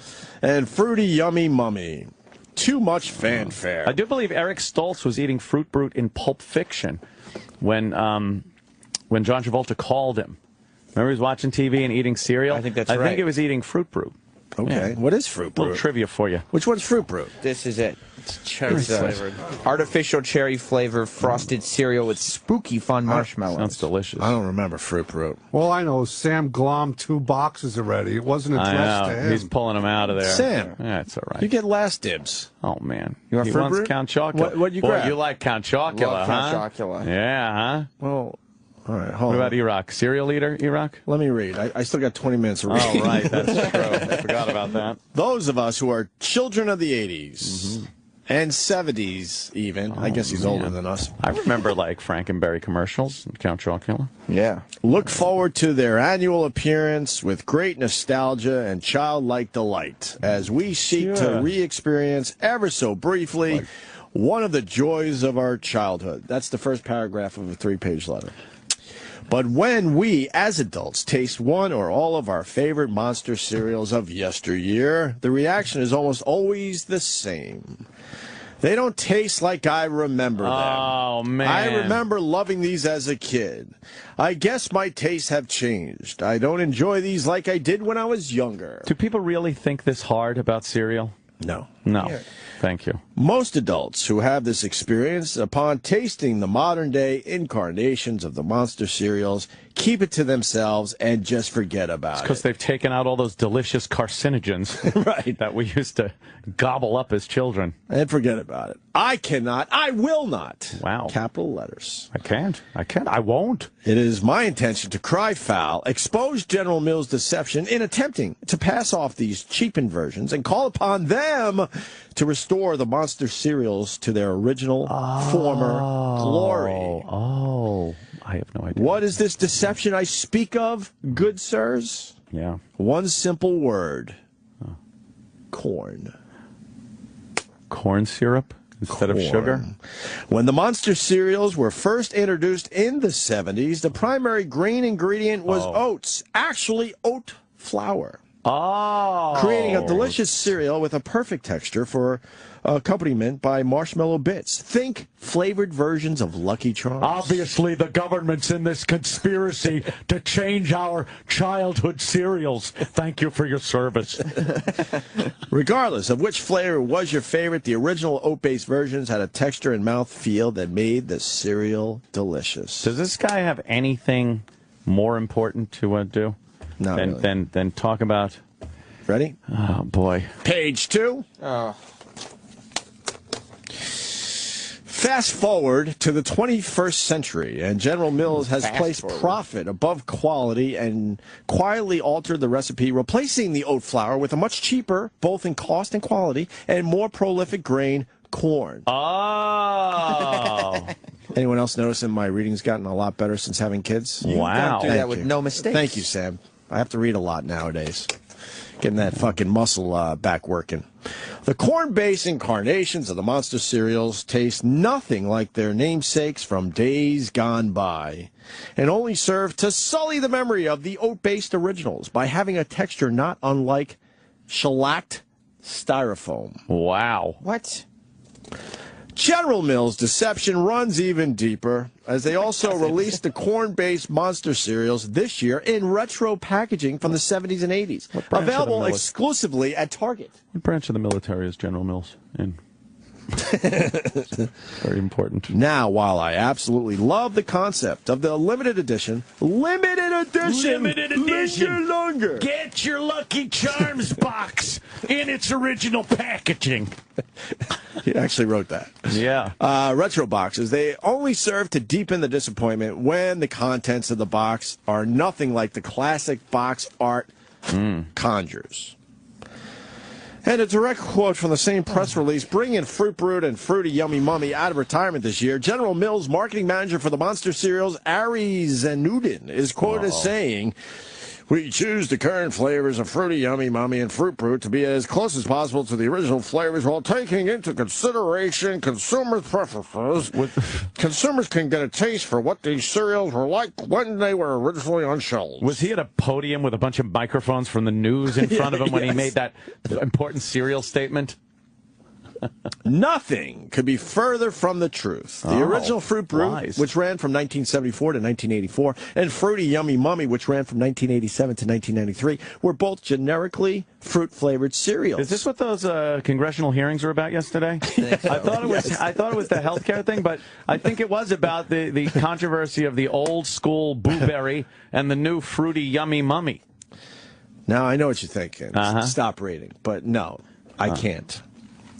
And Fruity Yummy Mummy. Too much fanfare. I do believe Eric Stoltz was eating Fruit Brute in Pulp Fiction when John Travolta called him. Remember he was watching TV and eating cereal? I think that's right. I think right. he was eating Fruit Brute. Okay. Yeah. What is Fruit Brute? A little trivia for you. Which one's Fruit Brute? This is it. It's cherry It's flavored. Artificial cherry flavor frosted cereal with spooky fun marshmallows. Sounds delicious. I don't remember Fruit Brute. Well, I know Sam glommed 2 boxes already. It wasn't I addressed to know. him. He's pulling them out of there. Sam. Yeah, it's all right. You get last dibs. Oh, man. You want he Fruit wants Brute? Count Chocula. What'd you Boy, grab? you like Count Chocula, Love huh? Count Chocula. Yeah, huh? Well, all right. What Hold about on. Iraq? Cereal eater, Iraq? Let me read. I still got 20 minutes to read. Oh, right. That's true. I forgot about that. Those of us who are children of the 80s and 70s even. I guess he's older than us. I remember, like, Frankenberry commercials and Count Chocula. Yeah. Look forward to their annual appearance with great nostalgia and childlike delight as we seek to re-experience ever so briefly one of the joys of our childhood. That's the first paragraph of a 3-page letter. But when we, as adults, taste one or all of our favorite monster cereals of yesteryear, the reaction is almost always the same. They don't taste like I remember them. Oh, man. I remember loving these as a kid. I guess my tastes have changed. I don't enjoy these like I did when I was younger. Do people really think this hard about cereal? No. No. Thank you. Most adults who have this experience, upon tasting the modern-day incarnations of the monster cereals, keep it to themselves and just forget about Because it. they've taken out all those delicious carcinogens that we used to gobble up as children. And forget about it. I cannot. I will not. Wow. Capital letters. I can't. I won't. It is my intention to cry foul, expose General Mills' deception in attempting to pass off these cheapened versions and call upon them to restore the monster cereals to their original former glory. Oh, I have no idea. What is this deception I speak of, good sirs? Yeah. One simple word. Corn. Corn syrup instead of sugar? When the monster cereals were first introduced in the 70s, the primary grain ingredient was oats, actually oat flour. Oh. Creating a delicious cereal with a perfect texture for accompaniment by marshmallow bits. Think flavored versions of Lucky Charms. Obviously, the government's in this conspiracy to change our childhood cereals. Thank you for your service. Regardless of which flavor was your favorite, the original oat-based versions had a texture and mouth feel that made the cereal delicious. Does this guy have anything more important to do than talk about? Ready? Oh, boy. Page 2. Fast forward to the 21st century, and General Mills has placed profit above quality and quietly altered the recipe, replacing the oat flour with a much cheaper, both in cost and quality, and more prolific grain, corn. Oh. Anyone else noticing my reading's gotten a lot better since having kids? You don't do that with no mistakes. Thank you, Sam. I have to read a lot nowadays. Getting that fucking muscle back working. The corn-based incarnations of the monster cereals taste nothing like their namesakes from days gone by, and only serve to sully the memory of the oat-based originals by having a texture not unlike shellacked styrofoam. Wow. What? General Mills' deception runs even deeper, as they also released the corn-based monster cereals this year in retro packaging from the 70s and 80s, available exclusively at Target. What branch of the military is General Mills in? Very important. Now, while I absolutely love the concept of the limited edition, longer. Get your Lucky Charms box in its original packaging. He actually wrote that. Yeah. Retro boxes, they only serve to deepen the disappointment when the contents of the box are nothing like the classic box art conjures. And a direct quote from the same press release, bringing Fruit Brute and Fruity Yummy Mummy out of retirement this year. General Mills marketing manager for the monster cereals, Ari Zanudin, is quoted as saying, "We choose the current flavors of Fruity Yummy Mummy and Fruit Brute to be as close as possible to the original flavors while taking into consideration consumers' preferences. Consumers can get a taste for what these cereals were like when they were originally on shelves." Was he at a podium with a bunch of microphones from the news in front of him when he made that important cereal statement? Nothing could be further from the truth. The original Fruit Brute, which ran from 1974 to 1984, and Fruity Yummy Mummy, which ran from 1987 to 1993, were both generically fruit-flavored cereals. Is this what those congressional hearings were about yesterday? I thought it was. I thought it was the healthcare thing, but I think it was about the controversy of the old school Blueberry and the new Fruity Yummy Mummy. Now I know what you're thinking. Stop reading, but no, I can't.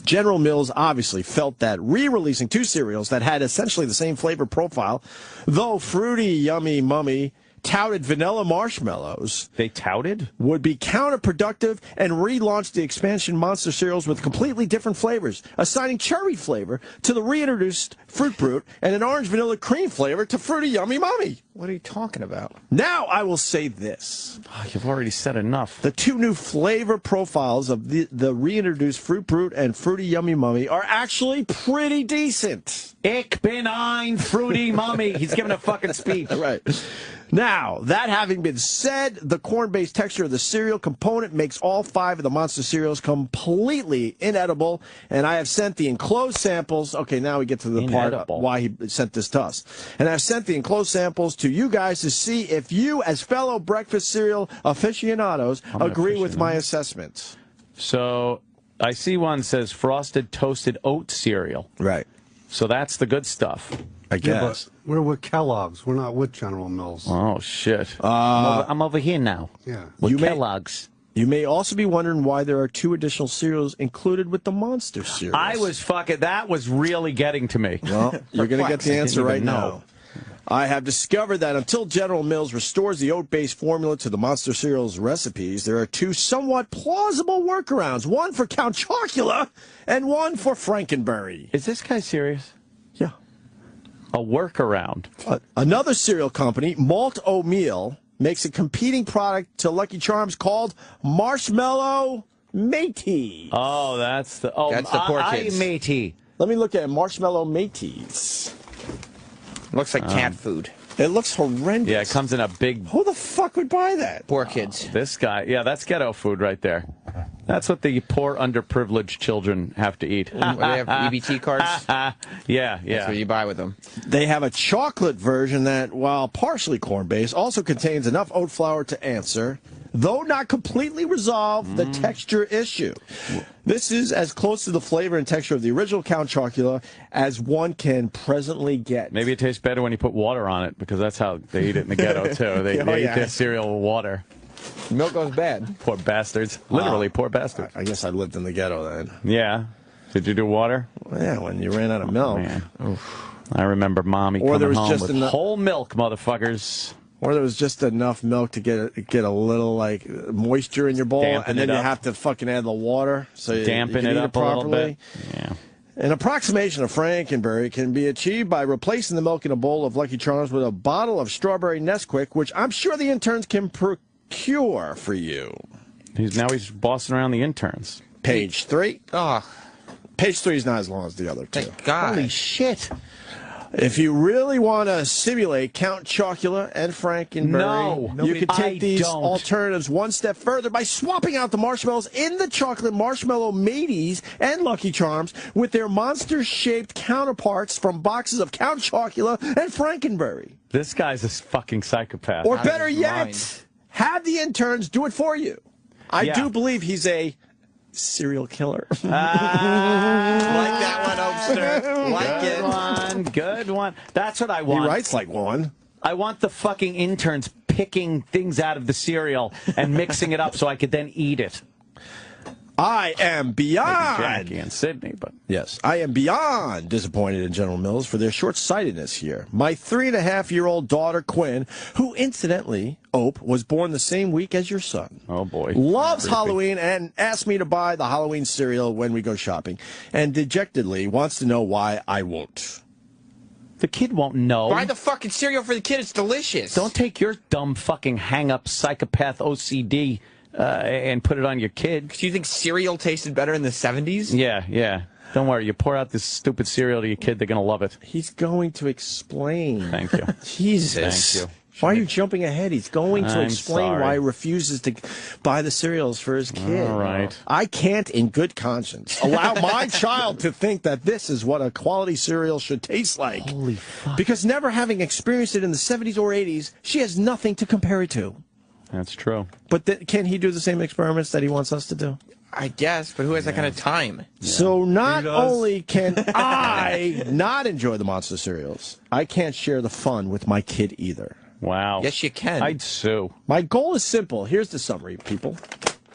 General Mills obviously felt that re-releasing two cereals that had essentially the same flavor profile, though Fruity Yummy Mummy touted vanilla marshmallows. They touted? Would be counterproductive and relaunched the expansion monster cereals with completely different flavors, assigning cherry flavor to the reintroduced Fruit Brute and an orange vanilla cream flavor to Fruity Yummy Mummy. What are you talking about? Now I will say this. Oh, you've already said enough. The two new flavor profiles of the reintroduced Fruit Brute and Fruity Yummy Mummy are actually pretty decent. Ich bin ein Fruity Mummy. He's giving a fucking speech. Right. Now, that having been said, the corn-based texture of the cereal component makes all 5 of the monster cereals completely inedible, and I have sent the enclosed samples. Okay, now we get to the part why he sent this to us. And I've sent the enclosed samples to you guys to see if you, as fellow breakfast cereal aficionados, agree with my assessment. So, I see one says frosted toasted oat cereal. Right. So that's the good stuff. I guess. Yeah, we're with Kellogg's. We're not with General Mills. Oh, shit. I'm over here now. Yeah. With Kellogg's. You may also be wondering why there are 2 additional cereals included with the monster cereals. I was fucking... That was really getting to me. Well, you're going to get the answer right now. I have discovered that until General Mills restores the oat-based formula to the monster cereals recipes, there are 2 somewhat plausible workarounds. One for Count Chocula and one for Frankenberry. Is this guy serious? Yeah. A workaround. Another cereal company, Malt O'Meal, makes a competing product to Lucky Charms called Marshmallow Mateys. Oh, that's the poor kids. Matey. Let me look at Marshmallow Mateys. Looks like cat food. It looks horrendous. Yeah, it comes in a big... Who the fuck would buy that? Poor kids. This guy, yeah, that's ghetto food right there. That's what the poor, underprivileged children have to eat. They have EBT cards? Yeah. That's what you buy with them. They have a chocolate version that, while partially corn-based, also contains enough oat flour to answer, though not completely resolve, the texture issue. This is as close to the flavor and texture of the original Count Chocula as one can presently get. Maybe it tastes better when you put water on it, because that's how they eat it in the ghetto, too. They eat their cereal with water. Milk goes bad. Poor bastards. Literally, poor bastards. I guess I lived in the ghetto then. Yeah. Did you do water? Yeah, when you ran out of milk. I remember Mommy coming home with whole milk, motherfuckers. Or there was just enough milk to get a little like moisture in your bowl, and then you have to fucking add the water so you dampen can it eat up properly. a little bit. Yeah. An approximation of Frankenberry can be achieved by replacing the milk in a bowl of Lucky Charms with a bottle of strawberry Nesquik, which I'm sure the interns can procure for you. He's bossing around the interns. Page 3. Page 3 is not as long as the other 2. Thank God. Holy shit. If you really want to simulate Count Chocula and Frankenberry, you could take these alternatives one step further by swapping out the marshmallows in the chocolate Marshmallow Mateys and Lucky Charms with their monster-shaped counterparts from boxes of Count Chocula and Frankenberry. This guy's a fucking psychopath. Or better yet, have the interns do it for you. I do believe he's a serial killer. Like that one, Opster. Like Good it. one. Good one. That's what I want. He writes like one. I want the fucking interns picking things out of the cereal and mixing it up so I could then eat it. I am beyond. Maybe Jackie and Sydney, but yes, I am beyond disappointed in General Mills for their short-sightedness here. My 3.5-year-old daughter, Quinn, who incidentally, Ope, was born the same week as your son. Oh, boy. Loves Creepy. Halloween and asked me to buy the Halloween cereal when we go shopping, and dejectedly wants to know why I won't. The kid won't know. Buy the fucking cereal for the kid. It's delicious. Don't take your dumb fucking hang-up psychopath OCD and put it on your kid. Do you think cereal tasted better in the 70s? Yeah, yeah. Don't worry. You pour out this stupid cereal to your kid, they're going to love it. He's going to explain. Thank you. Jesus. Thank you. Why are you jumping ahead? He's going to I'm explain sorry. why he refuses to buy the cereals for his kid. All right. I can't, in good conscience, allow my child to think that this is what a quality cereal should taste like. Holy fuck. Because never having experienced it in the 70s or 80s, she has nothing to compare it to. That's true. But can he do the same experiments that he wants us to do? I guess, but who has that kind of time? Yeah. So not only can I not enjoy the monster cereals, I can't share the fun with my kid either. Wow. Yes, you can. I'd sue. My goal is simple. Here's the summary, people.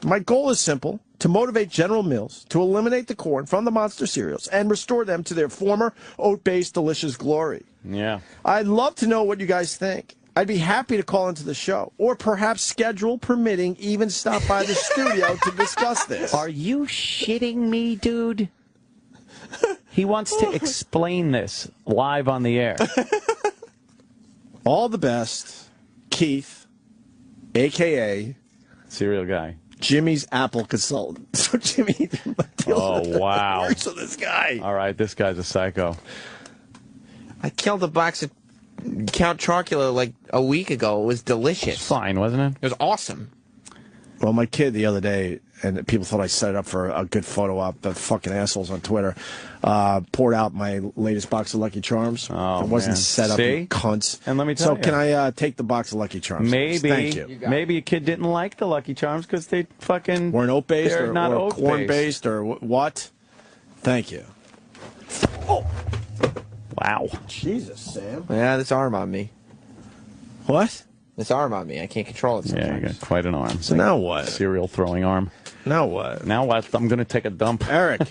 My goal is simple: to motivate General Mills to eliminate the corn from the monster cereals and restore them to their former oat-based delicious glory. Yeah. I'd love to know what you guys think. I'd be happy to call into the show, or perhaps, schedule permitting, even stop by the studio to discuss this. Are you shitting me, dude? He wants to explain this live on the air. All the best, Keith, a.k.a. Cereal guy. Jimmy's Apple consultant. So Jimmy Oh, wow. works with this guy. All right, this guy's a psycho. I killed a box of Count Chocula like a week ago. It was delicious. It's fine, wasn't it? It was awesome. Well, my kid the other day, and people thought I set it up for a good photo op, the fucking assholes on Twitter, poured out my latest box of Lucky Charms. Oh, it wasn't man. set up, See? you cunts. And let me tell so you. can I take the box of Lucky Charms? please? Maybe, Thank you. maybe a kid didn't like the Lucky Charms because they fucking Weren't oat-based they're or, not or oat-based. corn-based or what? Thank you. Wow. Jesus, Sam. Yeah, this arm on me. What? This arm on me. I can't control it sometimes. Yeah, you got quite an arm. So now what? Cereal throwing arm. Now what? Now what? I'm going to take a dump. Eric,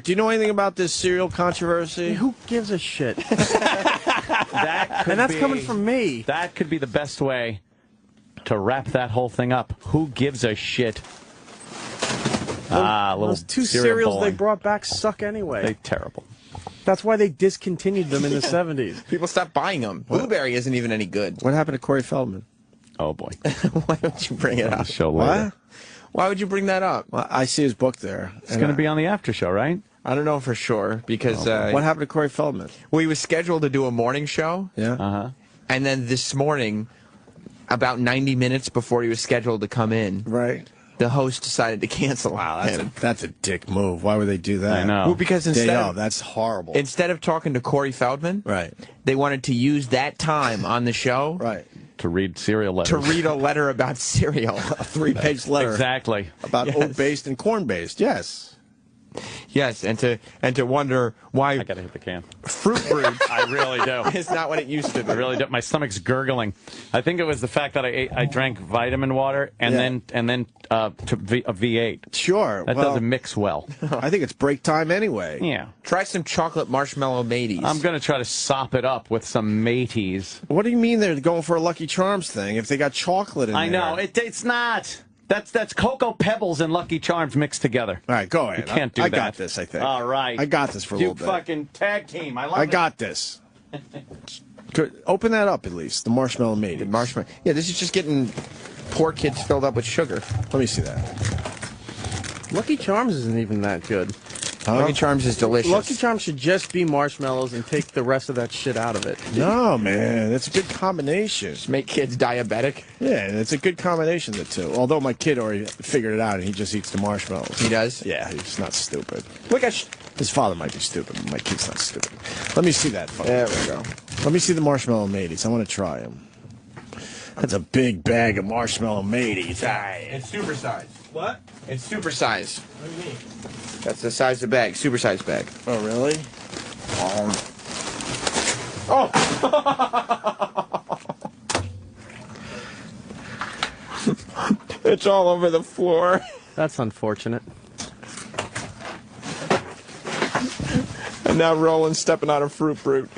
do you know anything about this cereal controversy? Who gives a shit? That could And that's be- coming from me. That could be the best way to wrap that whole thing up. Who gives a shit? Little Those two cereal cereals they bowling. brought back suck anyway. They're terrible. That's why they discontinued them in the 70s. People stopped buying them. Blueberry isn't even any good. What happened to Corey Feldman? Oh, boy. Why don't you bring it up? Show later. What? Why would you bring that up? Well, I see his book there. It's going to be on the after show, right? I don't know for sure because What happened to Corey Feldman? well, he was scheduled to do a morning show, Yeah. Uh-huh. and then this morning, about 90 minutes before he was scheduled to come in, Right. the host decided to cancel Wow, him. that's a dick move. Why would they do that? I know. Well, because That's horrible. instead of talking to Corey Feldman, Right. they wanted to use that time on the show Right. To read cereal letters. to read a letter about cereal. A 3-page letter Exactly. about Yes. oat-based and corn-based. Yes. Yes, and to wonder why I got to hit the can. fruit brute I really do. is not what it used to be. I really do. My stomach's gurgling. I think it was the fact that I drank vitamin water and Yeah. then took a V8. Sure. That well, doesn't mix well. I think it's break time anyway. Yeah. Try some chocolate marshmallow mateys. I'm going to try to sop it up with some mateys. What do you mean they're going for a Lucky Charms thing if they got chocolate in I there? know. It's not. That's Cocoa Pebbles and Lucky Charms mixed together. All right, go ahead. You can't do I that. got this, I think. All right. I got this for a You little bit. fucking tag team. I love I it. got this. Good. Open that up at least. The marshmallow made. marshmallow. Yeah, this is just getting poor kids filled up with sugar. Let me see that. Lucky Charms isn't even that good. Lucky Charms is delicious. Lucky Charms should just be marshmallows and take the rest of that shit out of it. No, man. It's a good combination. Just make kids diabetic. Yeah, it's a good combination of the two. Although my kid already figured it out and he just eats the marshmallows. He does? Yeah, he's not stupid. Look at His father might be stupid, but my kid's not stupid. Let me see that. There we go. Let me see the marshmallow mateys. I want to try them. That's a big bag of marshmallow mateys. It's supersized. What? It's supersized. What do you mean? That's the size of the bag. Supersized bag. Oh, really? Oh! It's all over the floor. That's unfortunate. And now Roland's stepping on a fruit brute.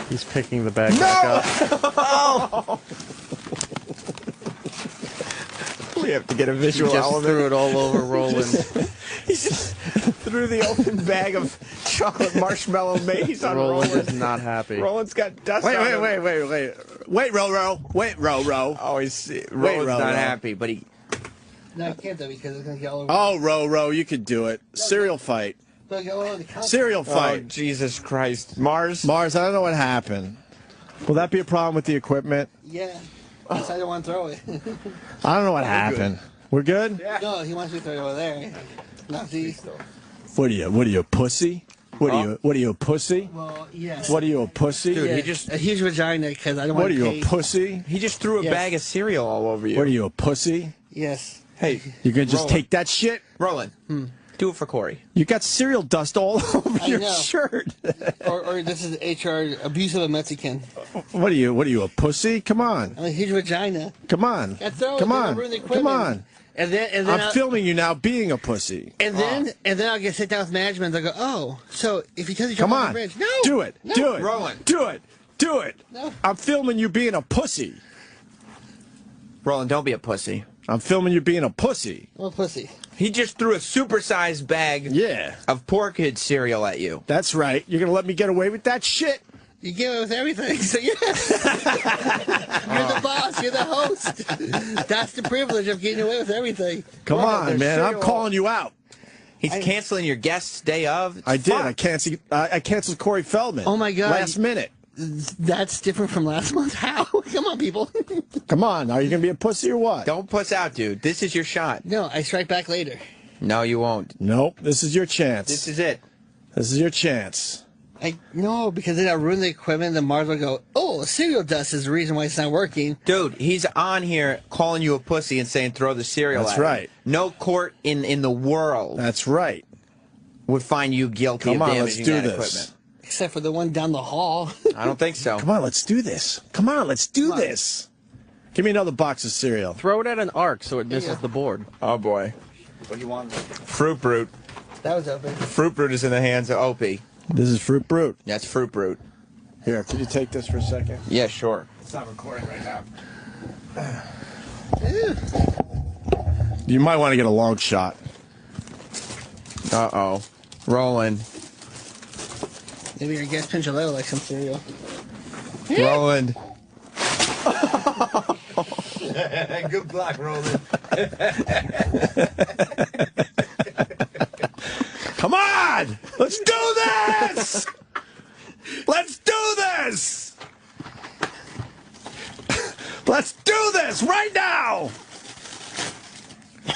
He's picking the bag back up. Oh! We have to get a visual Just element. threw it all over Roland. He just threw the open bag of chocolate marshmallow maze on Roland Roland. is not happy. Roland's got dust on him. Wait, Ro-Ro. Wait, Ro-Ro. Oh, Roland's not happy, but he... No, I can't though because it's gonna get all over. Oh, Ro-Ro, you could do it. Cereal fight. It'll get all over the couch. Cereal fight. Oh, Jesus Christ. Mars? Mars, I don't know what happened. Will that be a problem with the equipment? Yeah. Because I don't want to throw it. I don't know what happened. We're good? Yeah. No, he wants me to throw it over there. Not see. What are you, a pussy? What are you, a pussy? Well, yes. What are you, a pussy? Dude, Yeah, he just... a huge vagina because I don't want What to are you, a pussy? He just threw a Yes. bag of cereal all over you. What are you, a pussy? Yes. Hey, You gonna just Roland. take that shit? Roland, do it for Corey. You got cereal dust all over I your know. shirt. or this is HR abuse of a Mexican. What are you, a pussy? Come on. I'm a huge vagina. Come on. I throw it, Come then on. I'll ruin the Come equipment. on. And then I'm filming you now being a pussy. And then I'll get sit down with management. And they'll go, oh, so if you tell you Come jump off on. the bridge, no, Do it. no. Do it. Roland. Do it. Do it. No. I'm filming you being a pussy. Roland, don't be a pussy. I'm filming you being a pussy. I'm a pussy. He just threw a supersized bag Yeah. of Poor Kid cereal at you. That's right. You're going to let me get away with that shit? You get it with everything, so yeah. You're the boss. You're the host. That's the privilege of getting away with everything. Come Roland, on, there's man. I'm cereal. calling you out. He's canceling your guest's day of. It's I did. fucked. I canceled Corey Feldman. Oh, my God. Last minute. That's different from last month. How? Come on, people. Come on. Are you going to be a pussy or what? Don't puss out, dude. This is your shot. No, I strike back later. No, you won't. Nope. This is your chance. This is it. This is your chance. No, because then I'll ruin the equipment, and Mars will go, oh, cereal dust is the reason why it's not working. Dude, he's on here calling you a pussy and saying throw the cereal That's at him. right. No court in the world That's right. would find you guilty Come of on, let's damaging do that this. equipment. Except for the one down the hall. I don't think so. Come on, let's do this. Come on, let's do this. Give me another box of cereal. Throw it at an arc so it misses the board. Oh, boy. What do you want? Fruit Brute. That was open. Fruit Brute is in the hands of Opie. This is Fruit Brute. That's Fruit Brute. Here, could you take this for a second? Yeah, sure. It's not recording right now. You might want to get a long shot. Uh-oh. Roland. Maybe your guest Penn Jillette like some cereal. Roland. Good block, Roland. Come on! Let's do this! Let's do this! Let's do this right now!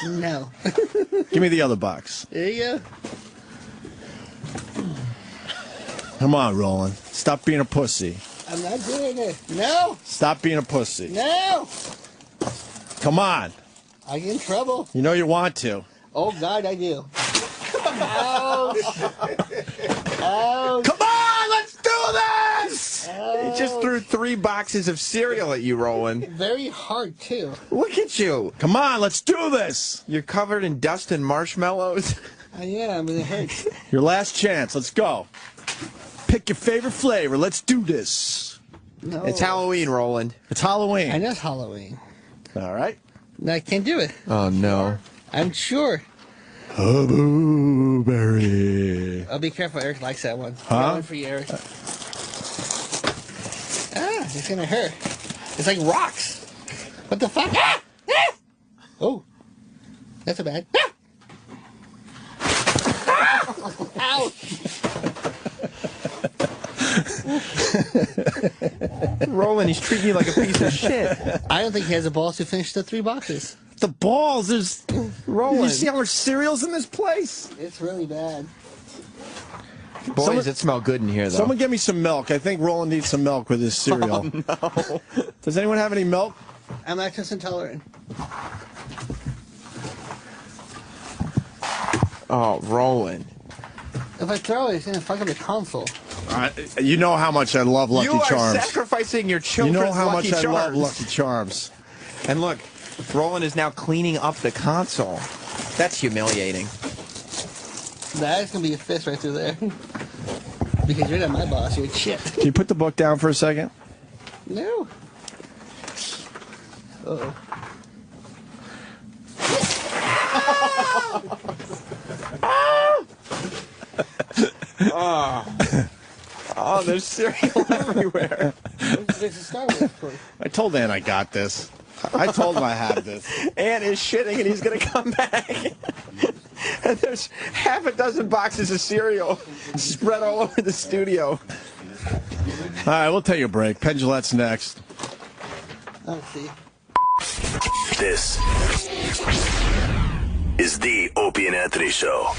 No. Give me the other box. There you go. Come on, Roland. Stop being a pussy. I'm not doing it. No. Stop being a pussy. No. Come on. I get in trouble. You know you want to. Oh, God, I do. Ouch. Ouch. Come on, let's do this! Ouch. He just threw 3 boxes of cereal at you, Roland. Very hard, too. Look at you. Come on, let's do this. You're covered in dust and marshmallows. I am, and it hurts. Your last chance. Let's go. Pick your favorite flavor. Let's do this. No. It's Halloween, Roland. It's Halloween. I know it's Halloween. All right. No, I can't do it. Oh, no. I'm sure. Blueberry. Oh, be careful. Eric likes that one. Huh? One for you, Eric. It's gonna hurt. It's like rocks. What the fuck? Ah! Ah! Oh, that's a bad. Ah! Ah! Ouch! Roland, he's treating you like a piece of shit. I don't think he has the balls to finish the 3 boxes. The balls. There's. Roland. You see how much cereal's in this place? It's really bad. Boy, does it smell good in here, though. Someone get me some milk. I think Roland needs some milk with his cereal. Oh, no. Does anyone have any milk? I'm lactose intolerant. Oh, Roland. If I throw it, it's going to fuck up the console. You know how much I love Lucky You Charms. are sacrificing your You children's know how Lucky much Charms. I love Lucky Charms. And look, Roland is now cleaning up the console. That's humiliating. That's going to be a fist right through there. Because you're not my boss, you're shit. Can you put the book down for a second? No. Uh-oh. Oh, there's cereal everywhere. I told Ann I got this. I told him I had this. Ann is shitting and he's going to come back. And there's half a dozen boxes of cereal spread all over the studio. All right, we'll take a break. Penn Jillette's next. Let's see. This is the Opie and Anthony Show.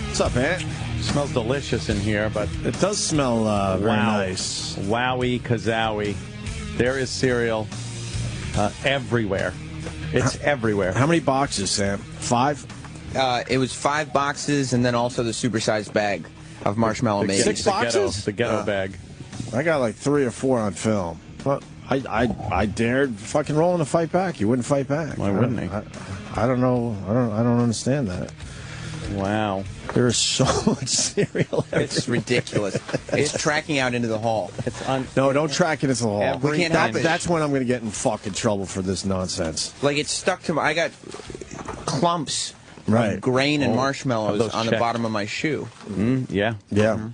What's up, man? Smells delicious in here, but it does smell very nice. Wowie kazowie. There is cereal everywhere. It's everywhere. How many boxes, Sam? 5? It was 5 boxes and then also the supersized bag of marshmallow mayonnaise. 6 boxes? The ghetto bag. I got like 3 or 4 on film. But I dared fucking Roland to fight back. He wouldn't fight back. Why wouldn't he? I don't know. I don't understand that. Wow. There is so much cereal. It's ridiculous. It's tracking out into the hall. No, don't track it into the hall. We can't help it. That's when I'm going to get in fucking trouble for this nonsense. Like, it's stuck to my... I got clumps Right. of grain and marshmallows on the bottom of my shoe. Yeah. Yeah.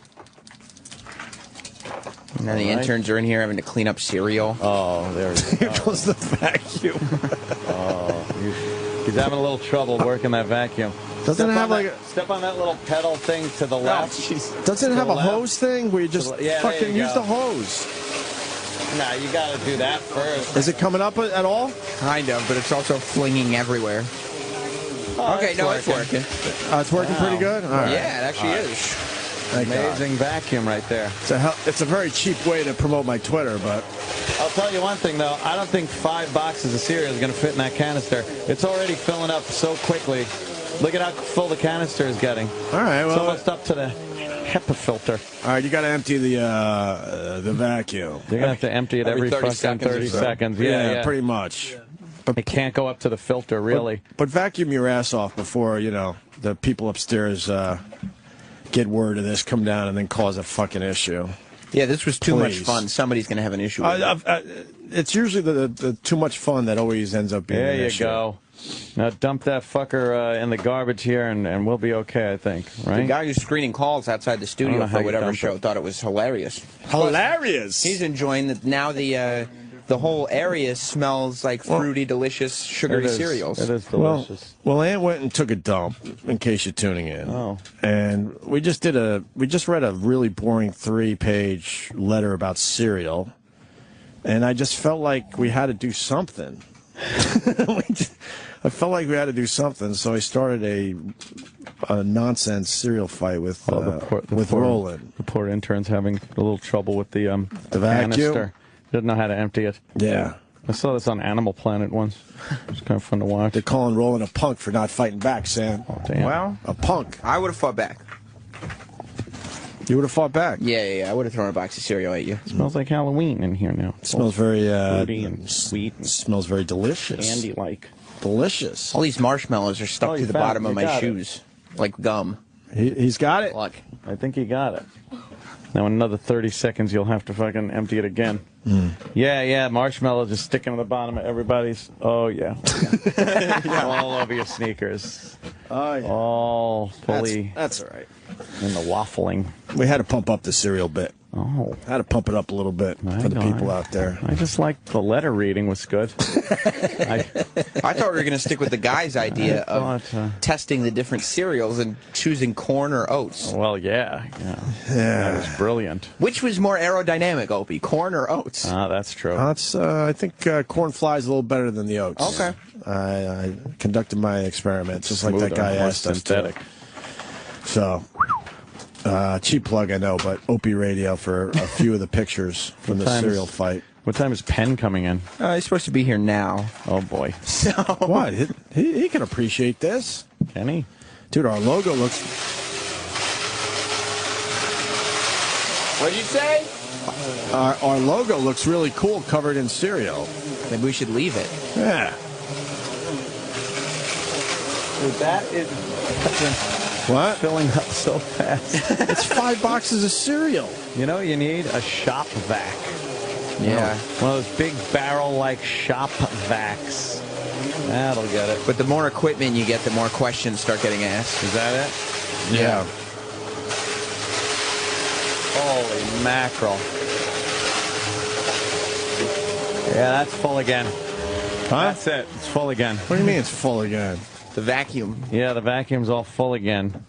And then the interns are in here having to clean up cereal. Oh, there it is. Here goes the vacuum. He's having a little trouble working that vacuum. Doesn't it have like step on that little pedal thing to the left? Doesn't it have a hose thing where you just there fucking you use go. the hose? Nah, you got to do that first. Is it coming up at all? Kind of, but it's also flinging everywhere. Okay, no, it's working. It's working pretty good? All right. Yeah, it actually is. Amazing vacuum right there. It's a very cheap way to promote my Twitter, but... I'll tell you one thing, though. I don't think 5 boxes of cereal is going to fit in that canister. It's already filling up so quickly. Look at how full the canister is getting. All right, well... It's almost up to the HEPA filter. All right, you got to empty the vacuum. You're going to have to empty it every 30 seconds. Yeah, pretty much. But it can't go up to the filter, really. But vacuum your ass off before, the people upstairs get word of this, come down, and then cause a fucking issue. Yeah, this was too much fun. Somebody's going to have an issue with it. It's usually the too much fun that always ends up being an issue. There you go. Now dump that fucker in the garbage here, and we'll be okay, I think. Right? The guy who's screening calls outside the studio for whatever show thought it was hilarious. Hilarious! He's enjoying that now the whole area smells like fruity, delicious, sugary cereals. It is delicious. Well, Ann went and took a dump, in case you're tuning in. Oh. And we just read a really boring 3-page letter about cereal. And I just felt like we had to do something. I felt like we had to do something, so I started a nonsense cereal fight with Roland. The poor intern's having a little trouble with the vacuum. canister. Doesn't know how to empty it. Yeah. I saw this on Animal Planet once. It was kind of fun to watch. They're calling Roland a punk for not fighting back, Sam. Oh, damn. Well, a punk. I would have fought back. You would have fought back? Yeah. I would have thrown a box of cereal at you. It smells like Halloween in here now. It smells very fruity and sweet. It smells very delicious. Candy-like. Delicious. All these marshmallows are stuck to the bottom of my shoes, like gum. He's got it? Look. I think he got it. Now in another 30 seconds, you'll have to fucking empty it again. Yeah, marshmallow just sticking to the bottom of everybody's. Oh, yeah. All over your sneakers. Oh, yeah. All fully. That's all right. In the waffling. We had to pump up the cereal bit. Oh. Had to pump it up a little bit for the people out there. I just like the letter reading was good. I thought we were going to stick with the guy's idea of testing the different cereals and choosing corn or oats. Well, yeah. That was brilliant. Which was more aerodynamic, Opie, corn or oats? That's true. I think corn flies a little better than the oats. Okay. I conducted my experiment just like that guy more asked us synthetic. to. So, cheap plug, I know, but Opie Radio for a few of the pictures from the cereal fight. What time is Penn coming in? He's supposed to be here now. Oh, boy. So What? He can appreciate this. Can he? Dude, our logo looks... What'd you say? Our logo looks really cool covered in cereal. Maybe we should leave it. Yeah. Dude, that is What? filling up so fast. It's 5 boxes of cereal. You know, you need a shop vac. Yeah. One of those big barrel-like shop vacs. That'll get it. But the more equipment you get, the more questions start getting asked. Is that it? Yeah. Holy mackerel. Yeah, that's full again. Huh? That's it. It's full again. What do you mean it's full again? The vacuum. Yeah, the vacuum's all full again.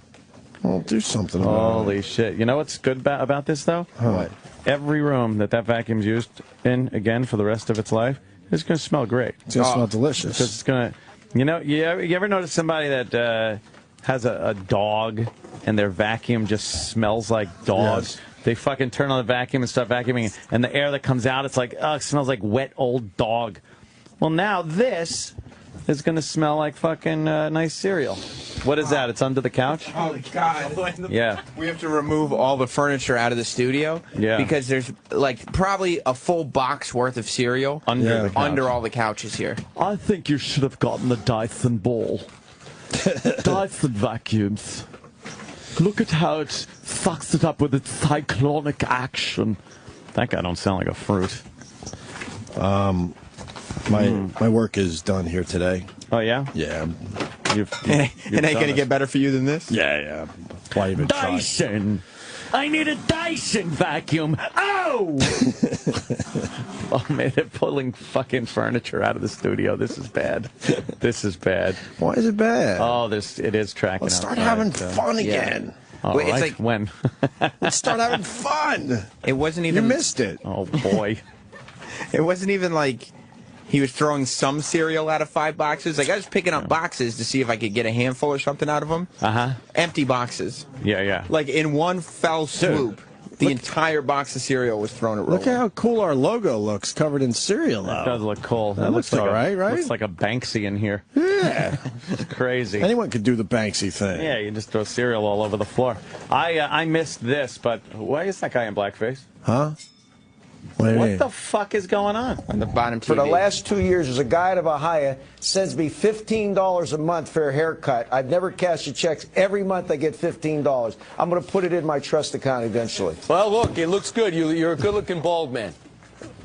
Well, do something about it. Holy shit. You know what's good about this, though? What? Every room that vacuum's used in, again, for the rest of its life, is going to smell great. It's going to smell delicious. Because it's going to... You know, you ever notice somebody that has a dog and their vacuum just smells like dog? Yes. They fucking turn on the vacuum and start vacuuming, and the air that comes out, it's like, oh, it smells like wet old dog. Well, now this is going to smell like fucking nice cereal. What is that? It's under the couch? Oh, God. Yeah. We have to remove all the furniture out of the studio. Yeah. Because there's, like, probably a full box worth of cereal Under the couch. under all the couches here. I think you should have gotten the Dyson ball. Dyson vacuums. Look at how it sucks it up with its cyclonic action. That guy don't sound like a fruit. My work is done here today. Oh, yeah? Yeah. You've It ain't going to get better for you than this? Yeah. Why even try? Dyson! I need a Dyson vacuum! Oh! Oh, man, they're pulling fucking furniture out of the studio. This is bad. This is bad. Why is it bad? Oh, it is tracking Let's start outside, having so. fun again. All Wait, it's right, like- when? Let's start having fun. It wasn't You even... missed it. Oh, boy. It wasn't even like he was throwing some cereal out of 5 boxes. Like, I was picking up boxes to see if I could get a handful or something out of them. Uh-huh. Empty boxes. Yeah. Like, in one fell swoop, the entire box of cereal was thrown at Roland. Look at how cool our logo looks covered in cereal, though. That does look cool. That looks like all right, right? Looks like a Banksy in here. Yeah. It's crazy. Anyone could do the Banksy thing. Yeah, you just throw cereal all over the floor. I missed this, but why is that guy in blackface? Huh? What do you mean? What the fuck is going on? On the bottom TV. For the last 2 years, there's a guy out of Ohio sends me $15 a month for a haircut. I've never cashed a check. Every month I get $15. I'm going to put it in my trust account eventually. Well, look, it looks good. You're a good-looking bald man.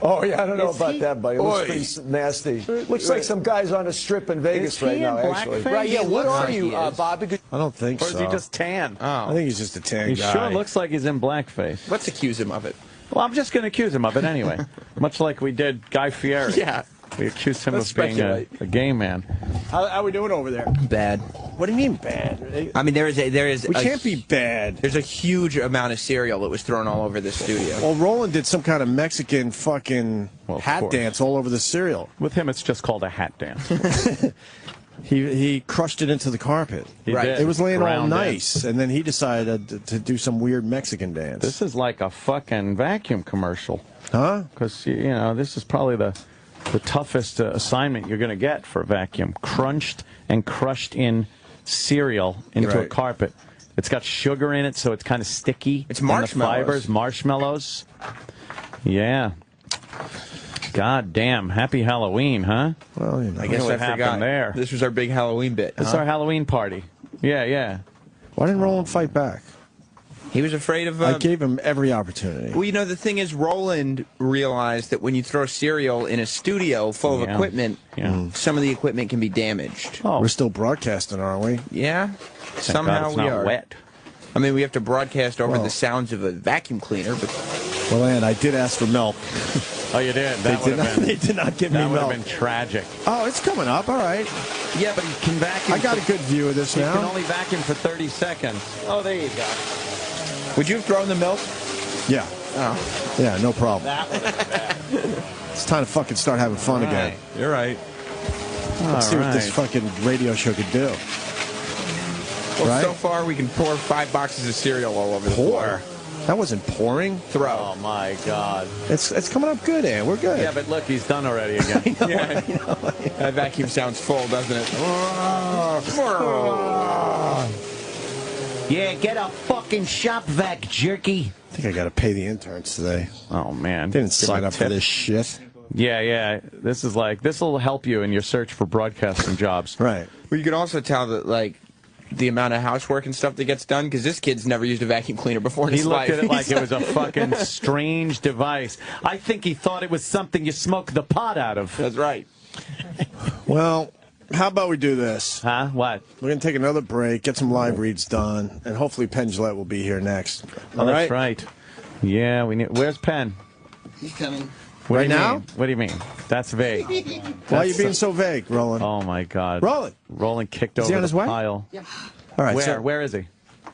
Oh, yeah, I don't know about that, buddy. It looks Oi. pretty nasty. Looks like some guy's on a strip in Vegas right now, actually. Right, yeah, what are you, he is. Bobby? I don't think Or so. is he just tan? I think he's just a tan He guy. sure looks like he's in blackface. Let's accuse him of it. Well, I'm just going to accuse him of it anyway. Much like we did Guy Fieri. Yeah. We accused him Let's of being a gay man. How are we doing over there? Bad. What do you mean bad? I mean, there is. We can't be bad. There's a huge amount of cereal that was thrown all over the studio. Well, Roland did some kind of Mexican fucking Well, of hat course. dance all over the cereal. With him, it's just called a hat dance. He crushed it into the carpet. He Right. did. It was laying all Ground in. nice, and then he decided to do some weird Mexican dance. This is like a fucking vacuum commercial. Huh? Because, you know, this is probably the toughest assignment you're going to get for a vacuum. Crunched and crushed in cereal into a Right. carpet. It's got sugar in it, so it's kind of sticky. It's And the marshmallows. fibers, marshmallows. Yeah. God damn. Happy Halloween, huh? Well, you know. I guess what I forgot. happened there. This was our big Halloween bit. It's huh? our Halloween party. Yeah. Why didn't Roland fight back? He was afraid of. I gave him every opportunity. Well, you know, the thing is, Roland realized that when you throw cereal in a studio full of Yeah. equipment, some of the equipment can be damaged. Oh, We're still broadcasting, aren't we? Yeah, thank somehow God it's we not are. wet. I mean, we have to broadcast over Well. the sounds of a vacuum cleaner, but Well, and I did ask for milk. Oh, you did? They That would did not. have been, They did not give me that would milk. have been tragic. Oh, it's coming up. All right. Yeah, but you can vacuum. I got a good view of this You can now. only vacuum for 30 seconds. Oh, there you go. would you have thrown the milk? Yeah. Oh, Yeah, no problem. That was bad. It's time to fucking start having fun again. you're right. Let's see what this right. fucking radio show could do. Well, right? so far we can pour 5 boxes of cereal all over the floor. That wasn't pouring. Throw. Oh my God! It's coming up good, Ann. We're good. Yeah, but look, he's done already again. I know. That vacuum sounds full, doesn't it? Yeah, get a fucking shop vac, jerky. I think I got to pay the interns today. Oh man, Didn't sign up for this shit. Yeah. This will help you in your search for broadcasting jobs. Right. Well, you can also tell that, like, the amount of housework and stuff that gets done, because this kid's never used a vacuum cleaner before in He his looked life. at it like it was a fucking strange device. I think he thought it was something you smoke the pot out of. That's right. Well, how about we do this? Huh? What? We're going to take another break, get some live reads done, and hopefully Penn Jillette will be here next. Oh, that's right. Yeah, we need. Where's Penn? He's coming. What Right do you now? mean? What do you mean? That's vague. Why are you being so vague, Roland? Oh my God. Roland kicked Is he over on his the way? pile. Yeah. All right. Where? So, Where is he?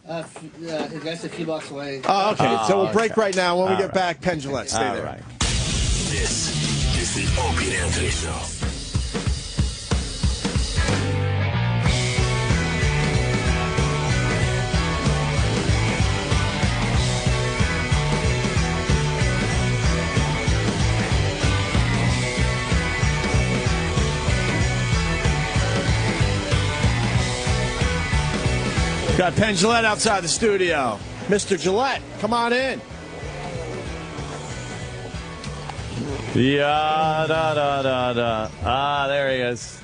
His guy's a few blocks away. oh, okay. So we'll break right now. When we All get right. back, Penn Jillette. Stay All there. right. This is the Opie and Anthony Show. Got Penn Jillette outside the studio. Mr. Jillette, come on in. Yeah, Ah, there he is.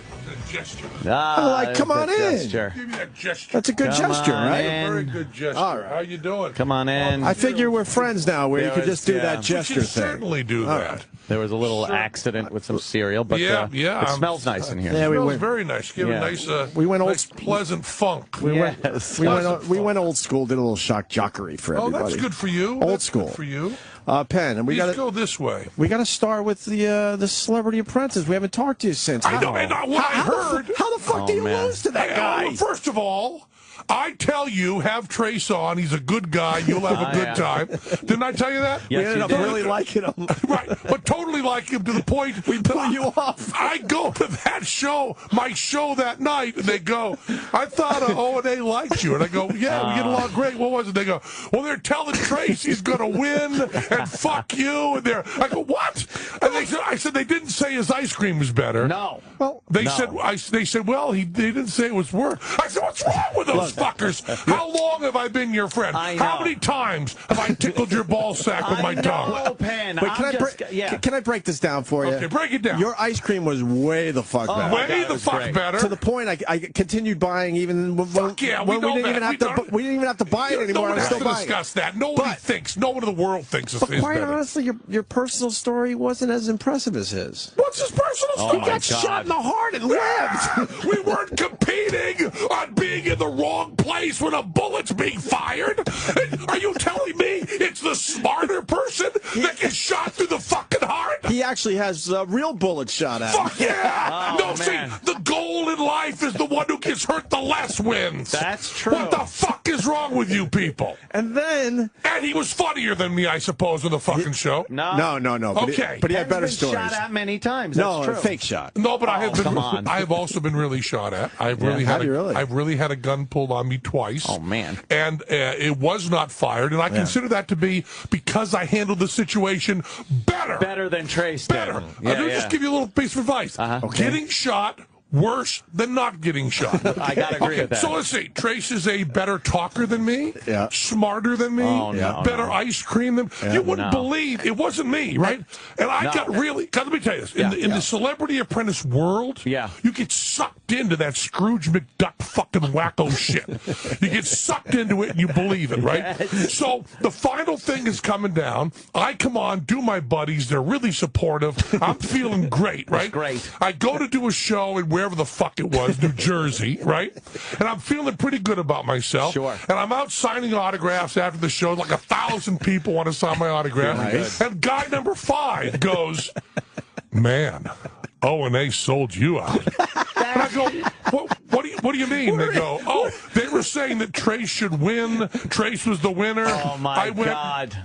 Gesture. Come on in. Gesture. Give me that gesture. That's a good Come gesture, on right? in. Very good gesture. All right. How you doing? Come on in. I figure we're friends now, where you could just do Yeah. that We gesture can thing. certainly do All that. right. There was a little accident with some cereal, but it smells nice in here. Yeah, we Smells went. very nice. Give Yeah. a nice, We went old. nice pleasant funk. We Yes. went old school. Did a little shock jockery for Oh, everybody. that's good for you. Old That's school. good for you. Penn, and we Please got go this way. We got to start with the Celebrity Apprentice. We haven't talked to you since. I know, and what I heard. How the fuck do you lose to that guy? First of all, I tell you, have Trace on. He's a good guy. You'll have a good time. Didn't I tell you that? We ended up really liking him. Right, but totally like him to the point we pull you off. I go to that show, my show that night, and they go, I thought O&A liked you. And I go, yeah, we get along great. What was it? They go, well, they're telling Trace he's going to win, and fuck you. And I go, what? And I said, they didn't say his ice cream was better. No. Well, They said, well, they didn't say it was worse. I said, what's wrong with those fuckers? How long have I been your friend? How many times have I tickled your ball sack with my tongue? Penn. Wait, can I break this down for you? Okay, break it down. Your ice cream was way the fuck better. Way the fuck better. To the point I continued buying even when we didn't even have to buy it anymore. No one I was has still to buying discuss that. Nobody thinks. No one in the world thinks it's But quite better. honestly, your personal story wasn't as impressive as his. What's his personal story? He got shot in the heart and lived. We weren't competing on being in the wrong place when a bullet's being fired. Are you telling me it's the smarter person that gets shot through the fucking heart? He actually has real bullets shot at him. Fuck yeah! Oh, No, see, the goal in life is the one who gets hurt the less wins. That's true. What the fuck is wrong with you people? And then... And he was funnier than me, I suppose, in the fucking show. No. No. Okay. But he had better Penn's been stories. shot at many times. No, That's true. a fake shot. No, but I have been. come on. I have also been really shot at. I've really I've really had a gun pulled on me twice. Oh man! And it was not fired, and I consider that to be because I handled the situation better than Trace better. did. Let me just give you a little piece of advice. Okay. Getting shot. Worse than not getting shot. I gotta agree with that. So let's see. Trace is a better talker than me. Yeah. Smarter than me. Oh, no, better ice cream than you wouldn't No. believe it wasn't me, right? And I got really. Cause let me tell you this: in the Celebrity Apprentice world, you get sucked into that Scrooge McDuck fucking wacko shit. You get sucked into it and you believe it, right? Yes. So the final thing is coming down. I come on, do my buddies. They're really supportive. I'm feeling great, right? Great. I go to do a show and wherever the fuck it was, New Jersey, right? And I'm feeling pretty good about myself. Sure. And I'm out signing autographs after the show. Like 1,000 people want to sign my autograph. Nice. And guy number 5 goes, man, O&A sold you out. And I go, what do you mean? They go, oh, they were saying that Trace should win. Trace was the winner. Oh, my I went, God.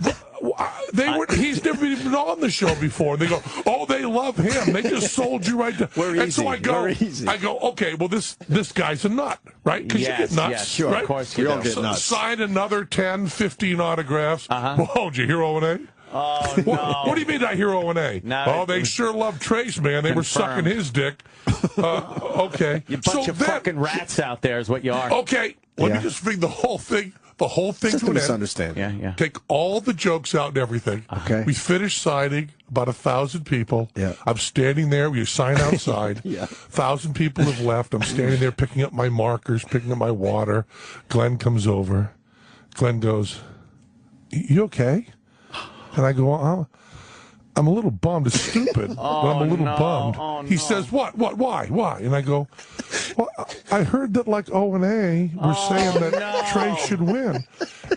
He's never even been on the show before. They go, oh, they love him. They just sold you right to. And so I go, okay, well, this guy's a nut, right? Because you get nuts, yes, sure, right? of course you all get nuts. Sign another 10, 15 autographs. Whoa, did you hear O&A? Oh, no. What do you mean I hear O&A? No, they sure love Trace, man. They were sucking his dick. Okay. You bunch of fucking rats out there is what you are. Okay, let me just bring the whole thing Just to an misunderstanding. end. Yeah. Take all the jokes out and everything. Okay. We finished signing, about 1,000 people. Yeah. I'm standing there. We sign outside. Yeah. 1,000 people have left. I'm standing there picking up my markers, picking up my water. Glenn comes over. Glenn goes, you okay? And I go, I'm a little bummed. It's stupid, but I'm a little bummed. Oh, He says, what, why? And I go, well, I heard that like O&A were saying that Trey should win.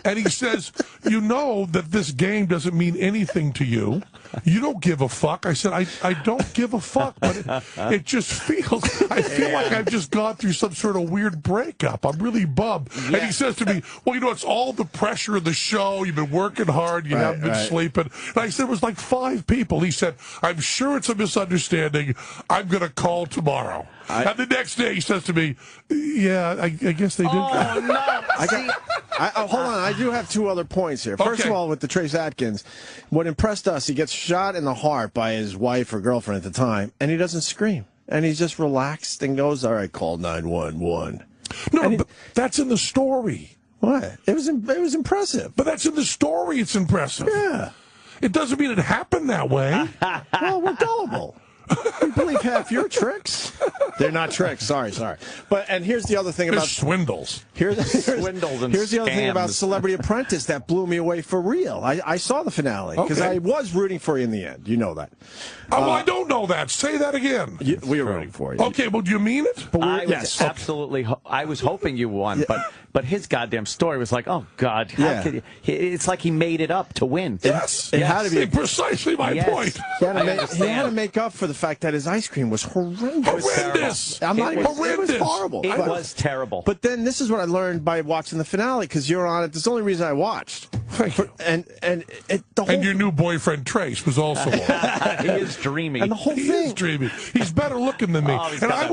And he says, you know that this game doesn't mean anything to you. You don't give a fuck. I said, I don't give a fuck, but it just feels, I feel like I've just gone through some sort of weird breakup. I'm really bummed. Yeah. And he says to me, well, it's all the pressure of the show. You've been working hard. You haven't been sleeping. And I said, it was like 5 people. He said, I'm sure it's a misunderstanding. I'm going to call tomorrow. And the next day he says to me, yeah, I guess they did. Oh, no. Hold on, I do have 2 other points here. First of all, with the Trace Adkins, what impressed us, he gets shot in the heart by his wife or girlfriend at the time, and he doesn't scream. And he's just relaxed and goes, all right, call 911. No, but that's in the story. What? It was impressive. But that's in the story, it's impressive. Yeah. It doesn't mean it happened that way. Well, we're gullible. We believe half your tricks. They're not tricks. Sorry. And here's the other thing about swindles. Here's Swindles and the other thing about scams. Celebrity Apprentice that blew me away for real. I saw the finale because I was rooting for you in the end. You know that. Well, I don't know that. Say that again. We were rooting for you. Okay, well, do you mean it? Yes, absolutely. I was hoping you won, but his goddamn story was like, oh God, how could it's like he made it up to win. Yes, it had to be precisely my point. He had to make up for the fact that his ice cream was horrendous. It was horrible. It was terrible. But then this is what I learned by watching the finale because you're on it. That's the only reason I watched. Thank you. And your new boyfriend Trace was also on. He is dreamy. And the whole thing. He is dreamy. He's better looking than me. And I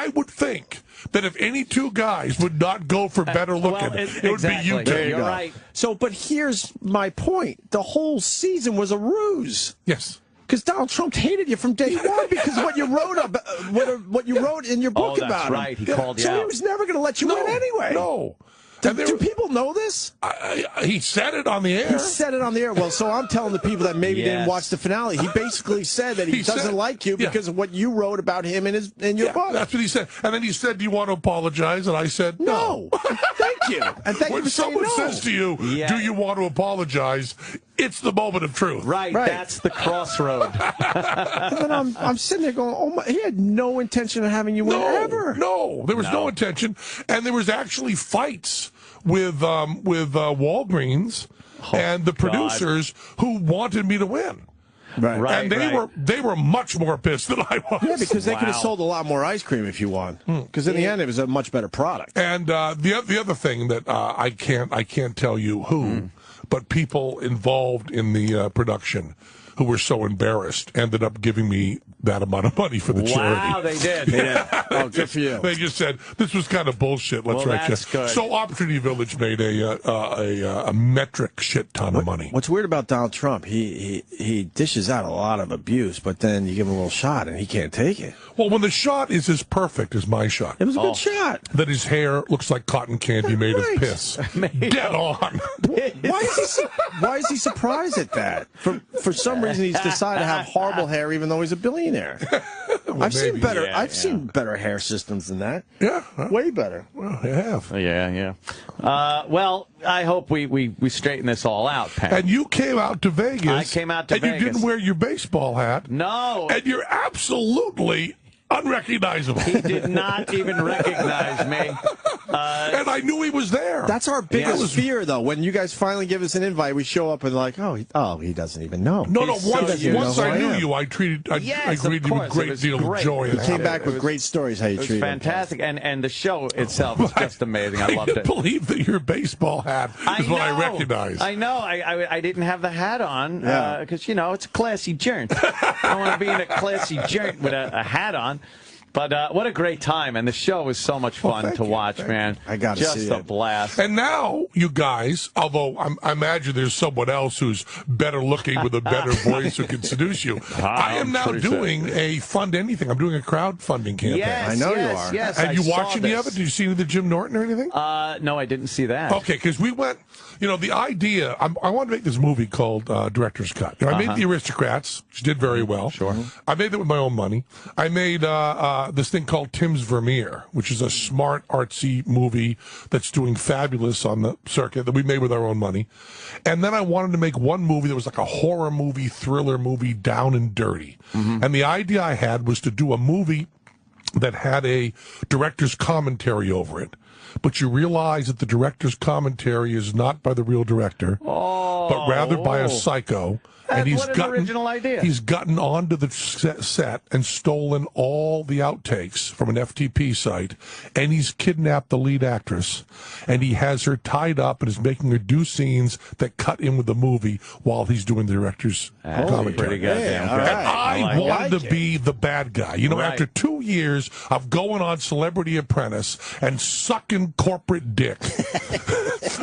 would think that if any 2 guys would not go for better looking, it would be you two. You're right. So, but here's my point. The whole season was a ruse. Yes. Because Donald Trump hated you from day one because of what you wrote what you wrote in your book about him. Right. He called you out. So he was never going to let you win anyway. No. Do people know this? He said it on the air. He said it on the air. Well, so I'm telling the people that maybe didn't watch the finale. He basically said that he doesn't like you because of what you wrote about him in your book. That's what he said. And then he said, do you want to apologize? And I said, no. Thank you. And thank you for saying no. When someone says to you, do you want to apologize, it's the moment of truth. Right. That's the crossroad. And then I'm sitting there going, oh my, he had no intention of having you win ever. No, there was no intention. And there was actually fights with Walgreens and the producers who wanted me to win. Right. And they were much more pissed than I was. Yeah, because they could have sold a lot more ice cream if you won. Because in the end, it was a much better product. And the other thing that I can't tell you who, but people involved in the production who were so embarrassed ended up giving me that amount of money for the charity. Wow, they did. Oh, good for you. They just said, this was kind of bullshit. Let's write you. Good. So Opportunity Village made a metric shit ton of money. What's weird about Donald Trump, he dishes out a lot of abuse, but then you give him a little shot and he can't take it. Well, when the shot is as perfect as my shot. It was a good shot. That his hair looks like cotton candy made of piss. Dead on. Why is he surprised at that? For some reason, he's decided to have horrible hair, even though he's a billionaire. I've seen better. I've seen better hair systems than that. Yeah, way better. Well, you have. Yeah. Well, I hope we straighten this all out, Penn. And you came out to Vegas. I came out to Vegas. And you didn't wear your baseball hat. No. And you're absolutely unrecognizable. He did not even recognize me. And I knew he was there. That's our biggest fear, though. When you guys finally give us an invite, we show up and like, he doesn't even know. No, He's once I knew am. you, I greeted you with a great deal of joy. You came back with great stories how you treated him. Fantastic, and the show itself is just amazing. I loved it. I can't believe that your baseball hat is what I recognize. I know. I didn't have the hat on because, it's a classy joint. I want to be in a classy joint with a hat on. But what a great time, and the show was so much fun to watch, man. I got to see just a blast. And now, you guys, although I imagine there's someone else who's better looking with a better voice who can seduce you, I am now doing a fund anything. I'm doing a crowdfunding campaign. Yes, I know you are. Yes, and I you saw watch any of it? Did you see any of the Jim Norton or anything? No, I didn't see that. Okay, because we went. The idea. I wanted to make this movie called Director's Cut. I made The Aristocrats, which did very well. Sure. I made it with my own money. I made this thing called Tim's Vermeer, which is a smart, artsy movie that's doing fabulous on the circuit that we made with our own money. And then I wanted to make one movie that was like a horror movie, thriller movie, down and dirty. And the idea I had was to do a movie that had a director's commentary over it. But you realize that the director's commentary is not by the real director, but rather by a psycho. And What an original idea. He's gotten onto the set and stolen all the outtakes from an FTP site, and he's kidnapped the lead actress, and he has her tied up and is making her do scenes that cut in with the movie while he's doing the director's commentary. Pretty goddamn great. And I wanted to be the bad guy. After 2 years of going on Celebrity Apprentice and sucking corporate dick,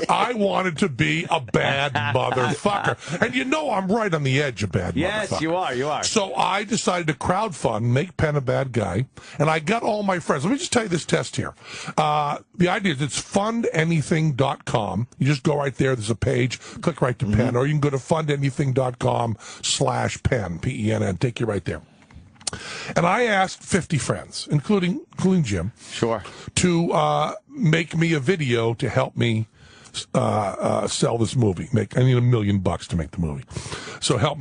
I wanted to be a bad motherfucker. And I'm right on the edge of bad motherfucker. Yes, you are. So I decided to crowdfund, make Penn a bad guy, and I got all my friends. Let me just tell you this test here. The idea is it's fundanything.com. You just go right there. There's a page. Click right to Penn, or you can go to fundanything.com/Penn, Penn. Take you right there. And I asked 50 friends, including Jim, to make me a video to help me sell this movie. I need $1 million to make the movie. So help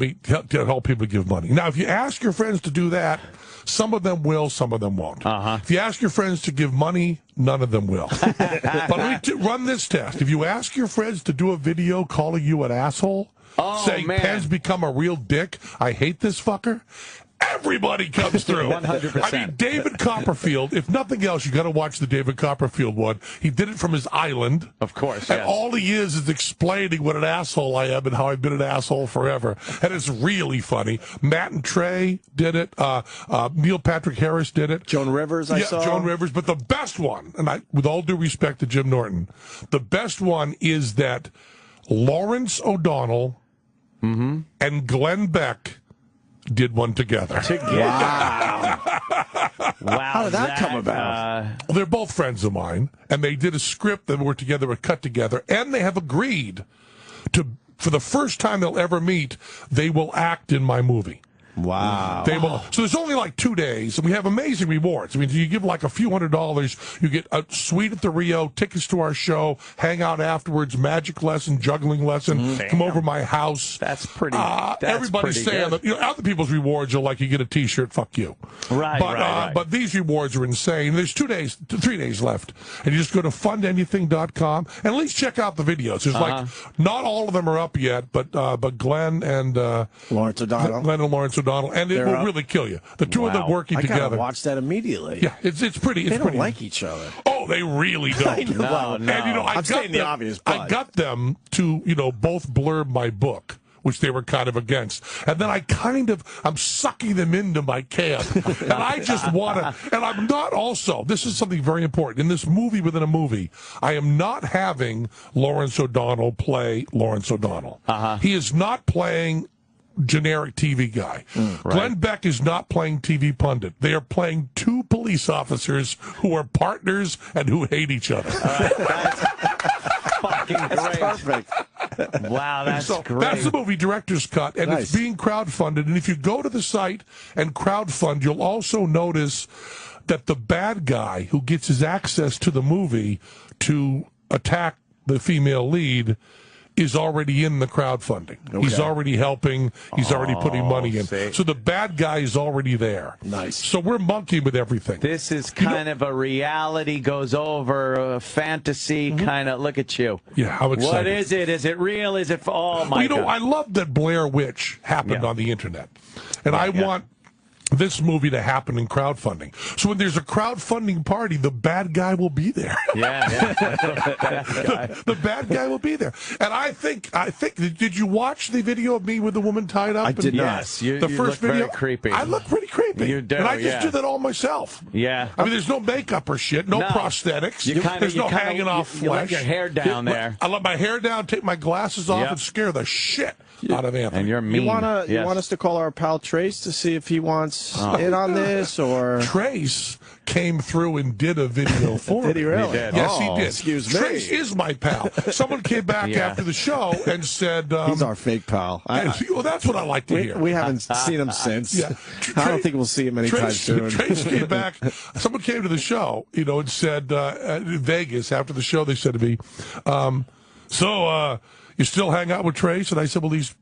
people give money. Now, if you ask your friends to do that, some of them will, some of them won't. If you ask your friends to give money, none of them will. But let me run this test. If you ask your friends to do a video calling you an asshole, saying Penn's become a real dick, I hate this fucker, everybody comes through. 100%. I mean, David Copperfield, if nothing else, you got to watch the David Copperfield one. He did it from his island. Of course, And all he is explaining what an asshole I am and how I've been an asshole forever. And it's really funny. Matt and Trey did it. Neil Patrick Harris did it. Joan Rivers, I saw. Joan Rivers. But the best one, and with all due respect to Jim Norton, the best one is that Lawrence O'Donnell and Glenn Beck did one together. Wow. Wow. How did that come about? They're both friends of mine, and they did a script that were cut together, and they have agreed to, for the first time they'll ever meet, they will act in my movie. Wow. So there's only like 2 days, and we have amazing rewards. I mean, you give like a few $100s, you get a suite at the Rio, tickets to our show, hang out afterwards, magic lesson, juggling lesson, come over my house. That's pretty. Everybody's saying that, other people's rewards are like you get a T-shirt, fuck you. Right. But these rewards are insane. There's 3 days left, and you just go to fundanything.com and at least check out the videos. There's like not all of them are up yet, but Glenn and Lawrence O'Donnell. And it will really kill you. The two of them working I together. I gotta watch that immediately. Yeah, it's pretty. They don't like each other. Oh, they really don't. I know. No. And I'm stating the obvious. I got them to both blurb my book, which they were kind of against. And then I'm sucking them into my camp. And I just want to, and I'm not also, this is something very important. In this movie within a movie, I am not having Lawrence O'Donnell play Lawrence O'Donnell. He is not playing generic TV guy. Glenn Beck is not playing TV pundit. They are playing two police officers who are partners and who hate each other. That's fucking great. That's perfect. Wow, that's great. That's the movie Director's Cut, and Nice. it's being crowdfunded. And if you go to the site and crowdfund, you'll also notice that the bad guy who gets his access to the movie to attack the female lead is already in the crowdfunding. He's already helping. He's already putting money in. See. So the bad guy is already there. Nice. So we're monkeying with everything. This is kind of a reality goes over, a fantasy kind of. Look at you. Yeah, how excited. What is it? Is it real? Is it? Oh my God! I love that Blair Witch happened on the internet, and I want this movie to happen in crowdfunding. So when there's a crowdfunding party, the bad guy will be there. The bad guy will be there. And I think. Did you watch the video of me with the woman tied up? I did not. Yes, the you first look video. very creepy. I look pretty creepy. You do, and I just did that all myself. Yeah. I mean, there's no makeup or shit, no prosthetics. There's no hanging off flesh. You let your hair down there. I let my hair down, take my glasses off, and scare the shit out of Anthony. And you're mean. You want us to call our pal Trace to see if he wants in on this, or Trace came through and did a video for me. Did he really? He did. Yes, he did. Excuse me. Trace is my pal. Someone came back after the show and said... he's our fake pal. Well, that's what I like to hear. We haven't seen him since. Yeah. I don't think we'll see him anytime soon. Trace came back. Someone came to the show, and said, in Vegas, after the show, they said to me, you still hang out with Trace? And I said, well, he's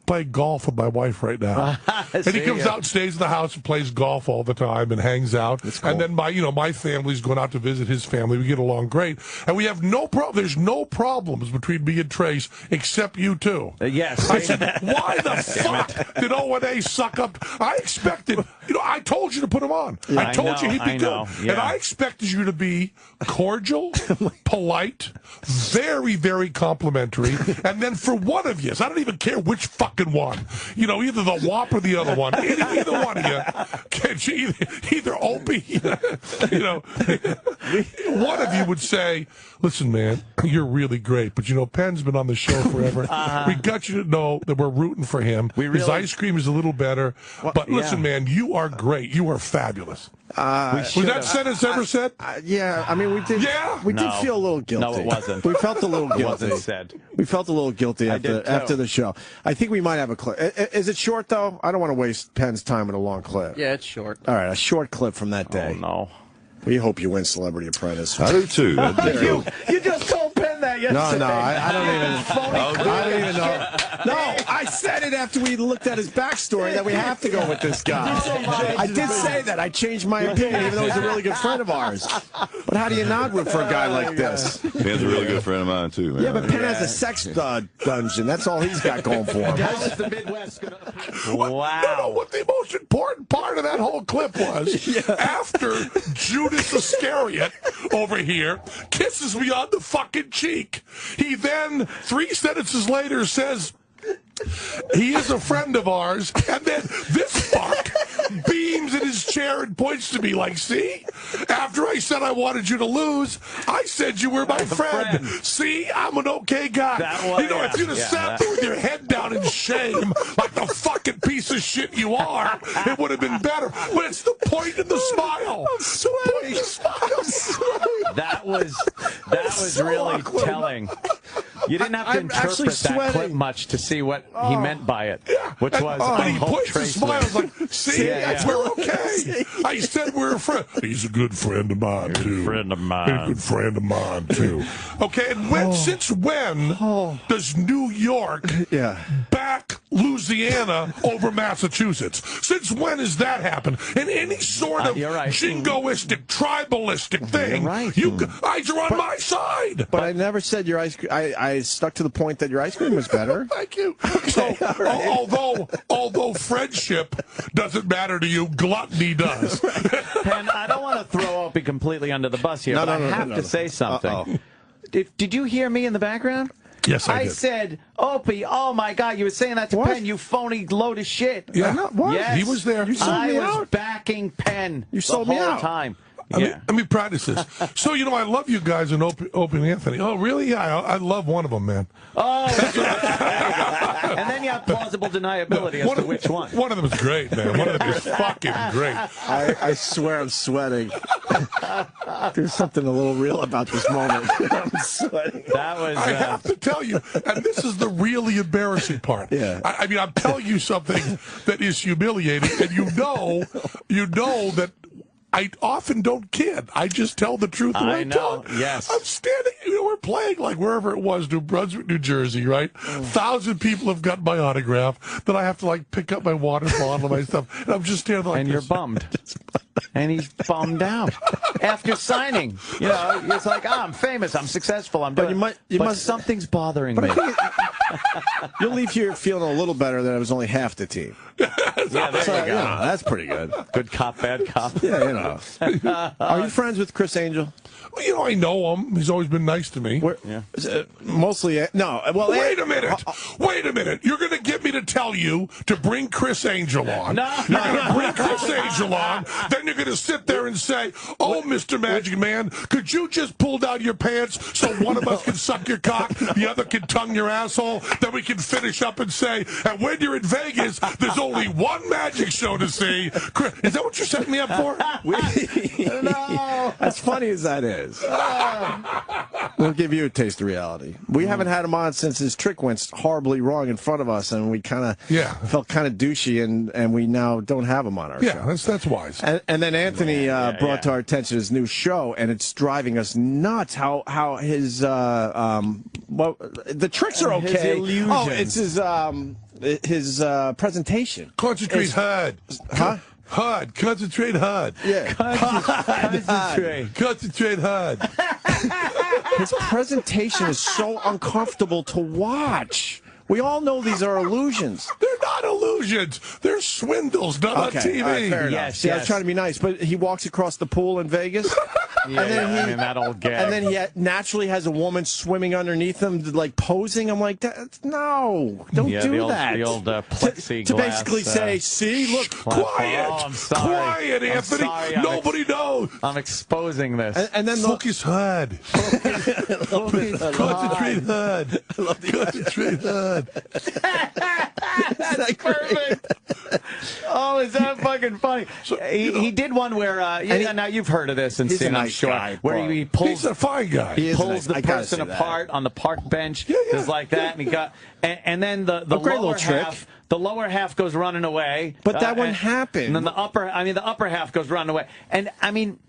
playing golf with my wife right now. And he comes out and stays in the house and plays golf all the time and hangs out. Cool. And then my family's going out to visit his family. We get along great. And we have no problem. There's no problems between me and Trace except you two. Yes. I said, why the fuck did O&A suck up? I expected, I told you to put him on. Yeah, I told you he'd be good. Yeah. And I expected you to be cordial, polite, very, very complimentary. And then for one of you, I don't even care which fucking one, either the WAP or the other one, either one of you, either Opie, one of you would say, listen, man, you're really great, but Penn's been on the show forever. We got you to know that we're rooting for him. His ice cream is a little better, but listen, man, you are great. You are fabulous. Was that sentence ever said? Yeah, I mean, we did. Yeah? We did feel a little guilty. No, it wasn't. We felt a little guilty. It wasn't said. We felt a little guilty after the show. I think we might have a clip. Is it short though? I don't want to waste Penn's time with a long clip. Yeah, it's short. All right, a short clip from that day. Oh no. We hope you win Celebrity Apprentice. I do too. You just told Penn that yesterday. No, I don't even know. No, I said it after we looked at his backstory that we have to go with this guy. I did say that. I changed my opinion, even though he's a really good friend of ours. But how do you not root for a guy like this? Penn's a really good friend of mine too, man. Yeah, but Penn has a sex dungeon. That's all he's got going for him. Dallas, the Midwest. Wow. You know what the most important part of that whole clip was? After Judas Iscariot over here kisses me on the fucking cheek, he then 3 sentences later says he is a friend of ours, and then this fuck beams in his chair and points to me like, see? After I said I wanted you to lose, I said you were my friend. See? I'm an okay guy. If you'd have sat there with your head down in shame, like the fucking piece of shit you are, it would have been better. But it's the point in the smile. I'm sweating. That was really telling. You didn't have to interpret that clip much to see what he meant by it, which was I he hope points and Trace smiles wins. like, see, we're okay. I said we're a friend. He's a good friend of mine, too. Friend of He's a mine. good friend of mine, too. Okay, and since when does New York back Louisiana over Massachusetts? Since when has that happened? In any sort of jingoistic, tribalistic thing, you guys are on my side. But I never said your ice cream. I stuck to the point that your ice cream was better. Thank you. So, although friendship doesn't matter to you, gluttony does. Penn, I don't want to throw Opie completely under the bus here, but I have to say something. Did you hear me in the background? Yes, I did. I said, Opie, oh my God, you were saying that to Penn, you phony load of shit. Yeah, what? Yes. He was there. You sold I me was out. backing Penn sold the me whole out. time. Let me practice this. So, I love you guys in Opie and Anthony. Oh, really? Yeah, I love one of them, man. Oh, and then you have plausible deniability as to which one. One of them is great, man. One of them is fucking great. I swear I'm sweating. There's something a little real about this moment. I'm sweating. That was. I have to tell you, and this is the really embarrassing part. Yeah. I mean, I'm telling you something that is humiliating, and you know that I often don't kid. I just tell the truth when I tell it. Yes. I'm standing we're playing like wherever it was, New Brunswick, New Jersey, right? 1,000 people have got my autograph. Then I have to like pick up my water bottle and my stuff, and I'm just standing there like And this. you're bummed. And he's bummed out after signing. You know, it's like, I'm famous, I'm successful, I'm doing. But something's bothering me. You'll leave here feeling a little better that it was only half the team. Yeah, there So, you go. that's pretty good. Good cop, bad cop. Yeah, you know. Are you friends with Chris Angel? Well, you know, I know him. He's always been nice to me. Mostly, no. Well, wait a minute. Wait a minute. You're going to get me to tell you to bring Chris Angel on. No. You're going to bring Chris Angel on. Then you're going to sit there and say, "Oh, Mr. Magic Man, could you just pull down your pants so one of us can suck your cock, the other can tongue your asshole? Then we can finish up and say, and when you're in Vegas, there's only one magic show to see." Chris, is that what you're setting me up for? No. As funny as that is. We'll give you a taste of reality. We haven't had him on since his trick went horribly wrong in front of us, and we kind of felt kind of douchey, and we now don't have him on our show. Yeah, that's wise. And then Anthony brought to our attention his new show, and it's driving us nuts how his the tricks are okay. His illusions. Oh, it's his presentation. Concentrate HUD. Huh? HUD. Concentrate HUD. Yeah. Concentrate HUD. His presentation is so uncomfortable to watch. We all know these are illusions. They're not illusions. They're swindles, not on TV. All right, fair enough. See, I was trying to be nice, but he walks across the pool in Vegas. Yeah, and then I mean, that old gag. And then he naturally has a woman swimming underneath him, like posing. I'm like, no, don't do that. The old plexiglass. To basically say, see, look, quiet. Oh, I'm sorry. Quiet, Anthony. Sorry, Nobody knows. I'm exposing this. And then focus HUD. Concentrate HUD. Concentrate HUD. That's perfect. Oh, is that fucking funny? So, he did one where, now you've heard of this and seen, I'm sure, where he pulls. He's a fine guy. He pulls the person apart on the park bench, just like that, and he got, and then the lower half. The lower half goes running away. But that one happened. And then the upper half goes running away. And I mean,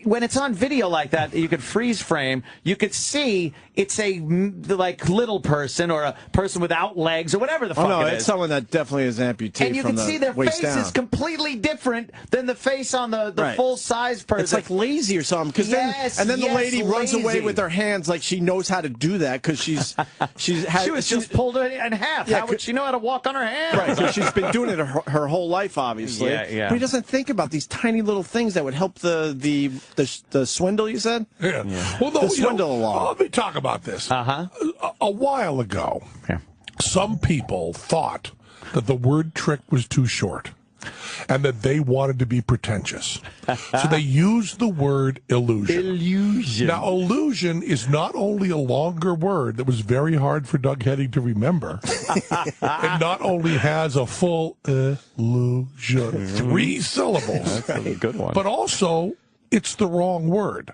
when it's on video like that, you could freeze frame. You could see it's a like little person or a person without legs or whatever the fuck it is. It's someone that definitely is amputee. And you from can see their face is completely different than the face on the full size person. It's like lazy or something. Then the lady runs away with her hands like she knows how to do that because she was just pulled in half. How would she know how to walk on her hands? Right, because she's been doing it her whole life, obviously. Yeah. But he doesn't think about these tiny little things that would help the swindle. You said? Yeah. Well, no, the swindle along. Let me talk about this. A while ago, some people thought that the word trick was too short and that they wanted to be pretentious. So they used the word illusion. Illusion. Now, illusion is not only a longer word that was very hard for Doug Henning to remember, it not only has a full illusion, 3 syllables. That's a good one. But also, it's the wrong word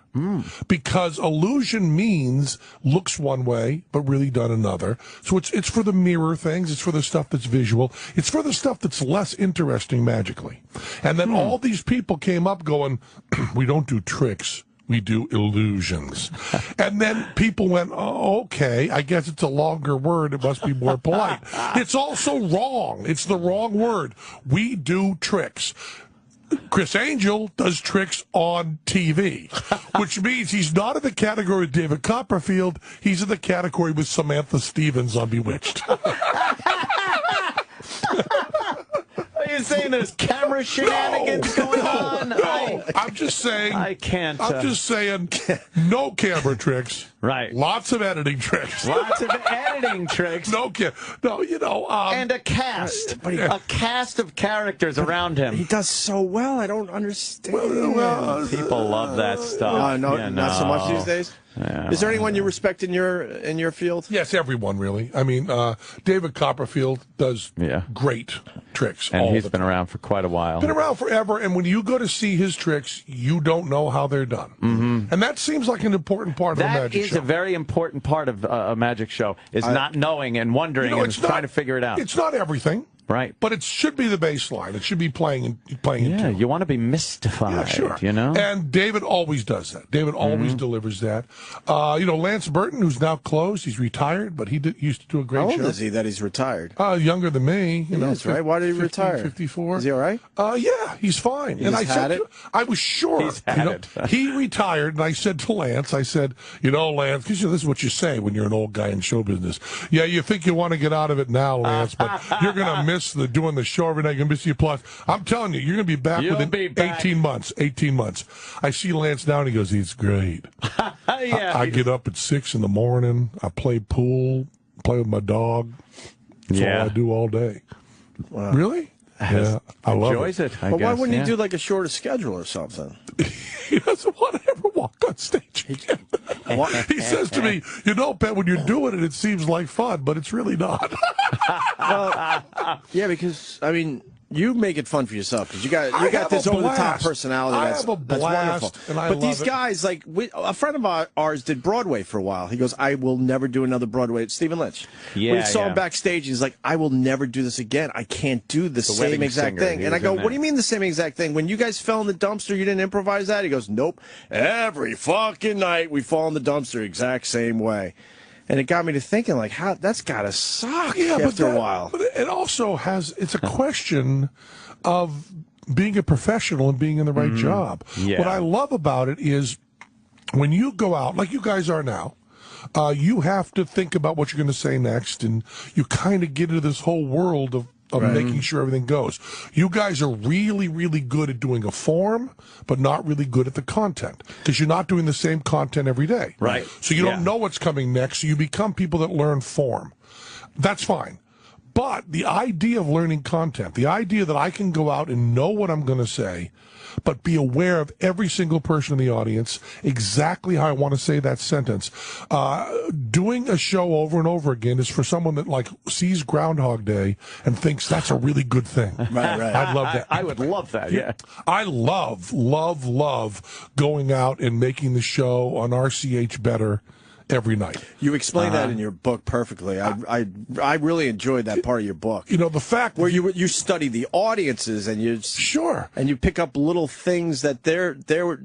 because illusion means looks one way but really done another. So it's for the mirror things. It's for the stuff that's visual. It's for the stuff that's less interesting magically. And then all these people came up going, we don't do tricks. We do illusions. And then people went, oh, okay, I guess it's a longer word. It must be more polite. It's also wrong. It's the wrong word. We do tricks. Chris Angel does tricks on TV, which means he's not in the category with David Copperfield. He's in the category with Samantha Stevens on Bewitched. Are you saying there's camera shenanigans going on? No, I'm just saying. I can't. I'm just saying no camera tricks. Right. Lots of editing tricks. Lots of editing tricks. No, you know. And a cast. A cast of characters around him. He does so well. I don't understand. People love that stuff. Not so much these days. Yeah, is there anyone you respect in your field? Yes, everyone really. I mean, David Copperfield does great tricks. And he's been around for quite a while. Been around forever, and when you go to see his tricks, you don't know how they're done. And that seems like an important part of a magic show. That is a very important part of a magic show, is not knowing and wondering and trying to figure it out. It's not everything. Right. But it should be the baseline. It should be playing Yeah, into. you want to be mystified, Yeah, sure. you know? And David always does that. David always delivers that. Lance Burton, who's now closed, he's retired, but he used to do a great How show. old is he that he's retired? Younger than me. He is, right? Why did he retire? 54. Is he all right? Yeah, he's fine. He's and I had said, it? I was sure. He's had it. He retired, and I said to Lance, I said, Lance, because this is what you say when you're an old guy in show business. Yeah, you think you want to get out of it now, Lance, but you're going to miss doing the show every night. You're going to miss your plus. I'm telling you, you're going to be back within 18 months. 18 months. I see Lance now, and he goes, it's great. I get up at 6 in the morning. I play pool, play with my dog. That's all I do all day. Wow. Really? Yeah, I love Enjoys it. But why wouldn't you do like a shorter schedule or something? He doesn't want to ever walk on stage again. He says to me, Pat, when you're doing it, it seems like fun, but it's really not. Yeah, because, you make it fun for yourself because you got this over-the-top personality. I have a blast, that's wonderful. and I but love these it. guys, a friend of ours did Broadway for a while. He goes, I will never do another Broadway. It's Stephen Lynch. Yeah, we saw him backstage. He's like, I will never do this again. I can't do the same wedding exact singer. thing. He And I was go, in what that. do you mean the same exact thing? When you guys fell in the dumpster, you didn't improvise that? He goes, nope. Every fucking night we fall in the dumpster exact same way. And it got me to thinking, how that's got to suck after a while. But it also it's a question of being a professional and being in the right job. Yeah. What I love about it is when you go out, like you guys are now, you have to think about what you're going to say next, and you kind of get into this whole world of making sure everything goes. You guys are really, really good at doing a form, but not really good at the content because you're not doing the same content every day. Right. So you don't know what's coming next, so you become people that learn form. That's fine. But the idea of learning content, the idea that I can go out and know what I'm going to say, but be aware of every single person in the audience, exactly how I want to say that sentence. Doing a show over and over again is for someone that sees Groundhog Day and thinks that's a really good thing. Right. I'd love that. I would love that, yeah. I love going out and making the show on RCH better every night. You explain that in your book perfectly. I really enjoyed that part of your book. The fact where you study the audiences and you and you pick up little things that they're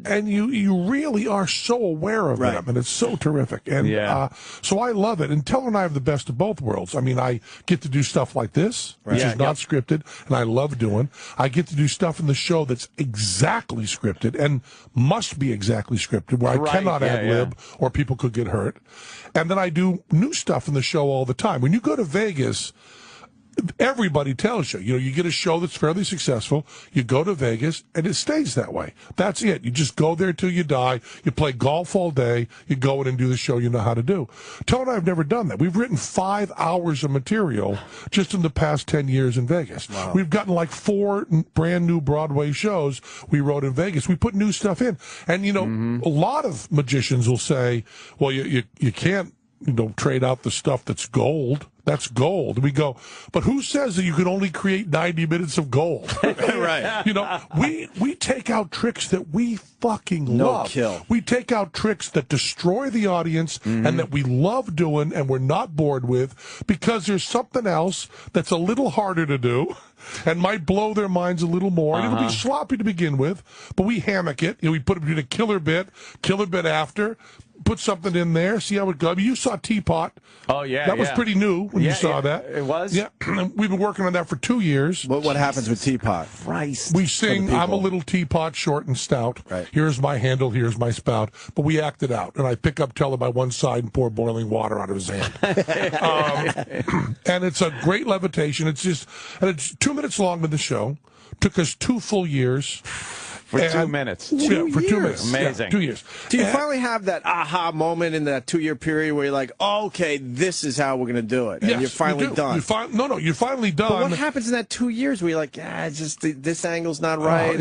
and you really are so aware of them, and it's so terrific. And so I love it. And Teller and I have the best of both worlds. I get to do stuff like this, which is not scripted, and I love doing. I get to do stuff in the show that's exactly scripted and must be exactly scripted, where I cannot ad-lib or people could get hurt. And then I do new stuff in the show all the time. When you go to Vegas, everybody tells you, you get a show that's fairly successful, you go to Vegas, and it stays that way. That's it. You just go there till you die. You play golf all day. You go in and do the show you know how to do. Tone and I have never done that. We've written 5 hours of material just in the past 10 years in Vegas. Wow. We've gotten 4 brand new Broadway shows we wrote in Vegas. We put new stuff in. And, a lot of magicians will say, well, you can't, trade out the stuff that's gold. That's gold. We go, but who says that you can only create 90 minutes of gold? Right. We take out tricks that we fucking love. Kill. We take out tricks that destroy the audience and that we love doing and we're not bored with because there's something else that's a little harder to do and might blow their minds a little more. And it'll be sloppy to begin with, but we hammock it. We put it in a killer bit after. Put something in there, see how it goes. You saw Teapot. Oh, yeah. That was pretty new when you saw that. It was? Yeah. We've been working on that for 2 years. What happens with Teapot? Christ. We sing, I'm a little teapot, short and stout. Right. Here's my handle, here's my spout. But we act it out. And I pick up Teller by one side and pour boiling water out of his hand. And it's a great levitation. And it's 2 minutes long in the show. Took us 2 full years. For 2 minutes. Yeah, for 2 minutes. Amazing. Yeah, 2 years. Do you finally have that aha moment in that 2-year period where you're like, oh, okay, this is how we're going to do it? And yes, you're finally you do. done. You're finally done. But what happens in that 2 years where you're like, just this angle's not right?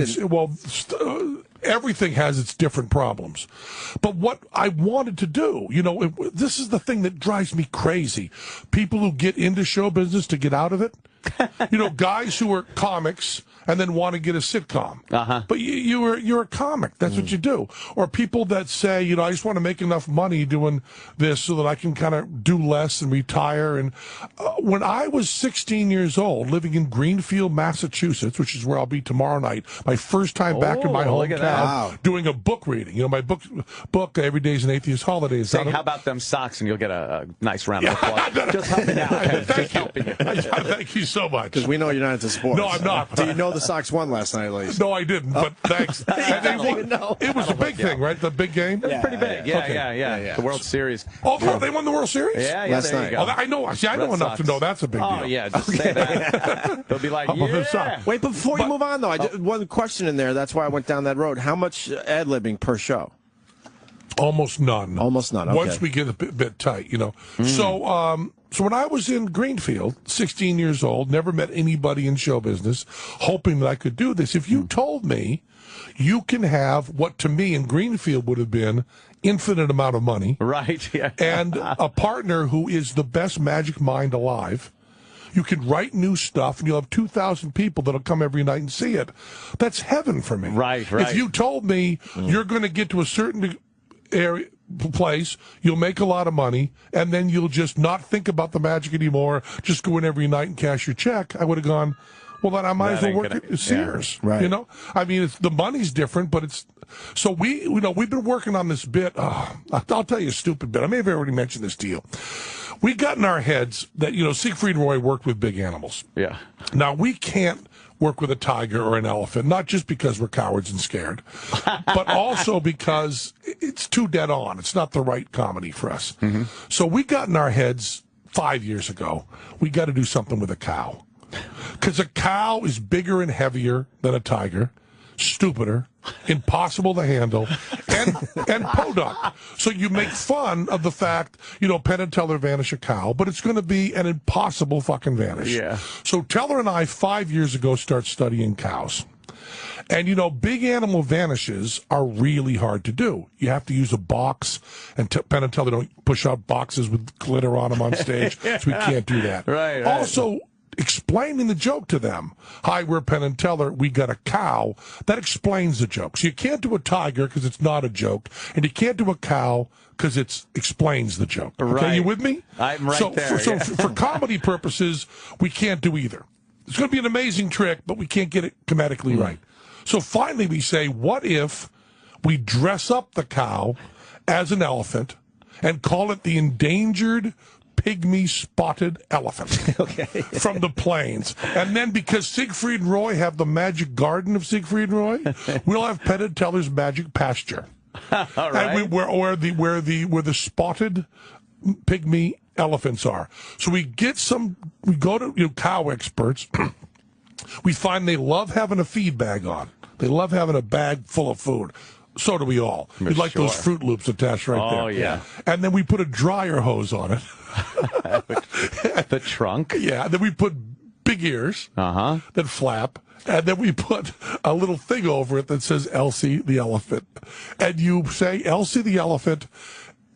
Everything has its different problems. But what I wanted to do, this is the thing that drives me crazy. People who get into show business to get out of it. Guys who are comics and then want to get a sitcom. But you're a comic. That's what you do. Or people that say, you know, I just want to make enough money doing this so that I can kind of do less and retire. And when I was 16 years old, living in Greenfield, Massachusetts, which is where I'll be tomorrow night, my first time back in my look at that. hometown, doing a book reading. You know, my book Every Day's an Atheist Holiday. Say, how about them socks, and you'll get a nice round of applause. Just helping out. Thank you. Thank you so much. Because we know you're not into sports. No, I'm not. Do you know the Sox won last night, at least? No, I didn't, but thanks. It was a big thing, right? The big game? It was pretty big. Yeah, Okay. yeah. The World Series. Oh, they won the World Series? Yeah, last there night. You go. I know. See, I know Red enough Sox. to know that's a big deal. Oh, yeah, just say that. They'll be like, yeah. Wait, but before you move on, though, one question in there. That's why I went down that road. How much ad-libbing per show? Almost none. Almost none. Okay. Once we get a bit tight, you know. So when I was in Greenfield, 16 years old, never met anybody in show business, hoping that I could do this. If you told me you can have what to me in Greenfield would have been infinite amount of money, right? Yeah. And a partner who is the best magic mind alive. You can write new stuff, and you'll have 2,000 people that'll come every night and see it. That's heaven for me. Right. If you told me you're going to get to a certain area, place, you'll make a lot of money, and then you'll just not think about the magic anymore, just go in every night and cash your check, I would have gone, well, then I might as well work at Sears. Yeah. Right. You know? I mean, the money's different, but it's... So we've been working on this bit. I'll tell you a stupid bit. I may have already mentioned this to you. We got in our heads that, you know, Siegfried and Roy worked with big animals. Yeah. Now, we can't work with a tiger or an elephant, not just because we're cowards and scared, but also because it's too dead on. It's not the right comedy for us. So we got in our heads 5 years ago, we got to do something with a cow. Because a cow is bigger and heavier than a tiger, stupider, impossible to handle, and podunk. So you make fun of the fact, you know, Penn and Teller vanish a cow, but it's going to be an impossible fucking vanish. Yeah. So Teller and I 5 years ago start studying cows. And, you know, big animal vanishes are really hard to do. You have to use a box, and Penn and Teller don't push out boxes with glitter on them on stage, so we can't do that. Right. Also, explaining the joke to them. Hi, we're Penn and Teller. We got a cow. That explains the joke. So you can't do a tiger because it's not a joke, and you can't do a cow because it explains the joke. Okay, Right. you with me? I'm right there. So for comedy purposes, we can't do either. It's going to be an amazing trick, but we can't get it comedically right. So finally we say, what if we dress up the cow as an elephant and call it the endangered pygmy spotted elephant from the plains. And then because Siegfried and Roy have the magic garden of Siegfried and Roy, we'll have Penn and Teller's magic pasture. All right. And where the spotted pygmy elephants are. So we go to cow experts. We find they love having a feed bag on. They love having a bag full of food. So do we all. We like those Fruit Loops attached right there. Oh, yeah. And then we put a dryer hose on it. The trunk? Yeah. And then we put big ears that flap. And then we put a little thing over it that says Elsie the elephant. And you say Elsie the elephant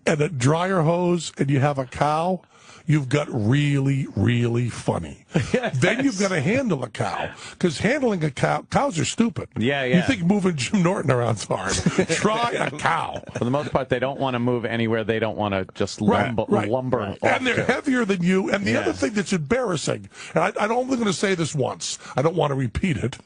and a dryer hose and you have a cow. You've got really, really funny. Yes. Then you've got to handle a cow. Because handling a cow, cows are stupid. Yeah. You think moving Jim Norton around's hard. Try a cow. For the most part, they don't want to move anywhere. They don't want to just lumber. Off And they're heavier than you. And the other thing that's embarrassing, and I'm only going to say this once. I don't want to repeat it.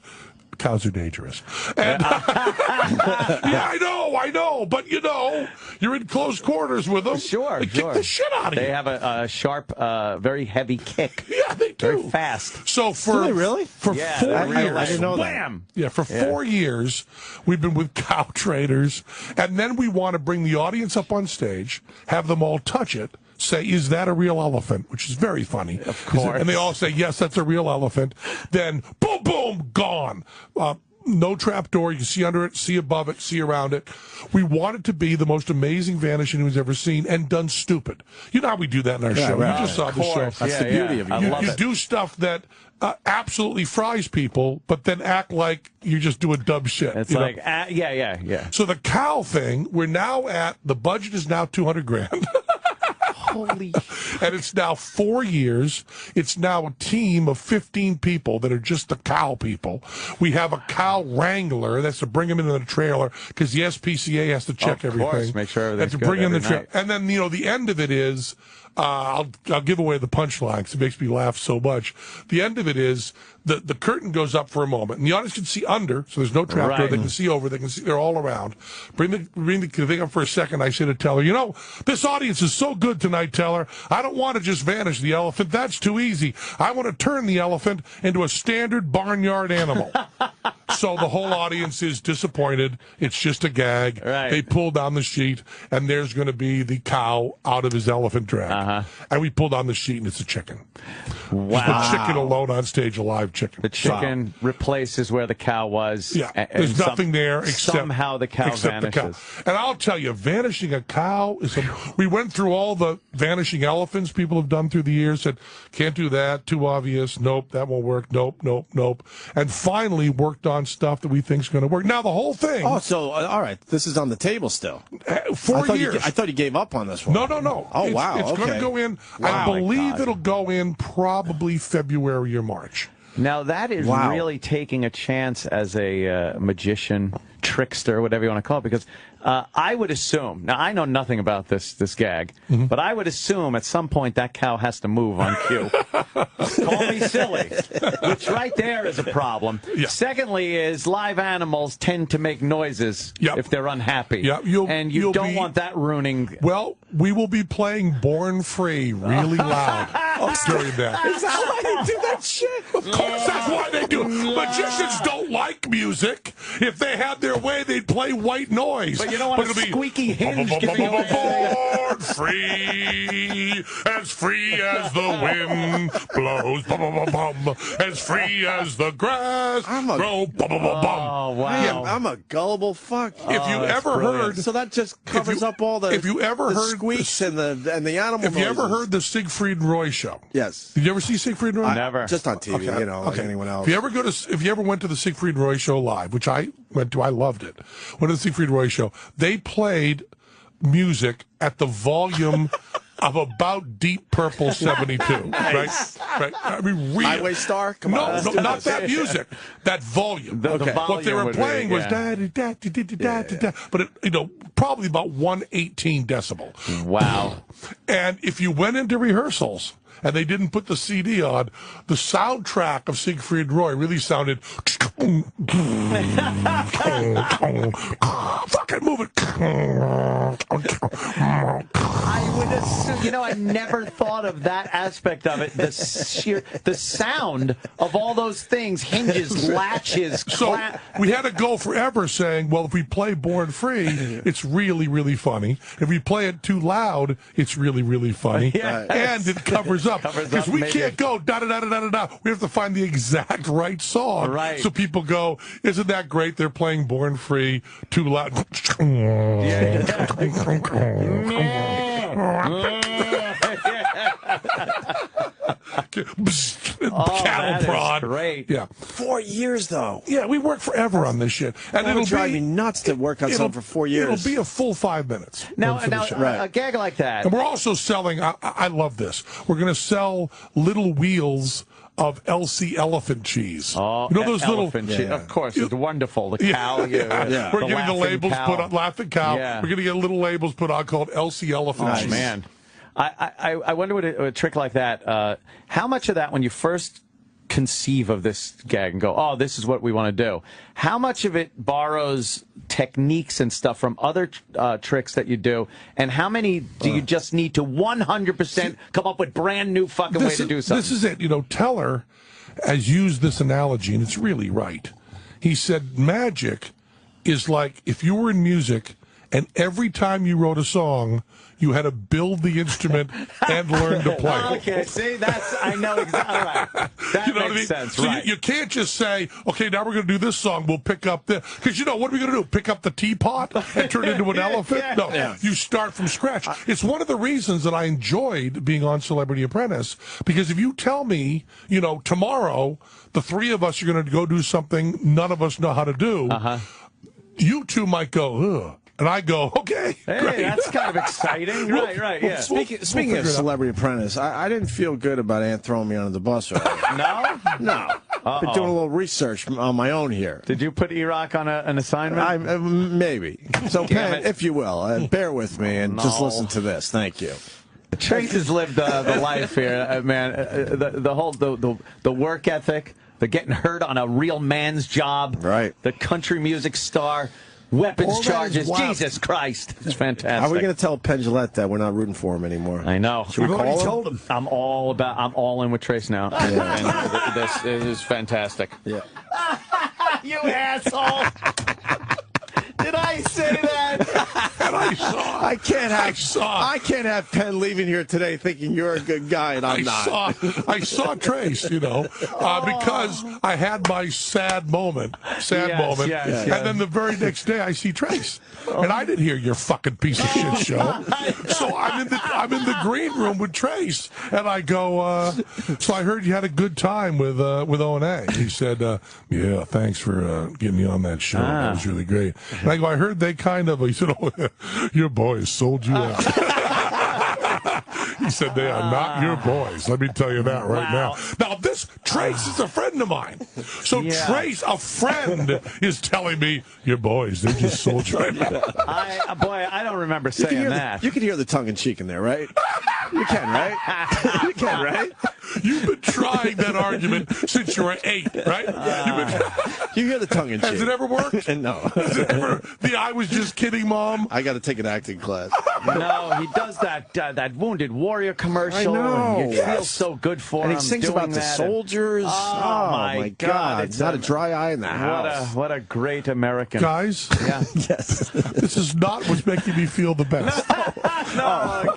Cows are dangerous. And, yeah, I know. But, you know, you're in close quarters with them. Sure. They kick the shit out of you. They have a sharp, very heavy kick. Yeah, they do. Very fast. So Do they really? For 4 years. I didn't know that. Wham! Yeah, for 4 years, we've been with cow traders. And then we want to bring the audience up on stage, have them all touch it, say, is that a real elephant? Which is very funny. Of course. And they all say, yes, that's a real elephant. Then, boom, boom, gone. No trap door. You can see under it, see above it, see around it. We want it to be the most amazing vanishing anyone's ever seen and done stupid. You know how we do that in our show. Right. You just saw the show. That's the beauty of it. You do stuff that absolutely fries people, but then act like you're just doing dumb shit. It's you like, know? yeah. So the cow thing, we're now at, the budget is now $200,000. Holy. And it's now 4 years. It's now a team of 15 people that are just the cow people. We have a cow wrangler that's to bring them into the trailer because the SPCA has to check everything. Of course, make sure everything's to good bring in the every night. And then, the end of it is, I'll give away the punchline because it makes me laugh so much. The end of it is the curtain goes up for a moment, and the audience can see under, so there's no trapdoor. Right. They can see over. They can see. They're all around. Bring the thing up for a second. I say to Teller, this audience is so good tonight, Teller. I don't want to just vanish the elephant. That's too easy. I want to turn the elephant into a standard barnyard animal. So the whole audience is disappointed. It's just a gag. Right. They pull down the sheet, and there's going to be the cow out of his elephant drag. And we pull down the sheet, and it's a chicken. Wow. Just the chicken alone on stage, a live chicken. The chicken replaces where the cow was. Yeah, and there's nothing there except somehow the cow vanishes. And I'll tell you, vanishing a cow is we went through all the vanishing elephants people have done through the years. Said, can't do that, too obvious. Nope, that won't work. Nope. And finally worked on stuff that we think is going to work. Now, the whole thing... Oh, so, all right, this is on the table still. 4 years. I thought he gave up on this one. No. Oh, wow, It's going to go in, I believe it'll go in probably February or March. Now, that is really taking a chance as a magician, trickster, whatever you want to call it, because I would assume, now I know nothing about this gag, but I would assume at some point that cow has to move on cue. Call me silly, which right there is a problem. Yeah. Secondly is live animals tend to make noises if they're unhappy. Yeah, you don't want that ruining. Well, we will be playing Born Free really loud during that. Is that why they do that shit? Of course, that's why they do it. Magicians don't like music. If they had their way, they'd play white noise. But you don't want a squeaky hinge giving away. Born free as the wind blows, as free as the grass grows. Oh, wow. I'm a gullible fuck. If you ever heard, so that just covers up all the. If you ever heard squeaks and the animal. If you ever heard the Siegfried and Roy show, yes. Did you ever see Siegfried and Roy? Never. Just on TV, like anyone else. If you ever went to the Siegfried and Roy show live, which I went to, I loved it. Went to the Siegfried and Roy show. They played music at the volume of about Deep Purple 72, right? I mean, real. Highway Star? Come on. No, not that music. That volume. The volume what they were playing was da-da-da-da-da-da-da, but probably about 118 decibel. Wow. And if you went into rehearsals and they didn't put the CD on, the soundtrack of Siegfried and Roy really sounded fucking move it. I would assume, I never thought of that aspect of it. The sound of all those things, hinges, latches. So we had to go forever saying, well, if we play Born Free, it's really, really funny. If we play it too loud, it's really, really funny. Yes. And it covers up. Because we can't go da-da-da-da-da-da. We have to find the exact right song. Right. So people go, isn't that great? They're playing Born Free too loud. Cattle prod. Great. Yeah. 4 years though. Yeah, we work forever on this shit, and It'll drive me nuts to work on something for 4 years. It'll be a full 5 minutes. Now a gag like that. And we're also selling. I love this. We're going to sell little wheels of LC elephant cheese. Oh, you know those elephant little. cheese. Of course, it's wonderful. The cow. We're getting the labels put on. Laughing cow. Yeah. We're going to get little labels put on called LC elephant cheese. Oh man, I wonder what a trick like that. How much of that when you first conceive of this gag and go, oh, this is what we want to do. How much of it borrows techniques and stuff from other tricks that you do, and how many do you just need to 100% come up with brand new fucking way to do something? This is it. Teller has used this analogy, and it's really right. He said magic is like if you were in music and every time you wrote a song, you had to build the instrument and learn to play. Okay, see, I know exactly. All right. That makes sense, So right. you can't just say, okay, now we're going to do this song, we'll pick up this. Because, what are we going to do? Pick up the teapot and turn it into an elephant? Yeah. No, you start from scratch. It's one of the reasons that I enjoyed being on Celebrity Apprentice, because if you tell me, tomorrow, the three of us are going to go do something none of us know how to do, you two might go, ugh. And I go, okay, Hey, great. that's kind of exciting. Right, yeah. Speaking of Celebrity Apprentice, I didn't feel good about Ant throwing me under the bus earlier. No? No. Been doing a little research on my own here. Did you put E-Rock on an assignment? Maybe. So, Penn, if you will, bear with me and just listen to this. Thank you. Trace has lived the life here, man. The whole the work ethic, the getting hurt on a real man's job, right? The country music star, weapons charges. Jesus Christ, it's fantastic. How are we going to tell Penn Jillette that we're not rooting for him anymore? I know. Should we call him? I'm all in with Trace now. Yeah. And this is fantastic. Yeah. You asshole. Did I say that? And I saw. I can't have Penn leaving here today thinking you're a good guy and I'm not. I saw Trace, because I had my sad moment. Yes, And then the very next day I see Trace. And I didn't hear your fucking piece of shit show. So I'm in the green room with Trace. And I go, so I heard you had a good time with O&A. He said, yeah, thanks for getting me on that show. That was really great. And I go, I heard they he said, oh, your boys sold you out. He said, they are not your boys. Let me tell you that right now. Now, this Trace is a friend of mine. So Trace, a friend, is telling me, your boys, they just sold you out. I don't remember saying that. You can hear the tongue-in-cheek in there, right? You can, right? You can, right? You've been trying that argument since you were 8, right? You hear the tongue-in-cheek. Has it ever worked? No. Has it ever, I was just kidding, Mom? I got to take an acting class. No, he does that Wounded Warrior commercial. I know. And you feel so good for him. And he sings about the soldiers. Oh, my God. It's not a dry eye in the house. What a great American. Guys? Yeah. Yes. This is not what's making me feel the best. No.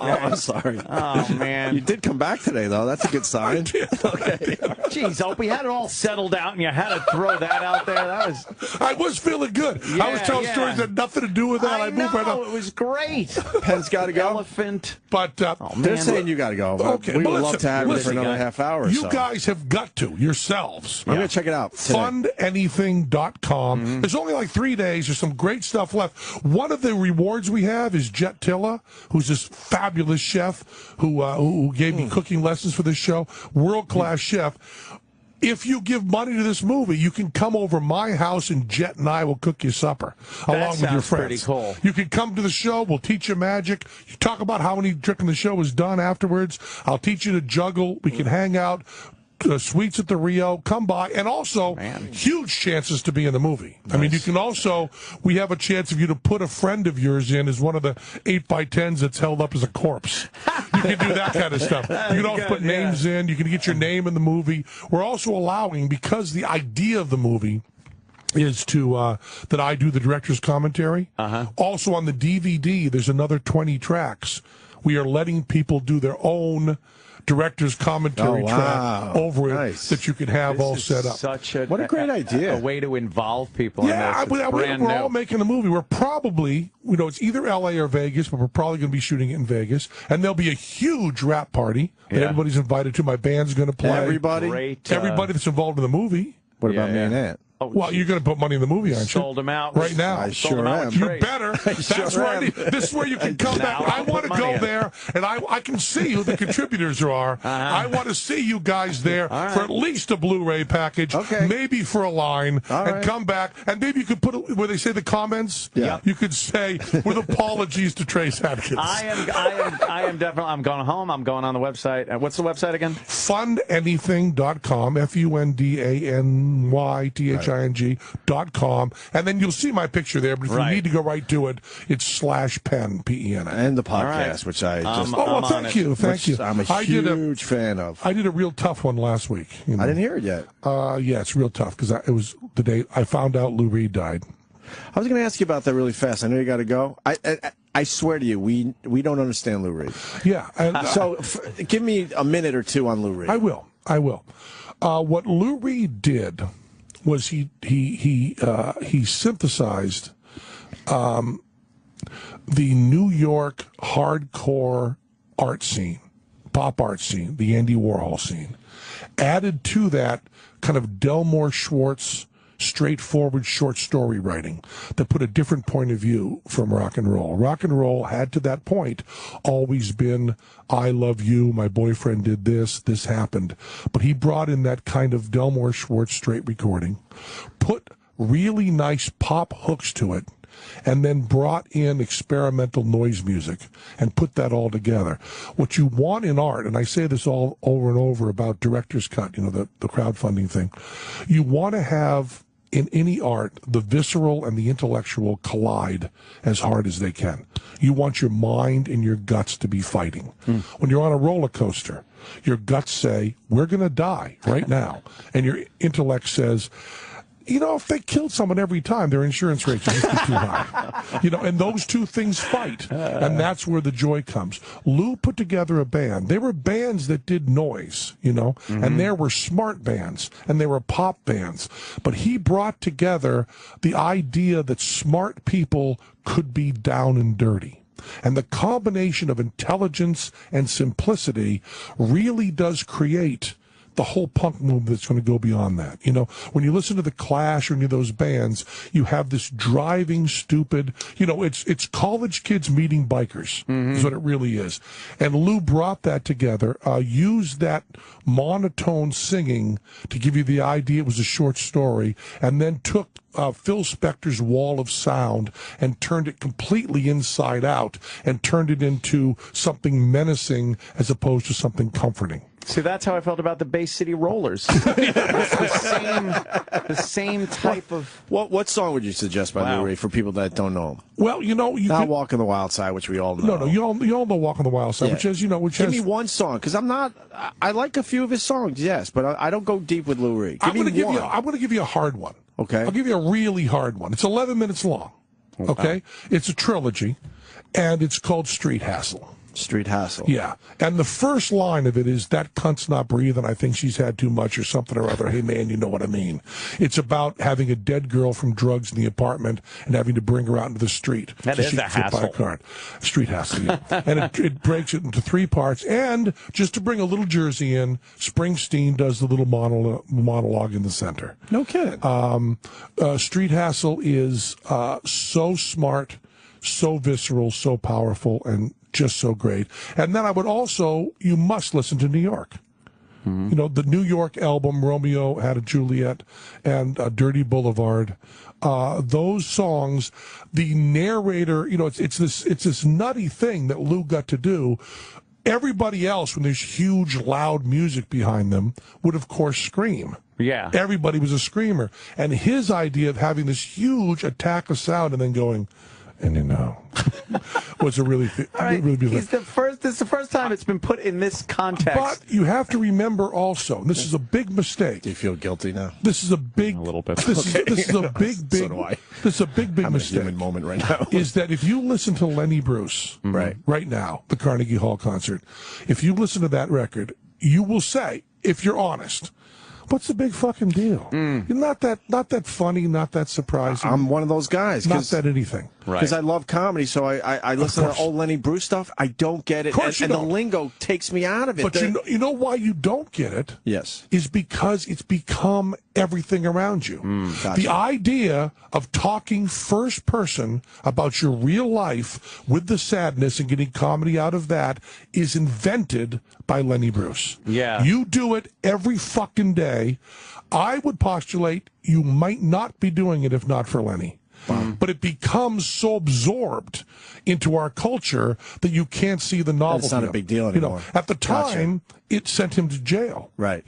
Oh, I'm sorry. Oh, man. You did come back today, though. That's a good sign. I did. Okay. Jeez, Opie, had it all settled out, and you had to throw that out there. I was feeling good. I was telling stories that had nothing to do with that. I moved right know. up. It was great. Penn's got to go. Elephant. But they're saying you got to go. Okay, we but would love to have you for another half hour or You so. guys have got to yourselves. I'm going to check it out today. Fundanything.com. There's only like 3 days. There's some great stuff left. One of the rewards we have is Jet Tilla, who's this fabulous chef who gave me cooking lessons for this show. World-class chef. If you give money to this movie, you can come over my house and Jet and I will cook you supper along with your friends. Pretty cool. You can come to the show. We'll teach you magic. You talk about how many drinking the show is done afterwards. I'll teach you to juggle. We can hang out. Suites at the Rio, come by, and also huge chances to be in the movie. Nice. I mean, you can also, we have a chance of you to put a friend of yours in as one of the 8x10s that's held up as a corpse. You can do that kind of stuff. You can also put names in. You can get your name in the movie. We're also allowing, because the idea of the movie is to that I do the director's commentary. Also on the DVD, there's another 20 tracks. We are letting people do their own director's commentary track over it that you could have all set up. What a great idea. A way to involve people Yeah, in this. we're all making a movie. We're probably, it's either L.A. or Vegas, but we're probably going to be shooting it in Vegas. And there'll be a huge rap party that everybody's invited to. My band's going to play. Everybody? Everybody that's involved in the movie. What about me and Ant? Oh, well, you're going to put money in the movie, aren't you? Sold them out right now. I sure am. You better. That's where this is where you can come back. I want to go there, and I can see who the contributors are. I want to see you guys there for at least a Blu-ray package, maybe for a line, and come back. And maybe you could put it where they say the comments. Yeah. You could say with apologies to Trace Adkins. I am definitely. I'm going home. I'm going on the website. What's the website again? Fundanything.com. FUNDANYTHING.com, and then you'll see my picture there. But if you need to go right to it, it's /Penn PEN and the podcast, which I just thank you. I'm a huge fan of. I did a real tough one last week. I didn't hear it yet. Yeah, it's real tough because it was the day I found out Lou Reed died. I was going to ask you about that really fast. I know you got to go. I swear to you, we don't understand Lou Reed. Yeah. And, so give me a minute or two on Lou Reed. I will. What Lou Reed did was he synthesized the New York hardcore art scene, pop art scene, the Andy Warhol scene, added to that kind of Delmore Schwartz straightforward short story writing that put a different point of view from rock and roll. Rock and roll had to that point always been, I love you, my boyfriend did this happened. But he brought in that kind of Delmore Schwartz straight recording, put really nice pop hooks to it, and then brought in experimental noise music and put that all together. What you want in art, and I say this all over and over about director's cut, the crowdfunding thing, you want to have in any art the visceral and the intellectual collide as hard as they can. You want your mind and your guts to be fighting. When you're on a roller coaster, your guts say, we're going to die right now. And your intellect says, if they killed someone every time, their insurance rates would just be too high. And those two things fight, and that's where the joy comes. Lou put together a band. There were bands that did noise, and there were smart bands, and there were pop bands. But he brought together the idea that smart people could be down and dirty. And the combination of intelligence and simplicity really does create the whole punk movement that's going to go beyond that. When you listen to The Clash or any of those bands, you have this driving, stupid, it's college kids meeting bikers, is what it really is. And Lou brought that together, used that monotone singing to give you the idea it was a short story, and then took Phil Spector's wall of sound and turned it completely inside out and turned it into something menacing as opposed to something comforting. See, that's how I felt about the Bay City Rollers. the same type of... What song would you suggest by Lou Reed for people that don't know him? Well, Not Walk on the Wild Side, which we all know. No, you all know Walk on the Wild Side, which is, Give me one song, because I like a few of his songs, yes, but I don't go deep with Lou Reed. I'm going to give you a hard one. Okay. I'll give you a really hard one. It's 11 minutes long. Okay? It's a trilogy, and it's called Street Hassle. Street Hassle. Yeah. And the first line of it is, that cunt's not breathing, I think she's had too much or something or other. Hey, man, you know what I mean. It's about having a dead girl from drugs in the apartment and having to bring her out into the street. That is a hassle. Street Hassle, yeah. And it breaks it into 3 parts. And just to bring a little Jersey in, Springsteen does the little monologue in the center. No kidding. Street Hassle is so smart, so visceral, so powerful, and just so great. And then you must listen to New York. The New York album, Romeo Had a Juliet, and Dirty Boulevard. Those songs, the narrator, it's this nutty thing that Lou got to do. Everybody else, when there's huge, loud music behind them, would, of course, scream. Yeah. Everybody was a screamer. And his idea of having this huge attack of sound and then going, was a really beautiful. This is the first time it's been put in this context. But you have to remember also, and this is a big mistake. Do you feel guilty now? This is a little bit. This is a big. So do I. This is a big mistake. I'm in a moment right now. Is that if you listen to Lenny Bruce right now, the Carnegie Hall concert, if you listen to that record, you will say, if you're honest, what's the big fucking deal? Not that funny, not that surprising. I'm one of those guys. Not that anything. Because I love comedy, so I listen to old Lenny Bruce stuff. I don't get it, and the lingo takes me out of it. But you know why you don't get it? Yes. Is because it's become everything around you. Gotcha. The idea of talking first person about your real life with the sadness and getting comedy out of that is invented by Lenny Bruce. Yeah. You do it every fucking day. I would postulate you might not be doing it if not for Lenny. But it becomes so absorbed into our culture that you can't see the novelty. It's not a big deal anymore. At the time, it sent him to jail. Right.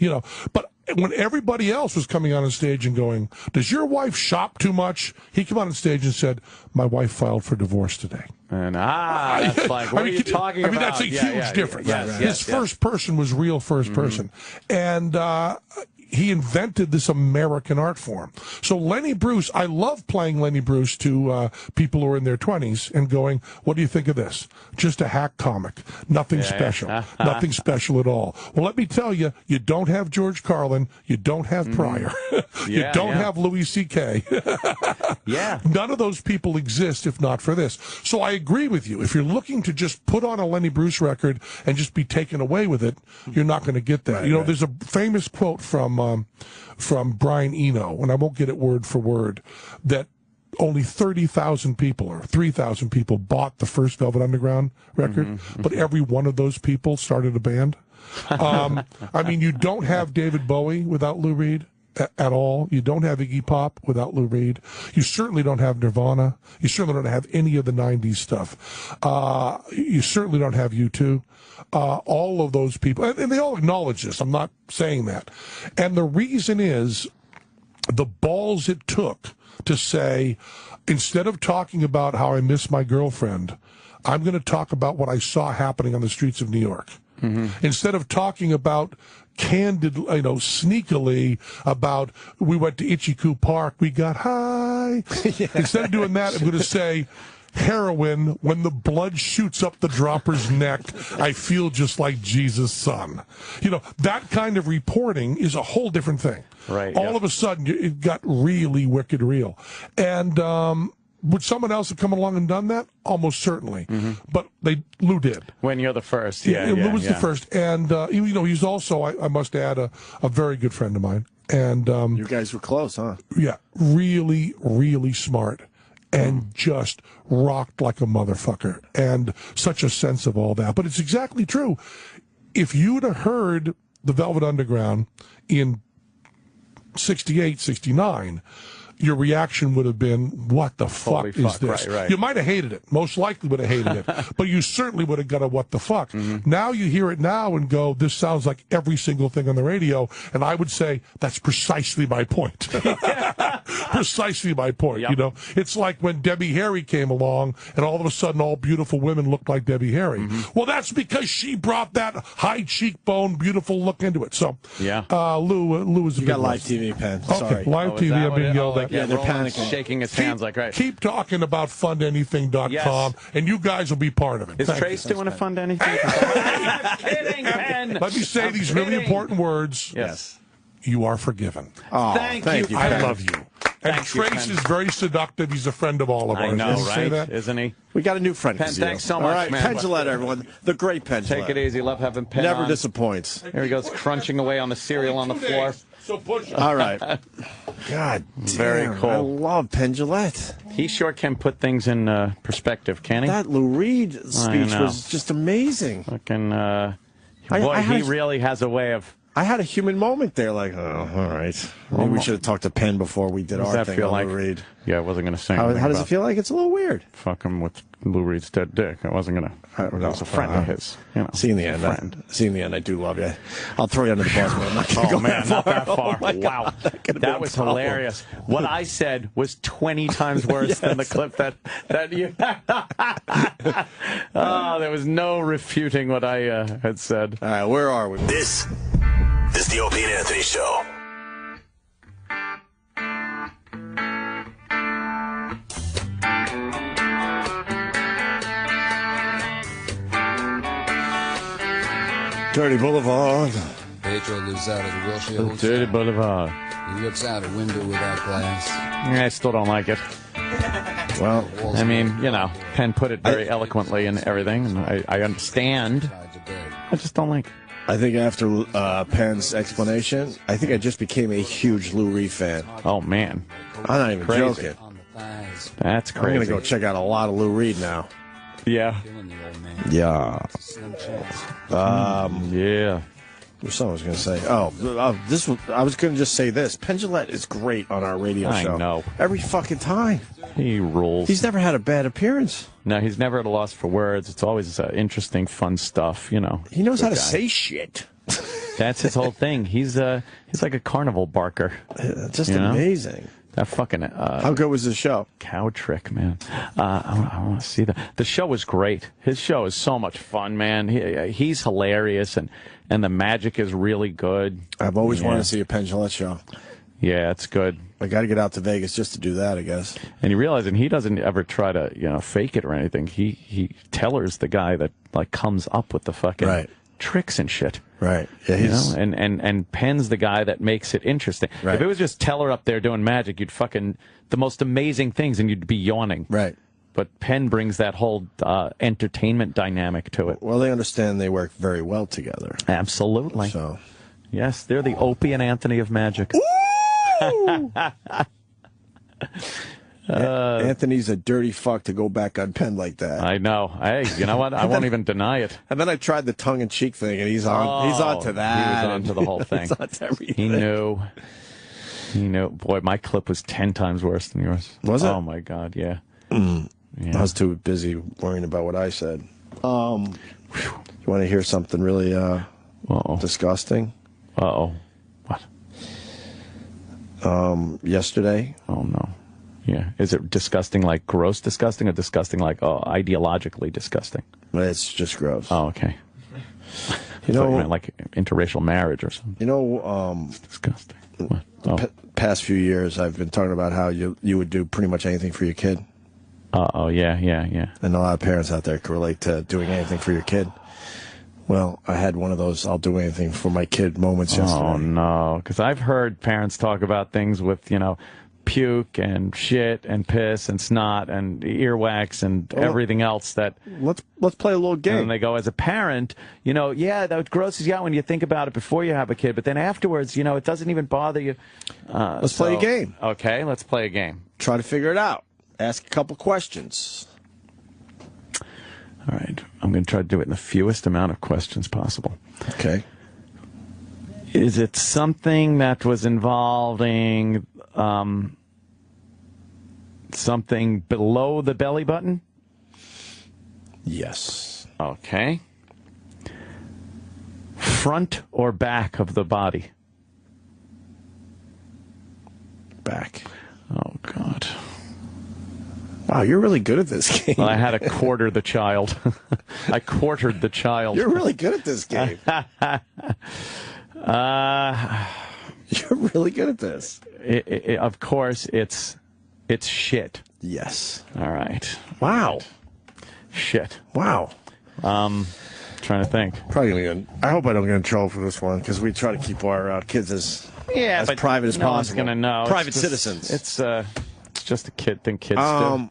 But when everybody else was coming on stage and going, does your wife shop too much? He came on stage and said, my wife filed for divorce today. And that's like, what are you talking about? That's a huge difference. His first person was real first person. And he invented this American art form. So Lenny Bruce, I love playing Lenny Bruce to people who are in their 20s and going, what do you think of this? Just a hack comic. Nothing special. Nothing special at all. Well, let me tell you, you don't have George Carlin. You don't have Pryor. You don't have Louis C.K. None of those people exist if not for this. So I agree with you. If you're looking to just put on a Lenny Bruce record and just be taken away with it, you're not going to get that. There's a famous quote from Brian Eno, and I won't get it word for word, that only 30,000 people or 3,000 people bought the first Velvet Underground record, but every one of those people started a band. I mean, you don't have David Bowie without Lou Reed at all. You don't have Iggy Pop without Lou Reed. You certainly don't have Nirvana. You certainly don't have any of the 90s stuff. You certainly don't have U2. All of those people, and they all acknowledge this. I'm not saying that. And the reason is the balls it took to say, instead of talking about how I miss my girlfriend, I'm going to talk about what I saw happening on the streets of New York. Instead of talking about candid, sneakily about we went to Ichiku Park, we got high. Instead of doing that, I'm going to say, heroin, when the blood shoots up the dropper's neck, I feel just like Jesus' son. That kind of reporting is a whole different thing. Right. All of a sudden, it got really wicked real. And would someone else have come along and done that? Almost certainly. But Lou did. When you're the first. Lou was the first. And, he's also, I must add, a very good friend of mine. And you guys were close, huh? Yeah, really, really smart. And just rocked like a motherfucker. And such a sense of all that. But it's exactly true. If you'd have heard the Velvet Underground in 68, 69, your reaction would have been, what the fuck is this? Right. You might have hated it. Most likely would have hated it. But you certainly would have got a what the fuck. Now you hear it now and go, this sounds like every single thing on the radio. And I would say, that's precisely my point. Precisely my point. Yep. It's like when Debbie Harry came along and all of a sudden all beautiful women looked like Debbie Harry. Well, that's because she brought that high cheekbone, beautiful look into it. So, Lou is a You big got live TV, Penn. Okay, Sorry. live TV, I'm being yelled at. Yeah, they're panicking. Shaking his hands like, right. Keep talking about fundanything.com, and you guys will be part of it. Is Trace doing a fund anything? Kidding, Penn. Let me say these really important words. Yes. You are forgiven. Oh, thank you. I love you. And Trace is very seductive. He's a friend of all of ours. I know, Did you say right? that? Isn't he? We got a new friend. Penn, thanks so much, All right, man. Penn Jillette, everyone. The great Penn Jillette. Take it easy. Love having Penn Never on. disappoints. Here he goes, crunching away on the cereal on the floor. So push. All right. God damn. Very cool. I love Penn Jillette. He sure can put things in perspective, can he? That Lou Reed speech was just amazing. Fucking, he really has a way of... I had a human moment there, like, oh, all right. Maybe we should have talked to Penn before we did our thing on Lou Reed. Yeah, I wasn't going to say How anything does it feel like? It's a little weird. Fuck him with Lou Reed's dead dick. I wasn't going to... That was a friend of his. See you in the end. See you in the end. I do love you. I'll throw you under the bus, but I'm not going to go man, not that far. Oh, wow. That was hilarious. What I said was 20 times worse than the clip that you... there was no refuting what I had said. All right, where are we? This is the Opie and Anthony Show. Dirty Boulevard. Pedro lives out of the wheelchair. Dirty Boulevard. He looks out a window without glass. I still don't like it. Well, I mean, Penn put it very eloquently and everything, and I understand. I just don't like it. I think after Penn's explanation, I think I just became a huge Lou Reed fan. Oh, man. I'm not even joking. That's crazy. I'm going to go check out a lot of Lou Reed now. Yeah. Yeah. Yeah. There's something I was going to say. I was going to just say this. Penn Jillette is great on our radio show. I know. Every fucking time. He rules. He's never had a bad appearance. No, he's never at a loss for words. It's always interesting, fun stuff, He knows how to say shit. That's his whole thing. He's like a carnival barker. Just amazing. That fucking... how good was the show? Cow trick, man. I want to see that. The show was great. His show is so much fun, man. He's hilarious, and the magic is really good. I've always wanted to see a Penn Jillette show. Yeah, it's good. I got to get out to Vegas just to do that, I guess. And you realize, and he doesn't ever try to, fake it or anything. He Teller's the guy that comes up with the fucking tricks and shit. Right. Yeah. And Penn's the guy that makes it interesting. Right. If it was just Teller up there doing magic, you'd fucking the most amazing things, and you'd be yawning. Right. But Penn brings that whole entertainment dynamic to it. Well, they understand they work very well together. Absolutely. So. Yes, they're the Opie and Anthony of magic. Anthony's a dirty fuck to go back on Penn like that. I know. Hey, you know what? I won't even deny it. And then I tried the tongue-in-cheek thing, and he's on to that. He was on to the whole thing. He's on to everything. He knew. He knew. Boy, my clip was 10 times worse than yours. Was it? Oh, my God, yeah. Yeah. I was too busy worrying about what I said. You want to hear something really disgusting? Uh-oh. What? Yesterday. Oh, no. Yeah. Is it disgusting like gross disgusting or disgusting like ideologically disgusting? It's just gross. Oh, okay. You know, meant like interracial marriage or something. You know, it's disgusting. What? Past few years, I've been talking about how you would do pretty much anything for your kid. Yeah. And a lot of parents out there can relate to doing anything for your kid. Well, I had one of those I'll do anything for my kid moments yesterday. Oh, no. Because I've heard parents talk about things with, puke and shit and piss and snot and earwax and everything else that... Let's play a little game. And they go, as a parent, yeah, that grosses you out when you think about it before you have a kid, but then afterwards, it doesn't even bother you. Let's play a game. Okay, let's play a game. Try to figure it out. Ask a couple questions. All right. I'm going to try to do it in the fewest amount of questions possible. Okay. Is it something that was involving something below the belly button? Yes. Okay. Front or back of the body? Back. Oh, God. Wow, you're really good at this game. Well, I had to quarter the child. I quartered the child. You're really good at this game. You're really good at this. Of course, it's shit. Yes. All right. Wow. Shit. Wow. Trying to think. Probably gonna. I hope I don't get in trouble for this one because we try to keep our kids as private as no possible. One's gonna know. Private citizens. It's just a kid thing kids do.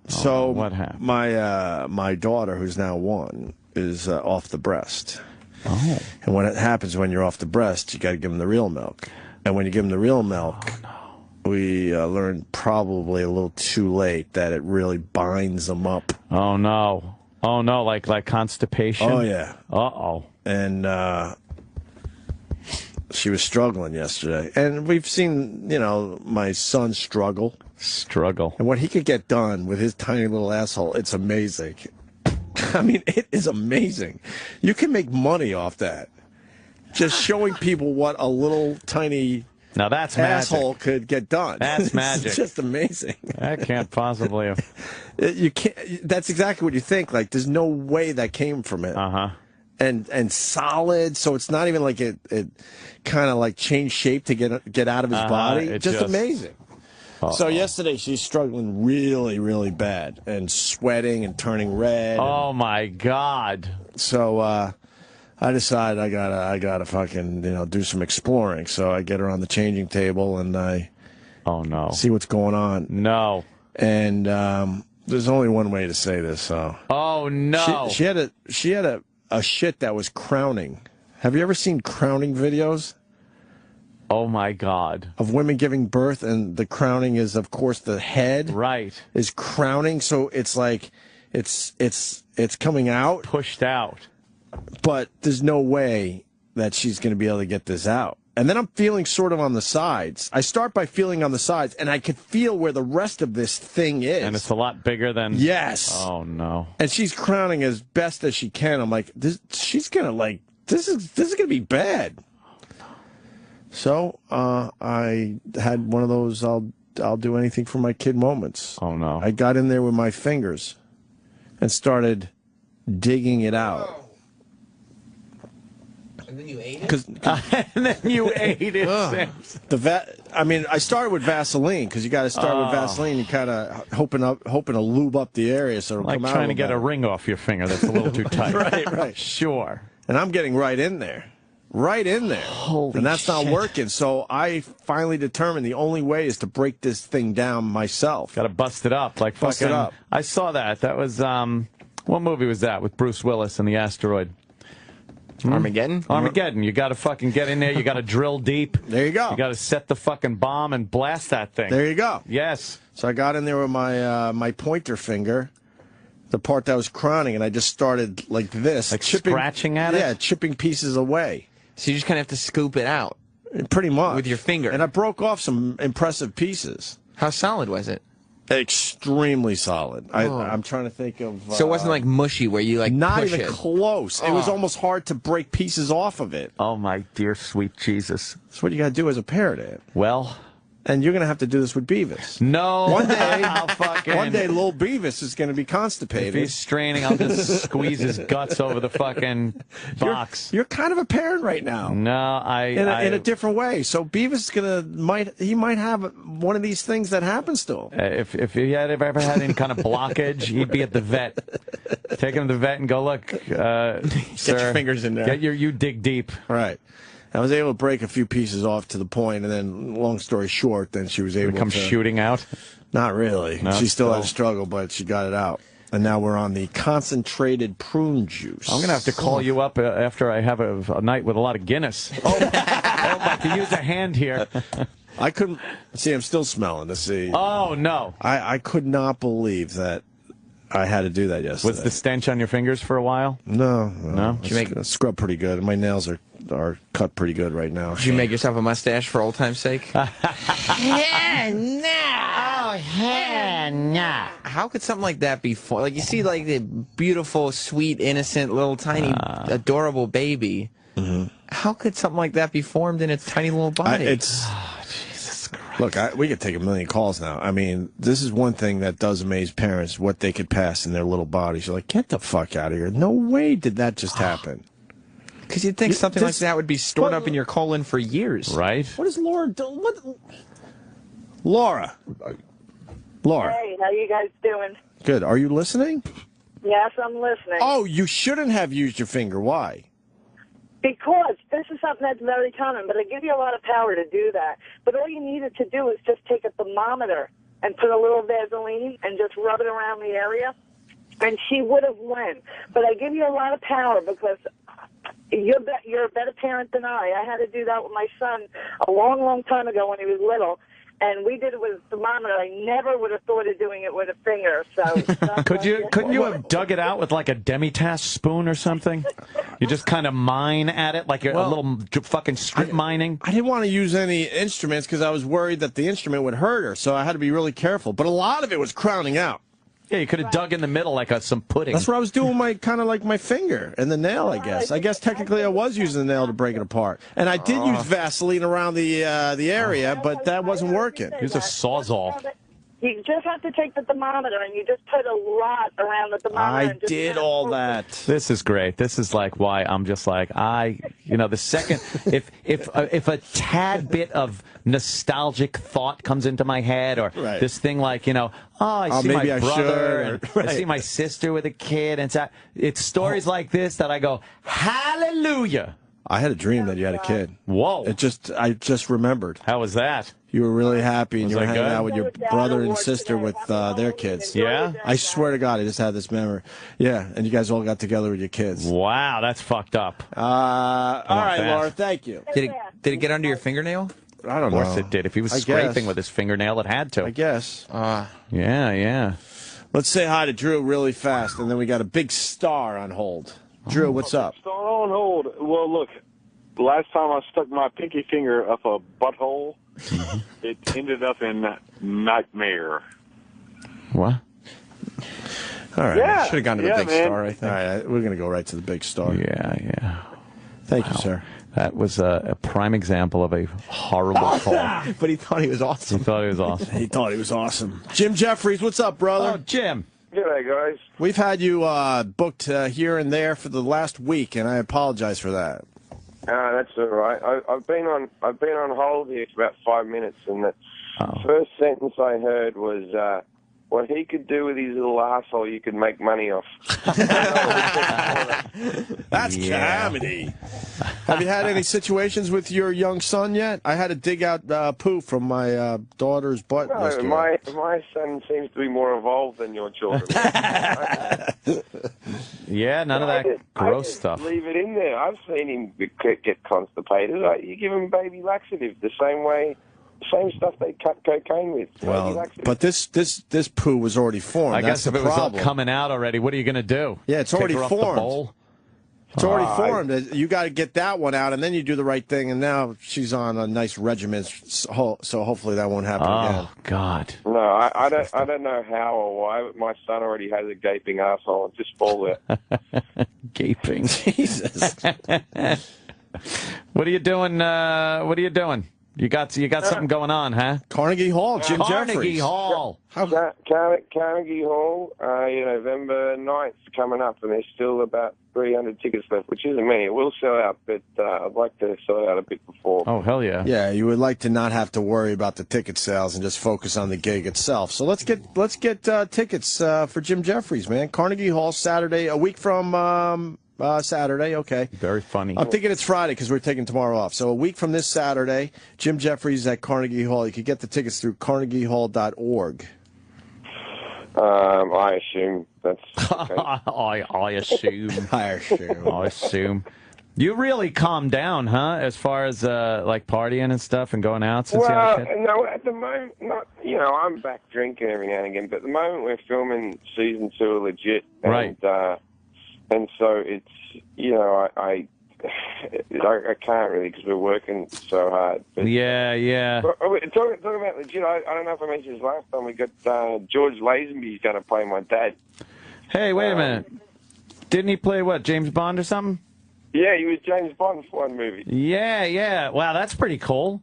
So what happened? My daughter, who's now 1, is off the breast. Oh. And when it happens when you're off the breast, you got to give them the real milk. And when you give them the real milk, we learned probably a little too late that it really binds them up. Oh no! Oh no! Like constipation. Oh yeah. Uh-oh. And she was struggling yesterday, and we've seen my son struggle. And what he could get done with his tiny little asshole, it's amazing. I mean, it is amazing. You can make money off that. Just showing people what a little tiny now that's asshole magic. Could get done. That's magic. It's just amazing. That can't possibly have. You can't. That's exactly what you think. Like, there's no way that came from it. And solid, so it's not even like it kind of like changed shape to get out of his body. Just amazing. So yesterday she's struggling really, really bad and sweating and turning red. Oh my God! So I decided I gotta fucking do some exploring. So I get her on the changing table and I see what's going on. No. And there's only one way to say this. So oh no! She had a shit that was crowning. Have you ever seen crowning videos? Oh my God! Of women giving birth, and the crowning is, of course, the head. Right. Is crowning, so it's like it's coming out, pushed out. But there's no way that she's going to be able to get this out. And then I'm feeling sort of on the sides. I start by feeling on the sides, and I could feel where the rest of this thing is. And it's a lot bigger than. Yes. Oh no. And she's crowning as best as she can. I'm like, she's gonna this is gonna be bad. So I had one of those I'll do anything for my kid moments. Oh no! I got in there with my fingers and started digging it out. And then you ate it? And then you ate it. I started with Vaseline because you got to start with Vaseline. You kind of hoping to lube up the area so it'll like come out. Trying to get a ring off your finger that's a little too tight. Right. Sure. And I'm getting right in there. Holy and that's shit. not working. So I finally determined the only way is to break this thing down myself. Got to bust it up. Like bust fucking, it up. I saw that. That was, what movie was that with Bruce Willis and the asteroid? Armageddon? Armageddon. You got to fucking get in there. You got to drill deep. There you go. You got to set the fucking bomb and blast that thing. There you go. Yes. So I got in there with my my pointer finger, the part that was crowning, and I just started like this. Like scratching at it? Yeah, chipping pieces away. So you just kind of have to scoop it out. Pretty much. With your finger. And I broke off some impressive pieces. How solid was it? Extremely solid. I'm trying to think of... so it wasn't like mushy where you like not push even it. close. It was almost hard to break pieces off of it. Oh, my dear sweet Jesus. That's what you got to do as a parent, Ed. Well... And you're going to have to do this with Beavis. No. One day, little Beavis is going to be constipated. If he's straining, I'll just squeeze his guts over the fucking box. You're kind of a parent right now. No, in a different way. So Beavis is might have one of these things that happens to him. If he had ever had any kind of blockage, he'd be at the vet. Take him to the vet and go, look, sir, get your fingers in there. You dig deep. Right. I was able to break a few pieces off to the point, and then, long story short, then she was able to... come shooting out? Not really. No, she still had a struggle, but she got it out. And now we're on the concentrated prune juice. I'm going to have to call you up after I have a night with a lot of Guinness. I'd like to use a hand here. I couldn't... See, I'm still smelling to see. Oh, no. I could not believe that I had to do that yesterday. Was the stench on your fingers for a while? No. Did you make scrub pretty good? My nails are cut pretty good right now. Did you make yourself a mustache for old time's sake? Hell no! Oh, hell no! How could something like that be formed? Like, you see, like, the beautiful, sweet, innocent, little, tiny, adorable baby. Mm-hmm. How could something like that be formed in its tiny little body? Jesus Christ. Look, we could take a million calls now. I mean, this is one thing that does amaze parents, what they could pass in their little bodies. You're like, get the fuck out of here. No way did that just happen. Because you'd think something like that would be stored up in your colon for years. Right? What is Laura doing? Laura. Hey, how you guys doing? Good. Are you listening? Yes, I'm listening. Oh, you shouldn't have used your finger. Why? Because this is something that's very common, but I give you a lot of power to do that. But all you needed to do is just take a thermometer and put a little Vaseline and just rub it around the area, and she would have won. But I give you a lot of power because you're a better parent than I. I had to do that with my son a long, long time ago when he was little, and we did it with a thermometer. I never would have thought of doing it with a finger. So couldn't you have dug it out with like a demitasse spoon or something? You just kind of mine at it like a little fucking strip mining. I didn't want to use any instruments because I was worried that the instrument would hurt her, so I had to be really careful. But a lot of it was crowning out. Yeah, you could have dug in the middle like some pudding. That's what I was doing, kind of like my finger and the nail, I guess. I guess technically I was using the nail to break it apart. And I did use Vaseline around the area, but that wasn't working. Use a Sawzall. You just have to take the thermometer and you just put a lot around the thermometer. I did all that. This is great. This is like why I'm just like the second if a tad bit of nostalgic thought comes into my head or this thing like I see my brother and I see my sister with a kid and it's stories like this that I go hallelujah. I had a dream that you had a kid. Whoa! I just remembered. How was that? You were really happy, and you were hanging good? out with your brother and sister with their kids. Yeah? I swear to God, I just had this memory. Yeah, and you guys all got together with your kids. Wow, that's fucked up. All right, Laura, thank you. Did it get under your fingernail? I don't know. Of course it did. If he was scraping with his fingernail, it had to. I guess. Yeah. Let's say hi to Drew really fast, and then we got a big star on hold. Drew, what's up? Star on hold. Well, look, the last time I stuck my pinky finger up a butthole, it ended up in nightmare. What? All right. Yeah. Should have gone to the big man. star, I think. All right, we're going to go right to the big star. Yeah. Thank you, sir. That was a prime example of a horrible call. But he thought he was awesome. He thought he was awesome. He thought he was awesome. Jim Jefferies, what's up, brother? Oh, Jim. G'day, guys. We've had you booked here and there for the last week, and I apologize for that. That's all right. I've been on hold here for about 5 minutes, and the first sentence I heard was, what he could do with his little asshole, you could make money off. That's comedy. Have you had any situations with your young son yet? I had to dig out poo from my daughter's butt yesterday. My son seems to be more evolved than your children. Yeah, none of that gross stuff. Leave it in there. I've seen him get constipated. Like, you give him baby laxative the same stuff they cut cocaine with. Well, but this poo was already formed. I That's guess if the it was all problem. coming out already, what are you going to do? Yeah, it's Kick already her off the formed. bowl? It's already formed. You got to get that one out, and then you do the right thing. And now she's on a nice regimen, so hopefully that won't happen again. Oh God! No, I don't know how or why, but my son already has a gaping asshole and just fall there. Gaping. Jesus. What are you doing? What are you doing? You got something going on, huh? Carnegie Hall, Jim Carnegie Jefferies. Hall. Carnegie Hall, November 9th coming up, and there's still about 300 tickets left, which isn't many. It will sell out, but I'd like to sell it out a bit before. Oh, hell yeah. Yeah, you would like to not have to worry about the ticket sales and just focus on the gig itself. So let's get tickets for Jim Jefferies, man. Carnegie Hall, Saturday, a week from Saturday, okay. Very funny. I'm thinking it's Friday because we're taking tomorrow off. So a week from this Saturday, Jim Jefferies at Carnegie Hall. You can get the tickets through carnegiehall.org. I assume that's okay. I assume. I assume. You really calmed down, huh? As far as like partying and stuff and going out since you had a kid? No, at the moment, not. I'm back drinking every now and again, but at the moment we're filming season 2 legit, and, right? And so it's I can't really because we're working so hard. But, yeah. But, talking about legit, I don't know if I mentioned this last time. We got George Lazenby's going to play my dad. Hey, wait a minute. Didn't he play what, James Bond or something? Yeah, he was James Bond for one movie. Yeah. Wow, that's pretty cool.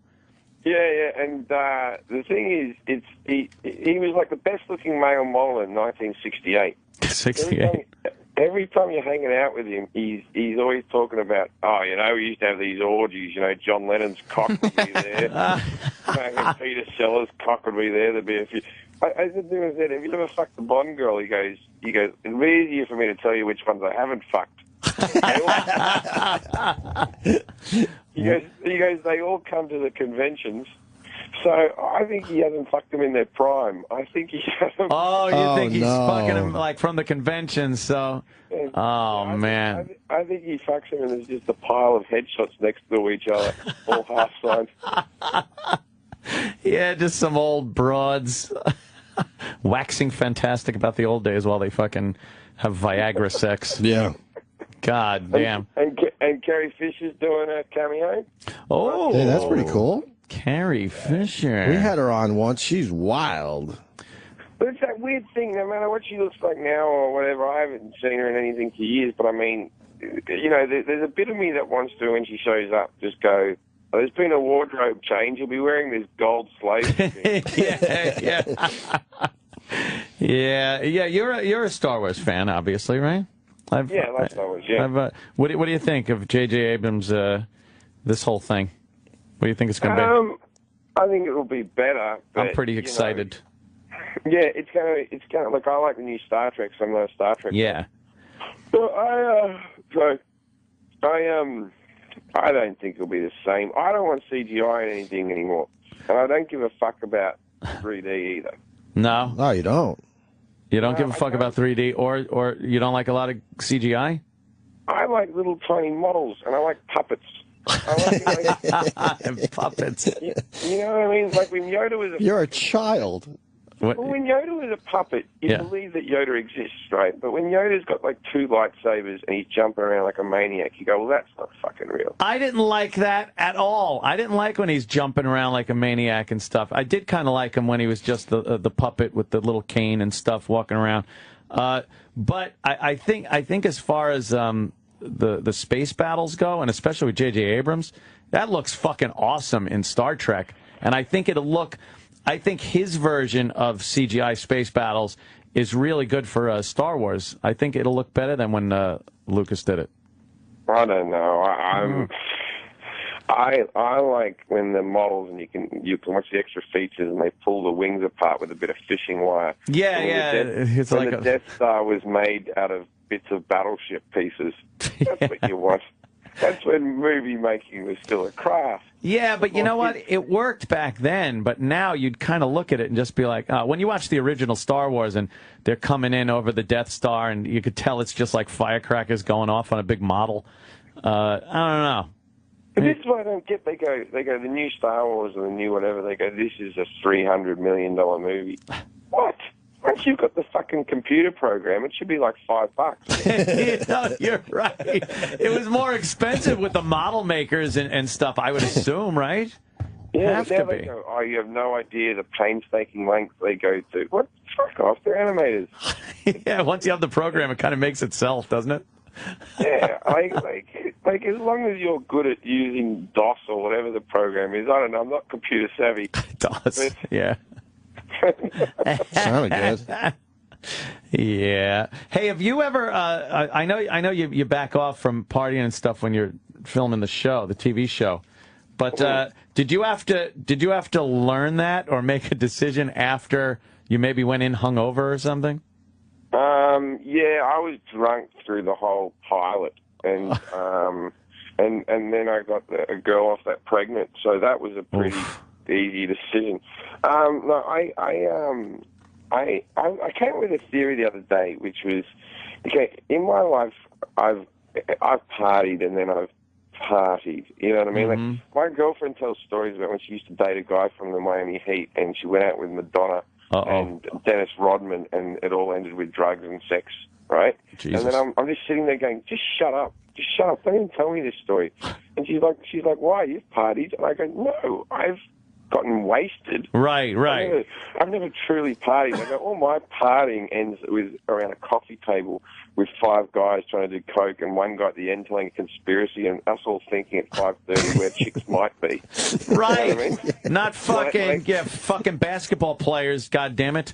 Yeah, and the thing is, he was like the best-looking male model in 1968. 68. Every time you're hanging out with him, he's always talking about, we used to have these orgies, John Lennon's cock would be there. Peter Sellers' cock would be there. There'd be a few. I said to him, have you ever fucked the Bond girl? He goes, it'd be easier for me to tell you which ones I haven't fucked. He goes, they all come to the conventions. So I think he hasn't fucked them in their prime. I think he hasn't. Oh, you think he's fucking them like from the convention? So, man. I think he fucks them and there's just a pile of headshots next to each other, all half signed. Yeah, just some old broads waxing fantastic about the old days while they fucking have Viagra sex. Yeah. God damn. And Carrie Fisher's doing a cameo. Oh, hey, that's pretty cool. Carrie Fisher. We had her on once. She's wild. But it's that weird thing, no matter what she looks like now or whatever, I haven't seen her in anything for years, but I mean, there's a bit of me that wants to, when she shows up, just go, there's been a wardrobe change. You'll be wearing this gold slave. Yeah. You're a Star Wars fan, obviously, right? I like Star Wars, yeah. What do you think of J.J. Abrams, this whole thing? What do you think it's going to be? I think it will be better. But, I'm pretty excited. Yeah, it's kind of like, I like the new Star Trek, so I'm not a Star Trek. Yeah. Well, I don't think it'll be the same. I don't want CGI in anything anymore, and I don't give a fuck about 3D either. No. No, you don't. You don't give a fuck about 3D, or you don't like a lot of CGI? I like little tiny models, and I like puppets. Puppets. You know what I mean? Like when Yoda was You're a child. Well, when Yoda was a puppet, you believe that Yoda exists, right? But when Yoda's got like 2 lightsabers and he's jumping around like a maniac, you go, well, that's not fucking real. I didn't like that at all. I didn't like when he's jumping around like a maniac and stuff. I did kind of like him when he was just the puppet with the little cane and stuff walking around. But I think as far as the space battles go, and especially with J.J. Abrams, that looks fucking awesome in Star Trek. And I think I think his version of CGI space battles is really good for Star Wars. I think it'll look better than when Lucas did it. I don't know. I like when the models and you can watch the extra features and they pull the wings apart with a bit of fishing wire. Yeah, it's like the Death Star was made out of bits of battleship pieces. That's what you want. That's when movie making was still a craft. Yeah, but you know what? It worked back then, but now you'd kind of look at it and just be like, when you watch the original Star Wars and they're coming in over the Death Star and you could tell it's just like firecrackers going off on a big model. I don't know. But this is what I don't get. They go, the new Star Wars or the new whatever, they go, this is a $300 million movie. What? Once you've got the fucking computer program, it should be like $5. No, you're right. It was more expensive with the model makers and stuff, I would assume, right? Yeah, Have but now to they be. go, oh, you have no idea the painstaking lengths they go to. What? Fuck off, they're animators. Yeah, once you have the program, it kind of makes itself, doesn't it? Yeah, like as long as you're good at using DOS or whatever the program is, I don't know, I'm not computer savvy. DOS, yeah. Sounded good. Yeah. Hey, have you ever? I know you back off from partying and stuff when you're filming the show, the TV show. But did you have to learn that or make a decision after you maybe went in hungover or something? Yeah, I was drunk through the whole pilot, and then I got a girl off that pregnant, so that was a pretty easy decision. No, I came with a theory the other day, which was, okay, in my life, I've partied and then I've partied. You know what I mean? Mm-hmm. Like, my girlfriend tells stories about when she used to date a guy from the Miami Heat, and she went out with Madonna and Dennis Rodman, and it all ended with drugs and sex, right? Jesus. And then I'm just sitting there going, just shut up. Just shut up. Don't even tell me this story. And she's like, why? You've partied? And I go, no, I've gotten wasted. Right. I've never truly partied. I go, all my partying ends with around a coffee table with 5 guys trying to do coke and one guy at the end telling a conspiracy and us all thinking at 5:30 where chicks might be. Right. You know what I mean? Not fucking fucking basketball players. God damn it.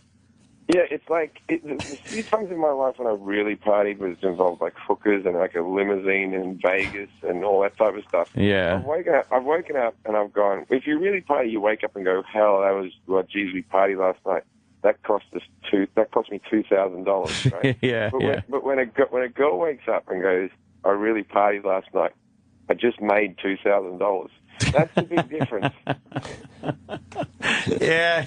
Yeah, it's like the few times in my life when I really partied was involved like hookers and like a limousine in Vegas and all that type of stuff. Yeah. I've woken up and I've gone. If you really party, you wake up and go, "Hell, that was geez, we partied last night. That cost me $2,000." Right? Yeah. But when a girl wakes up and goes, "I really partied last night. I just made $2,000." That's the big difference. Yeah.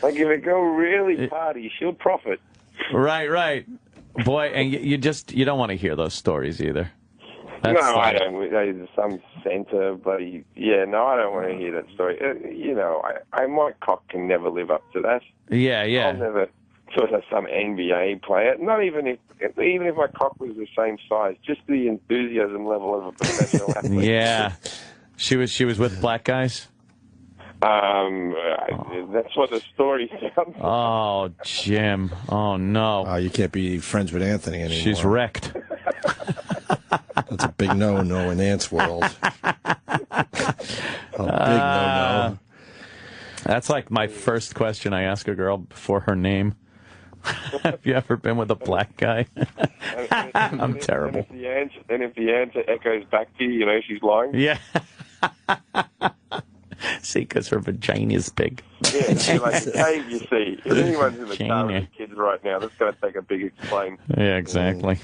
Like if a girl really parties, she'll profit. Right. Boy, and you don't want to hear those stories either. No, I don't. There's some center, buddy. Yeah, no, I don't want to hear that story. You know, my cock can never live up to that. Yeah. I'll never sort of some NBA player. Not even if my cock was the same size, just the enthusiasm level of a professional athlete. Yeah. She was with black guys? That's what the story sounds like. Oh, Jim. Oh, no. Oh, you can't be friends with Anthony anymore. She's wrecked. That's a big no-no in Ant's world. A big no-no. That's like my first question I ask a girl before her name. Have you ever been with a black guy? I'm terrible. And if the answer echoes back to you, you know she's lying. Yeah. See, because her vagina's big. Yeah, she's like, hey, you see, if anyone's in the car with the kids right now, that's going to take a big explain. Yeah, exactly.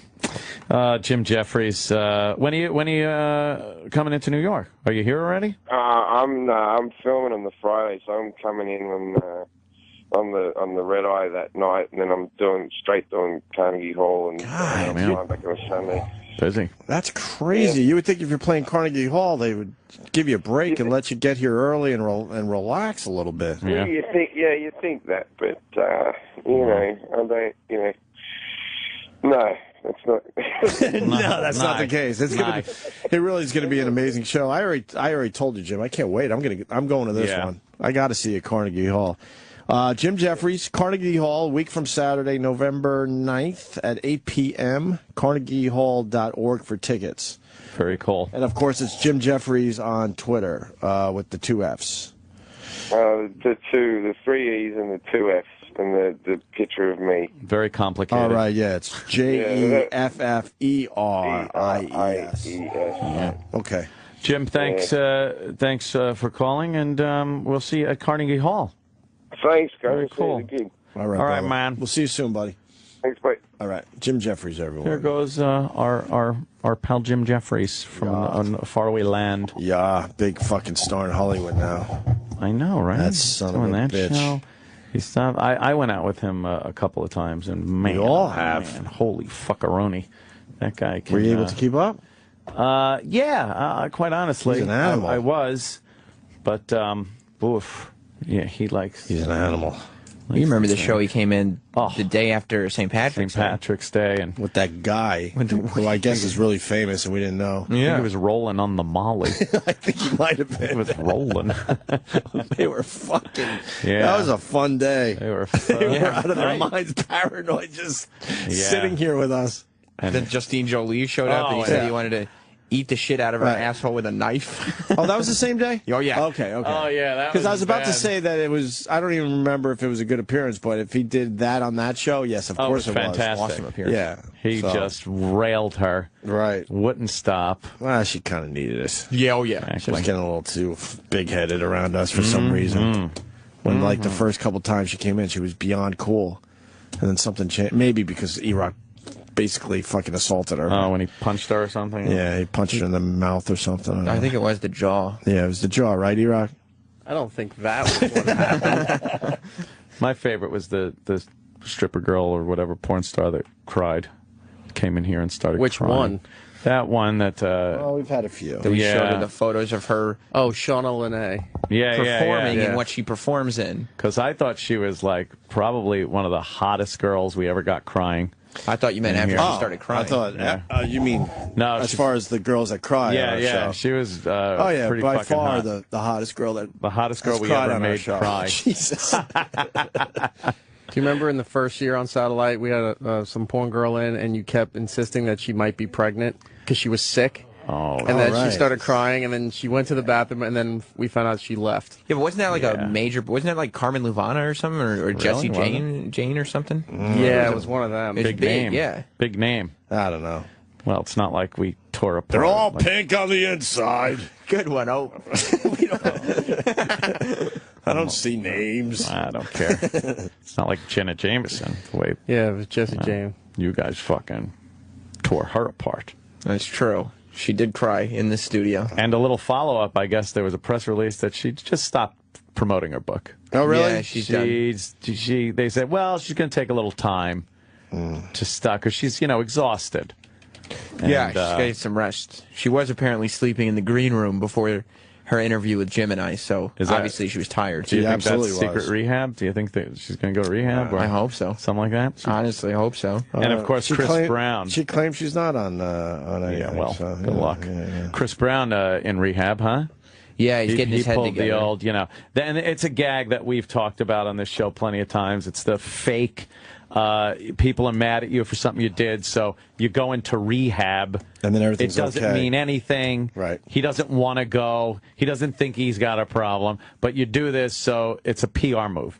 Jim Jefferies, when are you coming into New York? Are you here already? I'm filming on the Friday, so I'm coming in on the red eye that night, and then I'm doing Carnegie Hall, and God, I'm back on Sunday. Busy. That's crazy. You would think if you're playing Carnegie Hall, they would give you a break and let you get here early and relax a little bit. Yeah, you think that, but you know, I don't. You know, no, that's not. No, that's not the case. It's gonna be. It really is going to be an amazing show. I already told you, Jim. I can't wait. I'm going to this one. I got to see you at Carnegie Hall. Jim Jefferies, Carnegie Hall, a week from Saturday, November 9th at 8 p.m., carnegiehall.org for tickets. Very cool. And, of course, it's Jim Jefferies on Twitter with the 2 Fs. The 3 E's and the 2 Fs and the picture of me. Very complicated. All right, yeah, it's Jefferies. Yeah. Okay. Jim, thanks for calling, and we'll see you at Carnegie Hall. Thanks, guys. Very cool. All right, man. We'll see you soon, buddy. Thanks, bye. All right, Jim Jefferies, everyone. Here goes our pal Jim Jefferies from a faraway land. Yeah, big fucking star in Hollywood now. I know, right? That son Doing of a that bitch. show. He stopped. I went out with him a couple of times, and man, We all have. man, holy fuckaroni, that guy. Can, Were you able to keep up? Yeah, quite honestly, He's an animal. I was, but oof, yeah, he's an animal. You remember the show he came in the day after St. Patrick's Day, and with that guy who I guess is really famous and we didn't know. I think he was rolling on the Molly. I think he might have been. He was rolling. They were fucking. Yeah. That was a fun day. They were out of their minds, paranoid, just sitting here with us. And then Justine Jolie showed up and he said he wanted to eat the shit out of her asshole with a knife. Oh, that was the same day? Oh, yeah. Okay. Oh, yeah, that Because I was about to bad. say that it was, I don't even remember if it was a good appearance, but if he did that on that show, yes, of course it was. Fantastic. Awesome appearance. Yeah. He just railed her. Right. Wouldn't stop. Well, she kind of needed it. Yeah, oh, yeah. She was getting a little too big-headed around us for some reason. When, like, the first couple times she came in, she was beyond cool. And then something changed. Maybe because E-Rock basically fucking assaulted her. Oh, when he punched her or something? Yeah, he punched her in the mouth or something. I think it was the jaw. Yeah, it was the jaw, right, E-Rock? I don't think that was what happened. My favorite was the stripper girl or whatever porn star that cried. Came in here and started Which crying. one? That one that... oh, we've had a few. That we showed her the photos of her Oh, Shauna Lene. performing yeah. in what she performs in. Because I thought she was, like, probably one of the hottest girls we ever got crying. I thought you meant in after here. she started crying. I thought, you mean No, as she- far as the girls that cry Yeah, on our yeah. show. She was Oh, yeah, pretty by fucking far hot. the hottest girl that... The hottest girl has we cried ever on our made show. cry. Jesus. Do you remember in the first year on Satellite, we had some porn girl in, and you kept insisting that she might be pregnant because she was sick? Oh, and then right. she started crying, and then she went to the bathroom, and then we found out she left. Yeah, but wasn't that like a major? Wasn't that like Carmen Luvana or something, or Jessie Wasn't Jane or something? Yeah, it was one of them. It's Big name. yeah. Big name. I don't know. Well, it's not like we tore apart. They're all like, pink on the inside. Good one, oh. I don't see names. I don't care. It's not like Jenna Jameson. The way Yeah, it was Jessie Jane. you guys fucking tore her apart. That's true. She did cry in the studio. And a little follow-up, I guess there was a press release that she just stopped promoting her book. Oh, really? Yeah, she's done. They said, well, she's going to take a little time to stop because she's, exhausted. Yeah, And, she's getting some rest. She was apparently sleeping in the green room before her interview with Jim and I, so Is that- obviously she was tired. Do you think that's absolutely secret was. rehab? Do you think that she's going to go to rehab? Or I hope so. something like that? Honestly, I hope so. And, of course, She Chris Brown. She claims she's not on anything. Yeah, well, so, good luck. Yeah. Chris Brown in rehab, huh? Yeah, he's getting his head pulled together. the old, Then it's a gag that we've talked about on this show plenty of times. It's the fake. People are mad at you for something you did, so you go into rehab, And then everything's It doesn't okay. mean anything. Right. He doesn't want to go. He doesn't think he's got a problem, but you do this, so it's a PR move.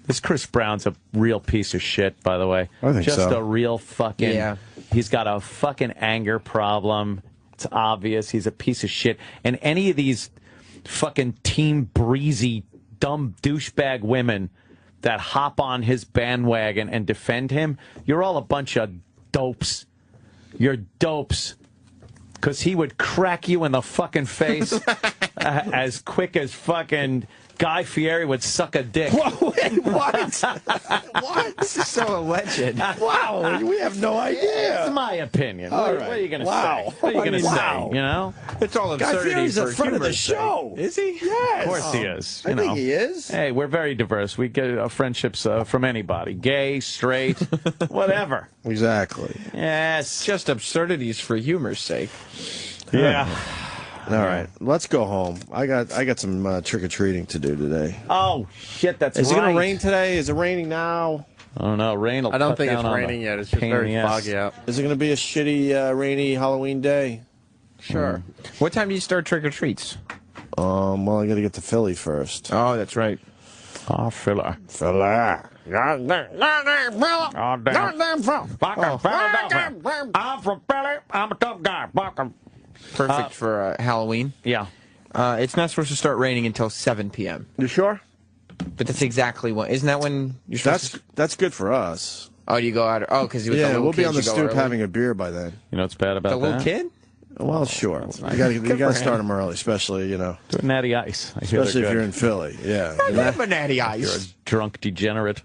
This Chris Brown's a real piece of shit, by the way. I think Just so. a real fucking. Yeah. He's got a fucking anger problem. It's obvious he's a piece of shit. And any of these fucking Team Breezy, dumb douchebag women that hop on his bandwagon and defend him, you're all a bunch of dopes. You're dopes. Because he would crack you in the fucking face as quick as fucking Guy Fieri would suck a dick. Wait, what? What? This is so alleged. Wow, we have no idea. It's my opinion. All What right. are you going to Wow. say? What are you going to Wow. say? It's all Guy absurdity Fieri's for the front of the humor's sake. show. Is he? Yes. Of course he is. I think he is. Hey, we're very diverse. We get friendships from anybody. Gay, straight, whatever. Exactly. Yes. Just absurdities for humor's sake. Yeah. All right, let's go home. I got some trick or treating to do today. Oh, shit, that's Is right. it going to rain today? Is it raining now? I don't know. Rain will I don't cut think it's down on raining the yet. It's just pain in very the ass. foggy out. Is it going to be a shitty, rainy Halloween day? Sure. What time do you start trick or treats? Well, I got to get to Philly first. Oh, that's right. Oh, filler. Filler. Oh, damn. I'm from Philly. I'm a tough guy. Perfect for Halloween. Yeah. It's not supposed to start raining until 7 p.m. You sure? But that's exactly when. Isn't that when you're supposed to? That's good for us. Oh, you go out? Oh, because he was a Yeah, little we'll be kid, on the you go stoop early? having a beer by then. You know what's bad about The little that? kid? Well, sure. nice. You got to for start him. them early, especially, Do a natty ice. I hear especially they're if you're good. in Philly. Yeah. I love a natty ice. You're a drunk degenerate.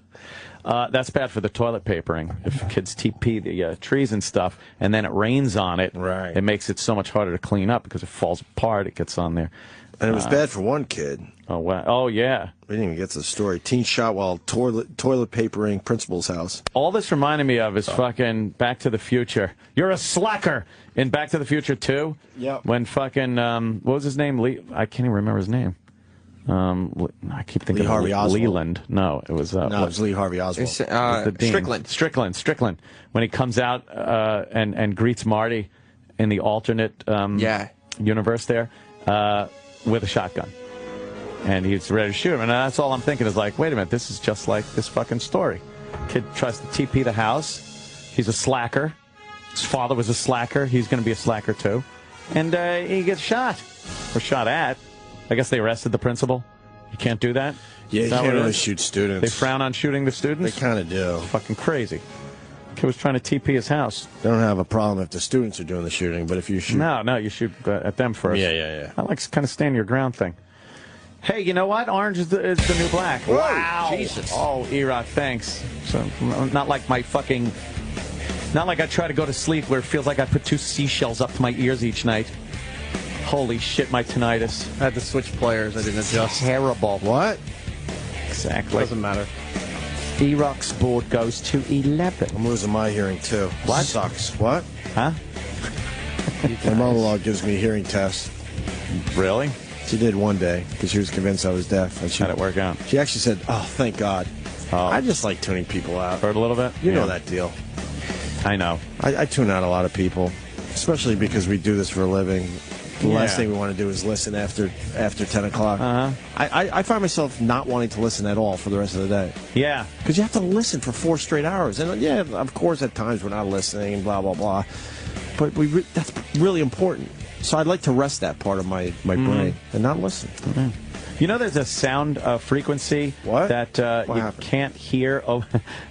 That's bad for the toilet papering. If kids TP the trees and stuff, and then it rains on it, Right. it makes it so much harder to clean up because it falls apart. It gets on there. And it was bad for one kid. Oh, wow. Oh, yeah. We didn't even get to the story. Teen shot while toilet papering principal's house. All this reminded me of is fucking Back to the Future. You're a slacker in Back to the Future 2. Yep. When fucking, what was his name? I can't even remember his name. I keep thinking Lee Harvey of Oswald. Leland. No, it was... No, it was Lee Harvey Oswald. It's, It was the dean. Strickland. When he comes out and greets Marty in the alternate universe there with a shotgun. And he's ready to shoot him. And that's all I'm thinking is like, wait a minute, this is just like this fucking story. Kid tries to TP the house. He's a slacker. His father was a slacker. He's going to be a slacker too. And he gets shot. Or shot at. I guess they arrested the principal. You can't do that? Yeah, Is you that can't what it really is? shoot students. They frown on shooting the students? They kind of do. Fucking crazy. Kid was trying to TP his house. They don't have a problem if the students are doing the shooting, but if you shoot... No, you shoot at them first. Yeah. I like kind of stand your ground thing. Hey, you know what? Orange is the new black. Whoa, Wow. Jesus. Oh, E-Rock, thanks. So, not like I try to go to sleep where it feels like I put 2 seashells up to my ears each night. Holy shit, my tinnitus. I had to switch players. I didn't adjust. Terrible. What? Exactly. Doesn't matter. E-Rock's board goes to 11. I'm losing my hearing, too. What? Sucks. What? Huh? My mother-in-law gives me hearing tests. Really? She did one day because she was convinced I was deaf. And How'd it work out? She actually said, "Oh, thank God." Oh. I just like tuning people out. Heard a little bit? You know Yeah. that deal. I know. I tune out a lot of people, especially because we do this for a living. The last thing we want to do is listen after 10 o'clock. I find myself not wanting to listen at all for the rest of the day. Yeah. Because you have to listen for 4 straight hours. And yeah, of course, at times we're not listening and blah, blah, blah. But that's really important. So I'd like to rest that part of my brain and not listen. You know, there's a sound frequency that you can't hear.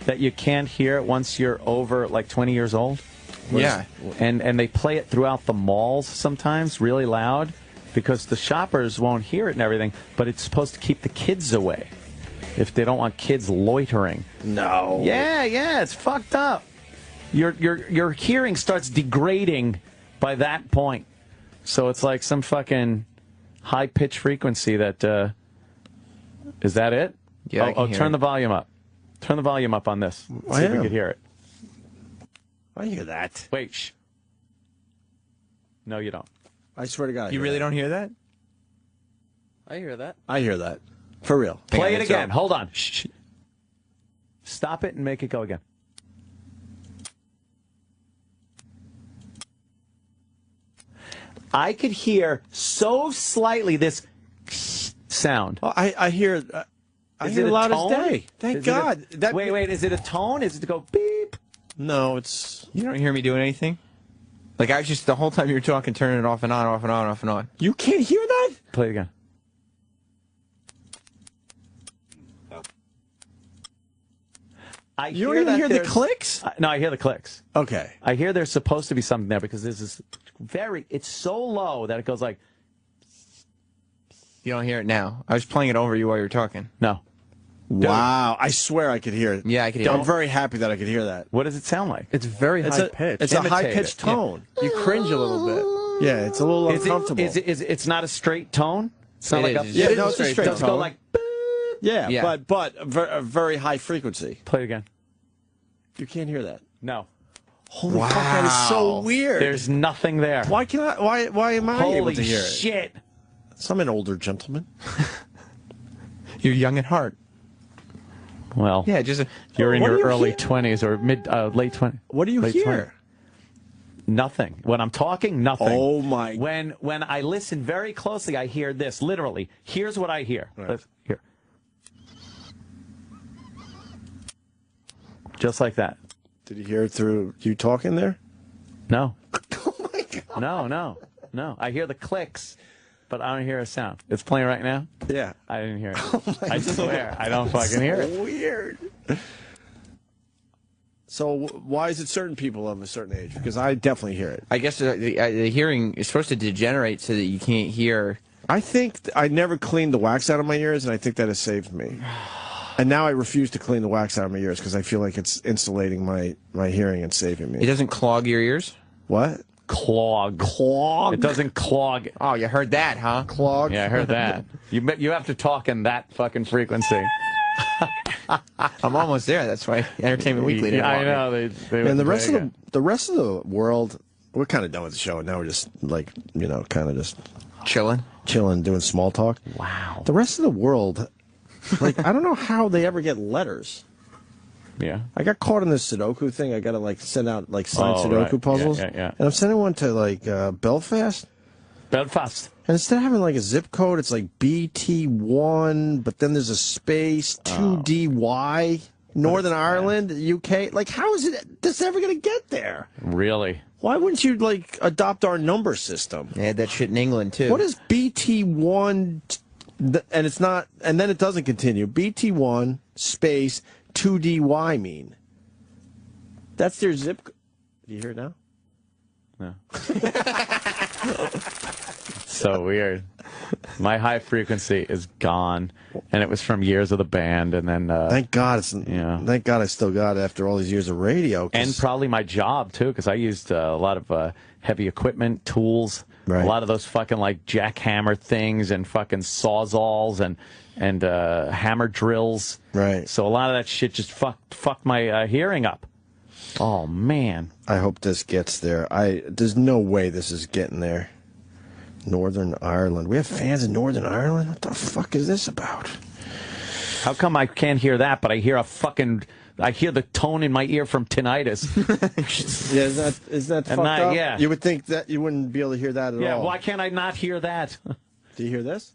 That you can't hear once you're over like 20 years old. Yeah. And they play it throughout the malls sometimes, really loud, because the shoppers won't hear it and everything. But it's supposed to keep the kids away, if they don't want kids loitering. No. Yeah, it's fucked up. Your hearing starts degrading by that point. So it's like some fucking high-pitched frequency that, is that it? Yeah, I can hear turn it. the volume up. Turn the volume up on this. I See if we am. can hear it. I hear that. Wait, shh. No, you don't. I swear to God. I You hear really that. don't hear that? I hear that. I hear that. For real. Play it again. Hold on. Shh. Stop it and make it go again. I could hear so slightly this sound. Oh, I hear. I Is hear it a loud tone? as day. Thank Is it a- God. Wait. Is it a tone? Is it to go beep? No, it's. You don't hear me doing anything? Like, I was just, the whole time you were talking, turning it off and on, off and on, off and on. You can't hear that? Play it again. You don't even hear the there's- clicks? No, I hear the clicks. Okay. I hear there's supposed to be something there because this is it's so low that it goes like. You don't hear it now. I was playing it over you while you were talking. No. Wow. I swear I could hear it. Yeah, I could hear I'm it. very happy that I could hear that. What does it sound like? It's very high pitched. It's a high-pitched tone. You cringe a little bit. Yeah, it's a little uncomfortable. It's not a straight tone? It's not It like is. a. Yeah, It no, is it's a straight Does it go tone. like. Yeah, Yeah. but a very high frequency. Play it again. You can't hear that. No. Holy fuck, that is so weird. There's nothing there. Why can I? Why am I able Holy to hear it? shit. So I'm an older gentleman. You're young at heart. Well, Yeah, just you're in What do your you early hear? 20s or late 20s. What do you Late hear? 20s. Nothing. When I'm talking, nothing. Oh my! When I listen very closely, I hear this. Literally, here's what I hear. Right. Let's hear. Just like that. Did you hear it through you talking there? No. Oh my God! No. I hear the clicks, but I don't hear a sound. It's playing right now. Yeah. I didn't hear it. I swear, I don't fucking hear it. Weird. So why is it certain people of a certain age? Because I definitely hear it. I guess the hearing is supposed to degenerate so that you can't hear. I think I never cleaned the wax out of my ears, and I think that has saved me. And now I refuse to clean the wax out of my ears because I feel like it's insulating my hearing and saving me. It doesn't clog your ears? What? Clog. Clog? It doesn't clog. Oh, you heard that, huh? Clog? Yeah, I heard that. You have to talk in that fucking frequency. I'm almost there. That's why Entertainment Weekly didn't want I know. They and the rest of the world, we're kind of done with the show, and now we're just like, kind of just chilling, doing small talk. Wow. The rest of the world, like, I don't know how they ever get letters. Yeah. I got caught in this Sudoku thing. I got to like send out like signed Sudoku right. puzzles. Yeah. And I'm sending one to like Belfast. Belfast. And instead of having like a zip code, it's like BT1, but then there's a space 2DY, Northern Ireland, UK. Like, how is this ever going to get there? Really? Why wouldn't you like adopt our number system? They had that shit in England too. What is BT1? And it's not, and then it doesn't continue. BT1 space 2DY mean. That's their zip. Do you hear it now? No. So weird. My high frequency is gone, and it was from years of the band, and then thank God thank God I still got it after all these years of radio, and probably my job too, because I used a lot of heavy equipment, tools, a lot of those fucking like jackhammer things and fucking sawzalls and hammer drills. Right. So a lot of that shit just fucked my hearing up. Oh man. I hope this gets there. There's no way this is getting there. Northern Ireland. We have fans in Northern Ireland? What the fuck is this about? How come I can't hear that, but I hear I hear the tone in my ear from tinnitus. Yeah, is that fucked up? Yeah. You would think that you wouldn't be able to hear that at all. Yeah, why can't I not hear that? Do you hear this?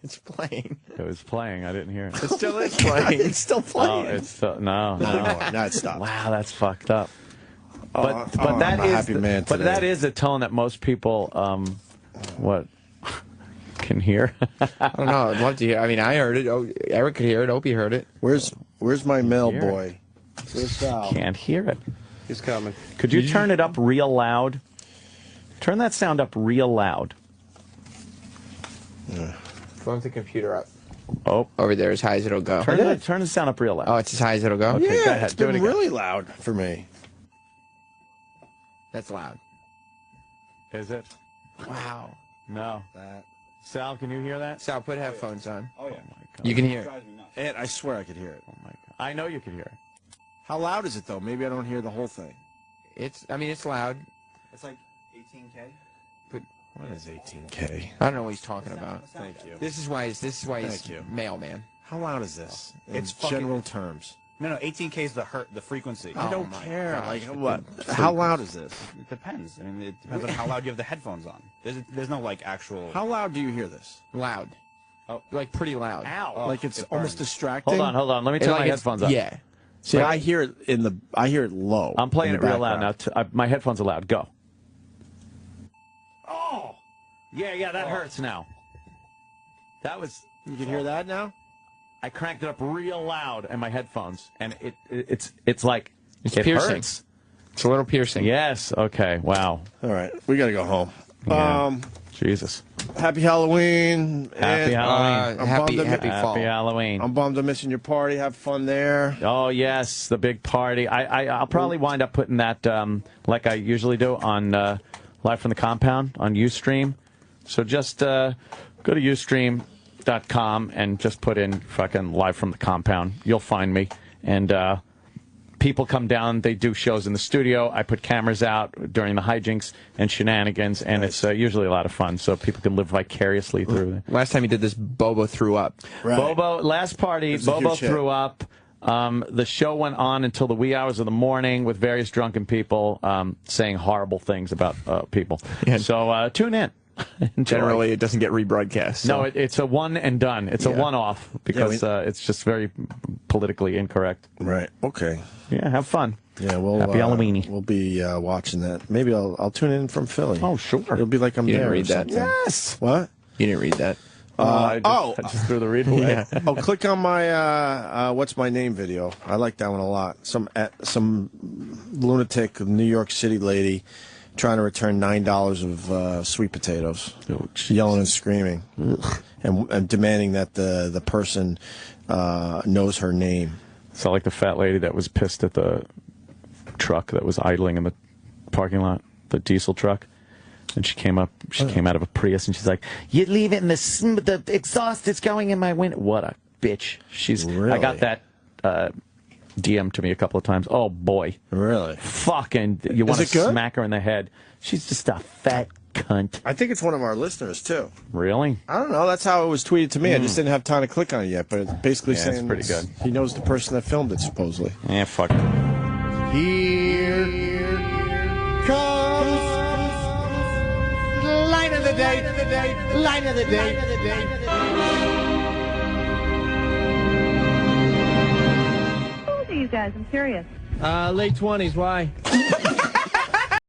It's playing. It was playing. I didn't hear it. It still is playing. It's still playing. Oh, it's still, no. Now it stopped. Wow, that's fucked up. But I'm a happy man but today. that is a tone that most people can hear. I don't know. I'd love to hear. I mean, I heard it. Oh, Eric could hear it. Opie heard it. Where's my mail hear boy? Where's Sal? Can't hear it. He's coming. Could you turn it up real loud? Turn that sound up real loud. Phone the computer up. Oh, over there, as high as it'll go. Turn the sound up real loud. Oh, it's as high as it'll go. Okay, Yeah, go ahead. it's Do it been again. really loud for me. That's loud. Is it? Wow. No. Sal, can you hear that? Sal, put headphones on. Oh yeah. You can hear it. Ed, I swear I could hear it. Oh my God. I know you can hear it. How loud is it though? Maybe I don't hear the whole thing. I mean, it's loud. It's like 18K. But what is 18K? I don't know what he's talking about. Thank you. This is why he's Thank you. mailman. How loud is this? In It's fucking- general terms. No, 18K is the frequency. I don't my care. gosh. Like what? How loud is this? It depends. I mean, it depends on how loud you have the headphones on. There's no like actual. How loud do you hear this? Loud. Oh. Like pretty loud. Ow. Like it's it almost burns. distracting. Hold on. Let me And turn like my it's- headphones on. Yeah. See, I hear it I hear it low. I'm playing in it the real loud now. background. My headphones are loud. Go. Oh. Yeah, that hurts now. That was. You can hear that now? I cranked it up real loud in my headphones, and it's like It's it piercing. hurts. It's a little piercing. Yes. Okay. Wow. All right, we got to go home. Yeah. Jesus. Happy Halloween. Happy and, Halloween. I'm Happy bummed Happy Fall. Happy Halloween. I'm bummed I'm missing your party. Have fun there. Oh yes, the big party. I'll probably wind up putting that like I usually do on Live from the Compound on Ustream. So just go to Ustream.com and just put in fucking Live from the Compound. You'll find me. And people come down. They do shows in the studio. I put cameras out during the hijinks and shenanigans, and it's usually a lot of fun. So people can live vicariously through it. Last time he did this, Bobo threw up. Right. Bobo, last party, It's a Bobo huge hit. threw up. The show went on until the wee hours of the morning with various drunken people saying horrible things about people. Yeah. So tune in. Generally, it doesn't get rebroadcast. So. No, it's a one and done. It's a one-off because it's just very politically incorrect. Right. Okay. Yeah, have fun. Yeah, we'll Happy Halloween. We'll be watching that. Maybe I'll tune in from Philly. Oh, sure. It'll be like I'm You there. didn't read or that. something. Yes. What? You didn't read that. I just threw the read away. Yeah. Oh, click on my what's my name video. I like that one a lot. Some lunatic New York City lady trying to return $9 of sweet potatoes, yelling and screaming, and demanding that the person knows her name. So like the fat lady that was pissed at the truck that was idling in the parking lot, the diesel truck. And she came out of a Prius, and she's like, "You leave it in the exhaust is going in my window." What a bitch! I got that DM to me a couple of times. Oh boy, really? Fucking, you want to smack her in the head? She's just a fat cunt. I think it's one of our listeners too. Really? I don't know. That's how it was tweeted to me. I just didn't have time to click on it yet. But it's basically saying it's pretty good. He knows the person that filmed it supposedly. Yeah, fuck. Here comes line of the day, line of the day. How old are you guys? I'm curious. Late 20s. Why?